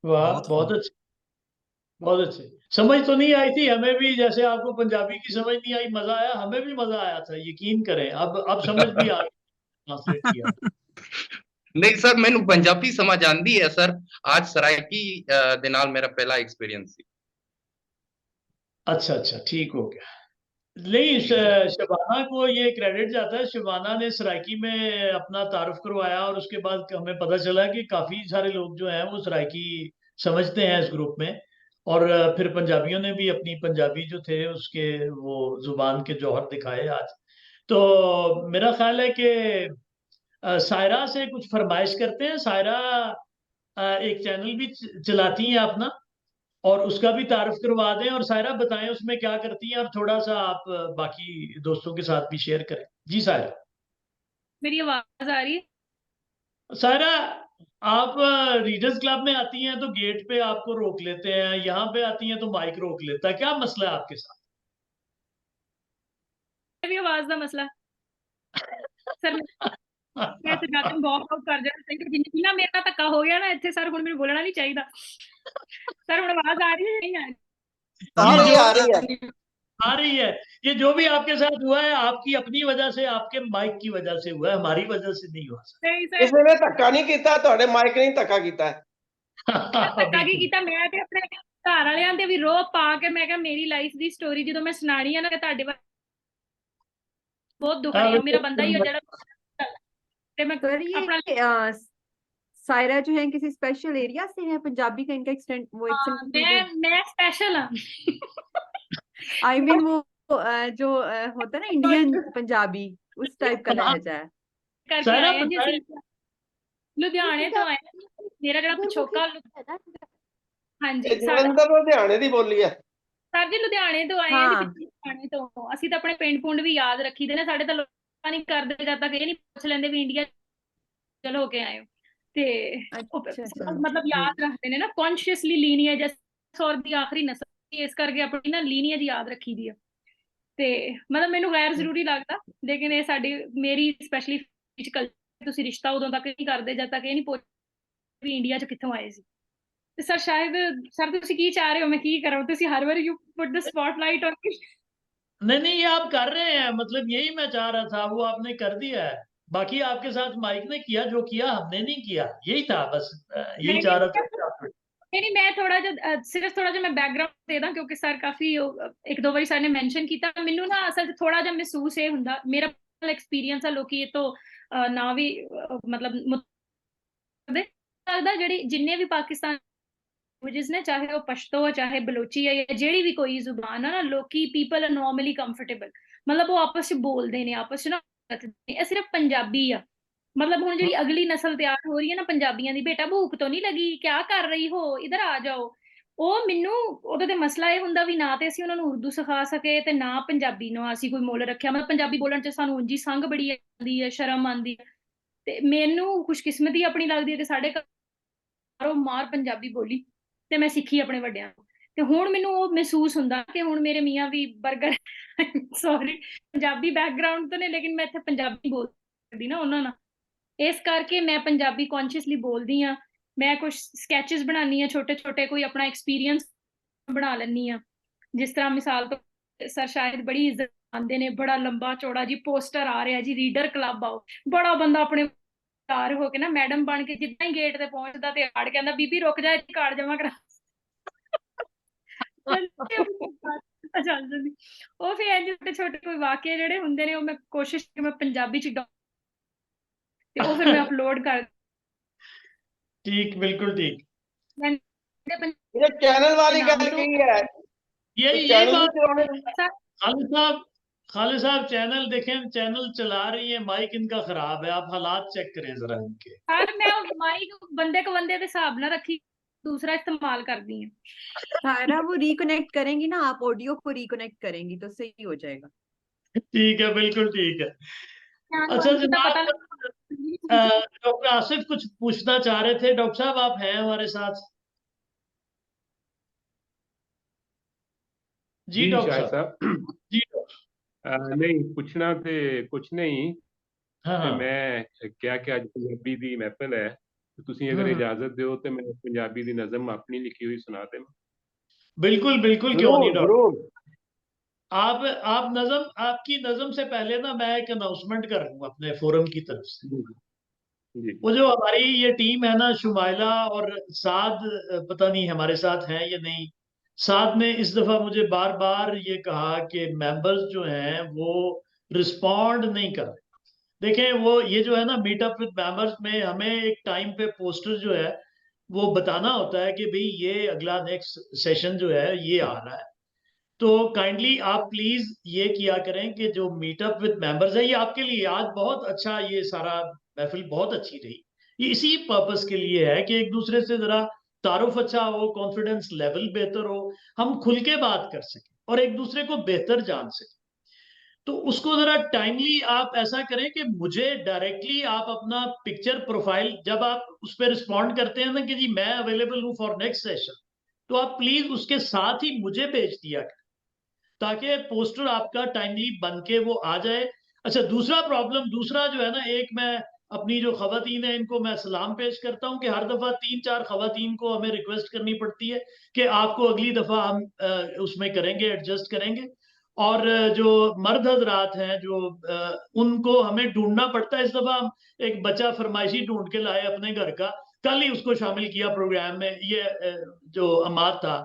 वाह, बहुत अच्छे, बहुत अच्छे। समझ तो नहीं आई थी हमें भी, जैसे आपको पंजाबी की समझ नहीं आई, मजा आया, हमें भी मजा आया था, यकीन करें। अब समझ भी आ गई, ट्रांसलेट किया। नहीं सर, मैंने पंजाबी समझ आंदी है सर। आज सराइकी दे नाल मेरा पहला एक्सपीरियंस थी। अच्छा, ठीक हो गया। नहीं, शबाना को ये क्रेडिट जाता है। शबाना ने सराइकी में अपना तारुफ करवाया और उसके बाद हमें पता चला कि काफी सारे लोग जो हैं वो सराइकी समझते हैं इस ग्रुप में। और फिर पंजाबियों ने भी अपनी पंजाबी जो थे उसके वो जुबान के जौहर दिखाए आज। तो मेरा ख्याल है कि सायरा से कुछ फरमाइश करते हैं। सायरा एक चैनल भी चलाती हैं अपना, और उसका भी तारुफ करवा दें। और सायरा बताएं उसमें क्या करती हैं, और थोड़ा सा आप बाकी दोस्तों के साथ भी शेयर करें। जी सायरा। मेरी आवाज आ रही है? सायरा, आप रीडर्स क्लब में आती हैं तो गेट पे आपको रोक लेते हैं, यहाँ पे आती हैं तो माइक रोक लेता है, क्या मसला है आपके साथ? भी आवाज का मसला सर। मैं तो जाते वॉक आउट कर जाना चाहिए, जिन्ना मेरे नाल धक्का हो गया ना इत्थे सर, हुण मैनूं बोलना नहीं चाहिए। सर हुण आवाज आ रही है नहीं आ रही? आ रही है। आ रही है। ये जो भी आपके साथ हुआ है आपकी अपनी वजह से, आपके माइक की वजह से हुआ है, हमारी वजह से नहीं हुआ। किसी ने धक्का नहीं कीता, ਤੁਹਾਡੇ माइक ने धक्का कीता है। धक्का की कीता? मैं ते अपने घर वालियां ते भी रोह पा के मैं कहा मेरी लाइफ दी स्टोरी जो मैं सुनानी है ना ਤੁਹਾਡੇ बहुत दुख है, मेरा बंदा ही है जेड़ा ते मैं अपना सायरा जो है किसी स्पेशल एरिया से है पंजाबी का, इनका एक्सटेंट वो मैं स्पेशल हूं। आई मीन वो जो होता है ना इंडियन पंजाबी, उस टाइप का लहजा है। करके आए हैं जी, लुधियाने तो आए हैं। मेरा जेड़ा पिछोका हां जी जलंधर लुधियाने दी बोली है सर जी, लुधियाने तो आए हैं जी, लुधियाने तो ਅਸੀਂ ਤਾਂ ਆਪਣੇ ਪਿੰਡ ਪੁੰਡ ਵੀ ਯਾਦ ਰੱਖੀ ਦੇ ਨੇ, ਸਾਡੇ ਤਾਂ ਲੋਕਾਂ ਨਹੀਂ ਕਰਦੇ ਜਦ ਤੱਕ ਇਹ ਨਹੀਂ ਪੁੱਛ ਲੈਂਦੇ ਵੀ ਇੰਡੀਆ ਚਲ ਹੋ ਕੇ ਆਏ ਹੋ ਤੇ मतलब याद रखते ने ना कॉन्शियसली लीनिएज और दी आखिरी नस्ल इस करके अपनी ना लीनिएज याद रखी दी है ते मतलब मैनू गैर जरूरी लगता, लेकिन ये साडी मेरी स्पेशली कल्चर तुसी रिश्ता उदों तक नहीं करदे जद तक ये नहीं पुछ भी इंडिया च कित्थों आए सी। ते सर शायद सर तुसी की चाह रहे हो मैं की करा, तुसी हर बार you put the spotlight on. नहीं ये आप कर रहे हैं, मतलब यही मैं चाह रहा था, वो आपने कर दिया है। बाकी आपके साथ माइक ने किया जो किया, हमने नहीं किया, यही था बस, यही चाह रहा था। नहीं मैं थोड़ा जो सिर्फ थोड़ा जो मैं बैकग्राउंड दे दा क्योंकि सर काफी एक दो बारी सर ने मेंशन किया, मैनू ना असल थोड़ा जो महसूस है हुंदा, मेरा एक्सपीरियंस है, लोग ये तो ना भी मतलब लगदा जेडी जिन्ने भी पाकिस्तान लैंग्वेजेस ने, चाहे वो पश्तो हो चाहे बलोची है या जेड़ी भी कोई जुबान है ना, लोकी पीपल आर नॉर्मली कंफर्टेबल, मतलब वो आपस में बोलते हैं, आपस में ना सिर्फ पंजाबी आ। मतलब हुण जी अगली नस्ल तैयार हो रही है ना पंजाबियां दी, बेटा भूख तो नहीं लगी, क्या कर रही हो, इधर आ जाओ। ਉਹ ਮੈਨੂੰ ਉਹਦੇ ਤੇ ਮਸਲਾ ਇਹ ਹੁੰਦਾ ਵੀ ਨਾ ਤੇ ਅਸੀਂ ਉਹਨਾਂ ਨੂੰ ਉਰਦੂ ਸਿਖਾ ਸਕੇ ਤੇ ਨਾ ਪੰਜਾਬੀ ਨੂੰ ਅਸੀਂ ਕੋਈ ਮੁੱਲ ਰੱਖਿਆ। ਮਤਲਬ ਪੰਜਾਬੀ ਬੋਲਣ ਚ ਸਾਨੂੰ ਉਂਝ ਹੀ ਸੰਗ ਬੜੀ ਆਉਂਦੀ ਹੈ, ਸ਼ਰਮ ਆਉਂਦੀ ਹੈ, ਤੇ ਮੈਨੂੰ ਖੁਸ਼ਕਿਸਮਤੀ ਆਪਣੀ ਲੱਗਦੀ ਹੈ ਕਿ ਸਾਡੇ ਘਰੋਂ ਮਾਰ ਪੰਜਾਬੀ ਬੋਲੀ ਤੇ ਮੈਂ ਸਿੱਖੀ ਆਪਣੇ ਵੱਡਿਆਂ ਤੋਂ। ਤੇ ਹੁਣ ਮੈਨੂੰ ਉਹ ਮਹਿਸੂਸ ਹੁੰਦਾ ਕਿ ਹੁਣ ਮੇਰੇ ਮੀਆਂ ਵੀ 버ਗਰ ਸੌਰੀ ਪੰਜਾਬੀ ਬੈਕਗ੍ਰਾਉਂਡ ਤੋਂ ਨੇ, ਲੇਕਿਨ ਮੈਂ ਇੱਥੇ ਪੰਜਾਬੀ ਬੋਲਦੀ ਨਾ ਉਹਨਾਂ ਨਾਲ, ਇਸ ਕਰਕੇ ਮੈਂ ਪੰਜਾਬੀ ਕੌਨਸ਼ੀਅਸਲੀ ਬੋਲਦੀ ਆ। ਮੈਂ ਕੁਝ ਸਕੈਚਸ ਬਣਾਉਂਦੀ ਆ ਛੋਟੇ ਛੋਟੇ, ਕੋਈ ਆਪਣਾ ਐਕਸਪੀਰੀਅੰਸ ਬਣਾ ਲੈਂਦੀ ਆ। ਜਿਸ ਤਰ੍ਹਾਂ ਮਿਸਾਲ ਤੋਂ ਸਰ ਸ਼ਾਇਦ ਬੜੀ ਇੱਜ਼ਤ ਆਉਂਦੇ ਨੇ, ਬੜਾ ਲੰਬਾ ਚੌੜਾ ਜੀ ਪੋਸਟਰ ਆ ਰਿਹਾ ਜੀ, ਰੀਡਰ ਕਲੱਬ ਆਓ, ਬੜਾ ਬੰਦਾ ਆਪਣੇ ਤਿਆਰ ਹੋ ਕੇ ਨਾ ਮੈਡਮ ਬਣ ਕੇ ਜਿੱਦਾਂ ਹੀ ਗੇਟ ਤੇ ਪਹੁੰਚਦਾ ਤੇ ਆੜ ਕਹਿੰਦਾ ਬੀਬੀ ਰੁਕ ਜਾ, ਕਾਰਡ ਜਮਾ ਕਰਾ ਚੱਲ ਜਾਂਦੀ। ਉਹ ਫਿਰ ਇੰਝ ਛੋਟੇ ਛੋਟੇ ਕੋਈ ਵਾਕਿਆ ਜਿਹੜੇ ਹੁੰਦੇ ਨੇ ਉਹ ਮੈਂ ਕੋਸ਼ਿਸ਼ ਕਿ ਮੈਂ ਪੰਜਾਬੀ ਚ ਤੇ ਉਹ ਫਿਰ मैं अपलोड कर। ठीक, बिल्कुल ठीक। ये चैनल वाली गल की है, ये बात खालिद साहब चैनल देखें, चैनल चला रही है, माइक इनका खराब है, आप हालात चेक करें जरा इनके। यार मैं माइक बंदे को बंदे के हिसाब ना रखी, दूसरा इस्तेमाल कर दी है। सारा वो रिकनेक्ट करेंगी ना, आप ऑडियो को रिकनेक्ट करेंगी तो सही हो जाएगा। ठीक है, बिल्कुल ठीक है। अच्छा जनाब, डॉक्टर आसिफ कुछ पूछना चाह रहे थे। डॉक्टर साहब आप हैं हमारे साथ? जी डॉक्टर साहब। जी नहीं पूछना थे कुछ नहीं। हाँ। मैं क्या क्या पंजाबी दी महफिल है, तो तुसी अगर इजाजत दो तो मैं पंजाबी दी नज़म अपनी लिखी हुई सुना दे। बिल्कुल बिल्कुल, क्यों नहीं डॉक्टर। आप नज़म, आपकी नज़म से पहले ना मैं एक अनाउंसमेंट कर रहा हूँ अपने फोरम की तरफ से। वो जो हमारी ये टीम है ना, शुमाइला और साद, पता नहीं हमारे साथ हैं या नहीं। साथ में इस दफा मुझे बार बार ये कहा कि मेंबर्स जो हैं वो रिस्पॉन्ड नहीं कर रहे। देखें, वो ये जो है ना मीटअप विद मेंबर्स में हमें एक टाइम पे पोस्टर जो है वो बताना होता है कि भाई ये अगला नेक्स्ट सेशन जो है ये आ रहा है। तो काइंडली आप प्लीज ये किया करें कि जो मीटअप विद मेंबर्स है, ये आपके लिए आज बहुत अच्छा, ये सारा महफिल बहुत अच्छी रही। ये इसी पर्पस के लिए है कि एक दूसरे से जरा तारुफ अच्छा हो, कॉन्फिडेंस लेवल बेहतर हो, हम खुल के बात कर सकें और एक दूसरे को बेहतर जान सकें। तो उसको जरा टाइमली आप ऐसा करें कि मुझे डायरेक्टली आप अपना पिक्चर प्रोफाइल, जब आप उस पर रिस्पॉन्ड करते हैं ना कि जी मैं अवेलेबल हूं फॉर नेक्स्ट सेशन, तो आप प्लीज उसके साथ ही मुझे भेज दिया करें ताकि पोस्टर आपका टाइमली बन के वो आ जाए। अच्छा, दूसरा जो है ना, एक मैं अपनी जो खवातीन है इनको मैं सलाम पेश करता हूं कि हर दफा 3-4 खवातीन को हमें रिक्वेस्ट करनी पड़ती है कि आपको अगली दफा हम उसमें करेंगे, एडजस्ट करेंगे। और जो मर्द हजरात हैं जो उनको हमें ढूंढना पड़ता है। इस दफा हम एक बच्चा फरमाइशी ढूंढ के लाए अपने घर का, कल ही उसको शामिल किया प्रोग्राम में। ये जो अमाद था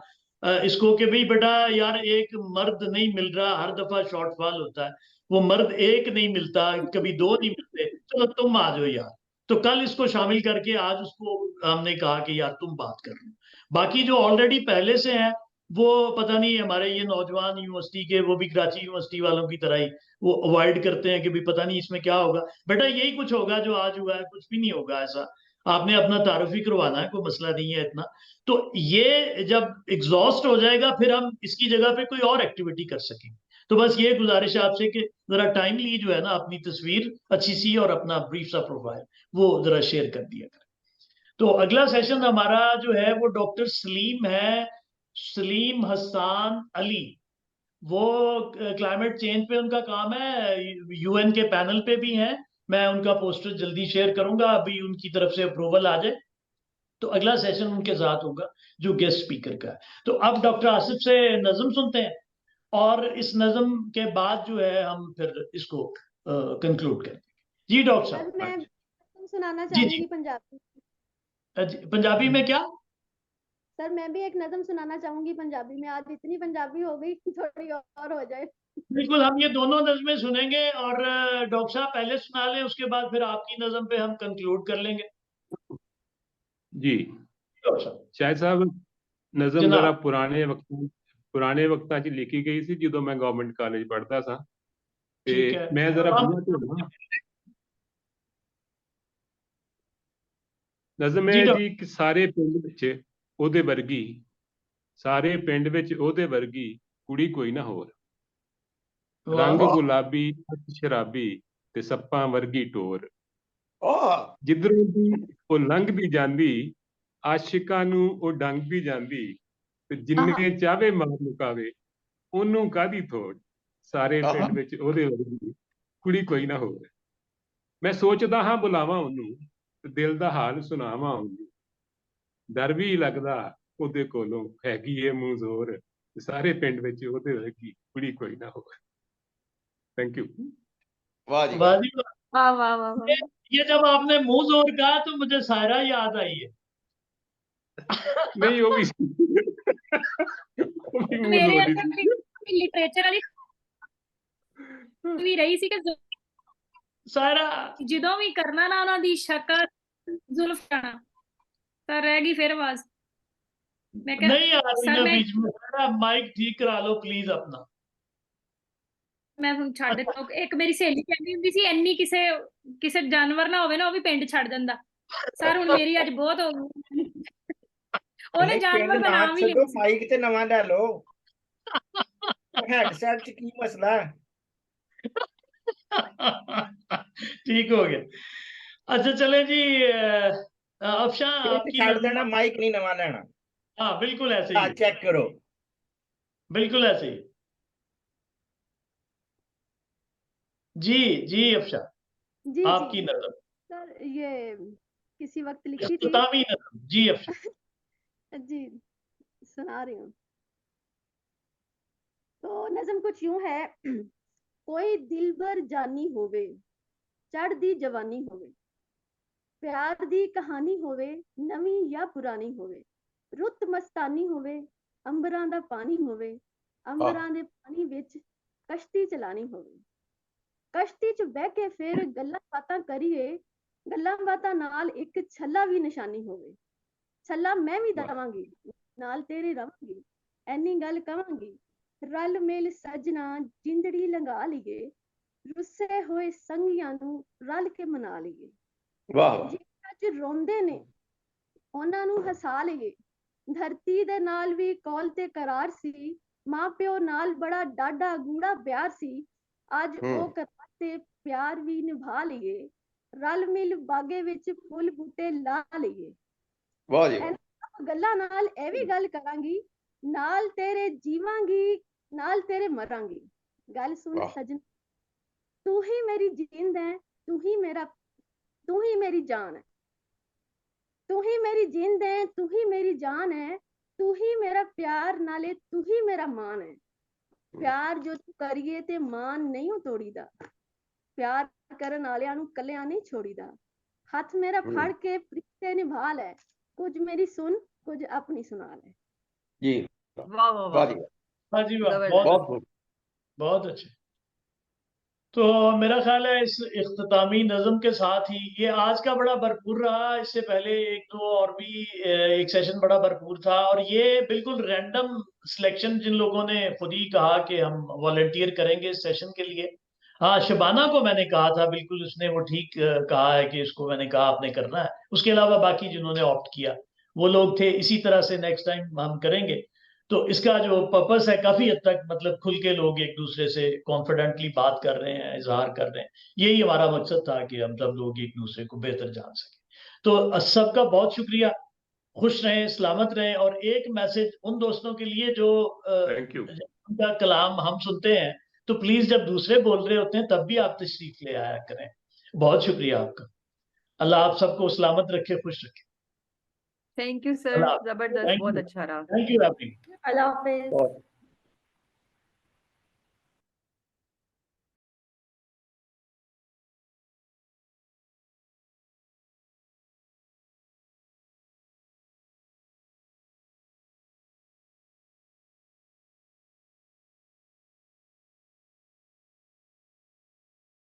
इसको कि भाई बेटा यार एक मर्द नहीं मिल रहा, हर दफा शॉर्टफॉल होता है, वो मर्द एक नहीं मिलता, कभी 2 नहीं मिलते, चलो तुम आ जाओ यार। तो कल इसको शामिल करके आज उसको हमने कहा कि यार तुम बात कर लो। बाकी जो ऑलरेडी पहले से हैं वो पता नहीं, हमारे ये नौजवान यूनिवर्सिटी के, वो भी कराची यूनिवर्सिटी वालों की तरह ही वो अवॉइड करते हैं कि भाई पता नहीं इसमें क्या होगा। बेटा यही कुछ होगा जो आज हुआ है, कुछ भी नहीं होगा ऐसा। आपने अपना तारुफ ही करवाना है, कोई मसला नहीं है इतना। तो ये जब एग्जॉस्ट हो जाएगा फिर हम इसकी जगह पे कोई और एक्टिविटी कर सकेंगे। तो बस ये गुजारिश है आपसे कि जरा टाइमली जो है ना अपनी तस्वीर अच्छी सी और अपना ब्रीफ सा प्रोफाइल वो जरा शेयर कर दिया करें। तो अगला सेशन हमारा जो है वो डॉक्टर सलीम है, सलीम हसन अली। वो क्लाइमेट चेंज पे उनका काम है, यूएन के पैनल पे भी हैं। मैं उनका पोस्टर जल्दी शेयर करूंगा, अभी उनकी तरफ से अप्रूवल आ जाए तो अगला सेशन उनके साथ होगा जो गेस्ट स्पीकर का है। तो अब डॉक्टर आसिफ से नज़म सुनते हैं और इस नज़म के बाद जो है हम फिर इसको कंक्लूड करेंगे। जी डॉक्टर साहब। मैं सुनाना जी चाहूंगी पंजाबी। पंजाबी में क्या? सर मैं भी एक नज़म सुनाना चाहूंगी पंजाबी में। आज इतनी पंजाबी हो गई, थोड़ी और हो जाए। बिल्कुल, हम ये दोनों नज़में सुनेंगे और डॉक्टर साहब पहले सुना लें, उसके बाद फिर आपकी नज़म पे हम कंक्लूड कर लेंगे। जी शायद साहब, नज़म जरा पुराने वक्तां च लिखी गई सी ਜਦੋਂ मैं गवर्नमेंट कॉलेज पढ़ता सा। ते मैं जरा नज़म है जी कि सारे पिंड विच ओदे वर्गी, सारे पिंड विच ओदे वर्गी कुड़ी कोई ना होर, रंग गुलाबी शराबी ते सप्पां वर्गी टोर, ਜਿੱਧਰੋਂ ਦੀ ਉਹ ਲੰਘਦੀ ਜਾਂਦੀ ਆਸ਼ਿਕਾਂ ਨੂੰ ਉਹ ਡੰਗਦੀ ਜਾਂਦੀ ਤੇ ਜਿੰਨੇ ਚਾਹਵੇ ਮਾਰ ਮੁਕਾਵੇ ਉਹਨੂੰ ਕਾਹਦੀ ਥੋੜ ਸਾਰੇ ਪਿੰਡ ਵਿੱਚ ਉਹਦੇ ਵਰਗੀ ਕੁੜੀ ਕੋਈ ਨਾ ਹੋਵੇ। ਮੈਂ ਸੋਚਦਾ ਹਾਂ ਬੁਲਾਵਾਂ ਉਹਨੂੰ ਤੇ ਦਿਲ ਦਾ ਹਾਲ ਸੁਣਾਵਾਂ ਉਹਨੂੰ ਡਰ ਵੀ ਲੱਗਦਾ ਉਹਦੇ ਕੋਲੋਂ ਹੈਗੀ ਏ ਮੂੰਹ ਜ਼ੋਰ ਤੇ ਸਾਰੇ ਪਿੰਡ ਵਿੱਚ ਉਹਦੇ ਵਰਗੀ ਕੁੜੀ ਕੋਈ ਨਾ ਹੋਵੇ। Thank you. वाह जी वाह जी वाह वाह वाह वाह। ये जब आपने मुंह जोर कहा तो मुझे सायरा याद आई है। नहीं वो भी मेरे अंदर लिटरेचर वाली ਵੀ ਰਹੀ ਸੀ ਕਿ ਸਾਰਾ ਜਦੋਂ ਵੀ ਕਰਨਾ ਨਾ ਉਹਨਾਂ ਦੀ ਸ਼ਕਲ ਜ਼ੁਲਫ ਜਾਣਾ ਤਾਂ ਰਹਿ ਗਈ ਫਿਰ आवाज। मैं क्या नहीं आ रही है बीच में, माइक ठीक करा लो प्लीज अपना। ਮੈਂ ਹੁਣ ਛੱਡ ਦਿੱਤਾ। ਇੱਕ ਮੇਰੀ ਸਹੇਲੀ ਕਹਿੰਦੀ ਹੁੰਦੀ ਸੀ ਇੰਨੀ ਕਿਸੇ ਜਾਨਵਰ ਨਾ ਹੋਵੇ ਨਾ ਉਹ ਵੀ ਪਿੰਡ ਛੱਡ ਦਿੰਦਾ। ਸਰ ਹੁਣ ਮੇਰੀ ਅੱਜ ਬਹੁਤ ਹੋ ਗਈ। ਉਹਨੇ ਜਾਨਵਰ ਦਾ ਨਾਮ ਹੀ ਲਿਆ। ਮਾਈਕ ਤੇ ਨਵਾਂ ਲੈ ਲਓ। ਹੈਡਸੈਟ ਚ ਕੀ ਮਸਲਾ ਹੈ? ठीक हो गया। अच्छा चले जी अफशा आपकी छाड़ देना, माइक नहीं नवा लेना। हाँ बिल्कुल ऐसे ही चेक करो, बिल्कुल ऐसे ही। जी जी अफशा जी आपकी नज़र। सर ये किसी वक्त लिखी थी नज़र। जी अफशा जी सुना रही हूँ। तो नज़म कुछ यूं है। कोई दिलबर जानी होवे चढ़दी जवानी होवे प्यार दी कहानी होवे नवी या पुरानी होवे रुत मस्तानी होवे अंबरां दा पानी होवे अंबरां दे पानी विच कश्ती चलानी होवे कश्ती च बह के फिर गल्लां बातां करिए गल्लां बातां नाल एक छल्ला भी निशानी होवे छल्ला मैं भी दवांगी नाल तेरे रवांगी ऐनी गल कवांगी रल मिल सजना जिंदड़ी लंघा लीए रुस्से होए संगियां नू रल के मना लीए वाह जिन्हां च रोंदे ने उन्हां नू हसा लीए धरती दे नाल भी कौल ते करार सी मां प्यो नाल बड़ा डाडा गूड़ा प्यार सी आज ओ करार ते प्यार भी निभा लीए रल मिल बागे विच फुल बूटे ला लीए। वाह जी गल्लां नाल ए भी गल करांगी नाल तेरे जीवांगी नाल तेरे मरांगी गल सुन सजन तू ही मेरी जींद है तू ही मेरी जान है तू ही मेरी जींद है तू ही मेरी जान है तू ही मेरा प्यार नाले तू ही मेरा मान है प्यार जो तू करिए ते मान नहीं तोड़ीदा प्यार करन वालियां नू कल्लियां नहीं छोड़ीदा हथ मेरा फड़ के प्रीते निभा लै कुछ मेरी सुन कुछ अपनी सुना लै। जी वाह वाह वाह हाँ जी वाह बहुत अच्छे। तो मेरा ख्याल है इस इख्तितामी नज़म के साथ ही ये आज का बड़ा भरपूर रहा। इससे पहले एक दो और भी एक सेशन बड़ा भरपूर था और ये बिल्कुल रैंडम सिलेक्शन जिन लोगों ने खुद ही कहा कि हम वॉलंटियर करेंगे इस सेशन के लिए। हाँ शबाना को मैंने कहा था बिल्कुल उसने वो ठीक कहा है कि इसको मैंने कहा आपने करना है। उसके अलावा बाकी जिन्होंने ऑप्ट किया वो लोग थे। इसी तरह से नेक्स्ट टाइम हम करेंगे। तो इसका जो पर्पस है काफी हद तक मतलब खुल के लोग एक दूसरे से कॉन्फिडेंटली बात कर रहे हैं इजहार कर रहे हैं। यही हमारा मकसद था कि हम सब लोग एक दूसरे को बेहतर जान सके। तो सबका बहुत शुक्रिया। खुश रहें सलामत रहें। और एक मैसेज उन दोस्तों के लिए जो उनका कलाम हम सुनते हैं तो प्लीज जब दूसरे बोल रहे होते हैं तब भी आप तशरीफ ले आया करें। बहुत शुक्रिया आपका। अल्लाह आप सबको सलामत रखे खुश रखे। थैंक यू सर जबरदस्त बहुत अच्छा रहा। Thank you. Allah Hafiz.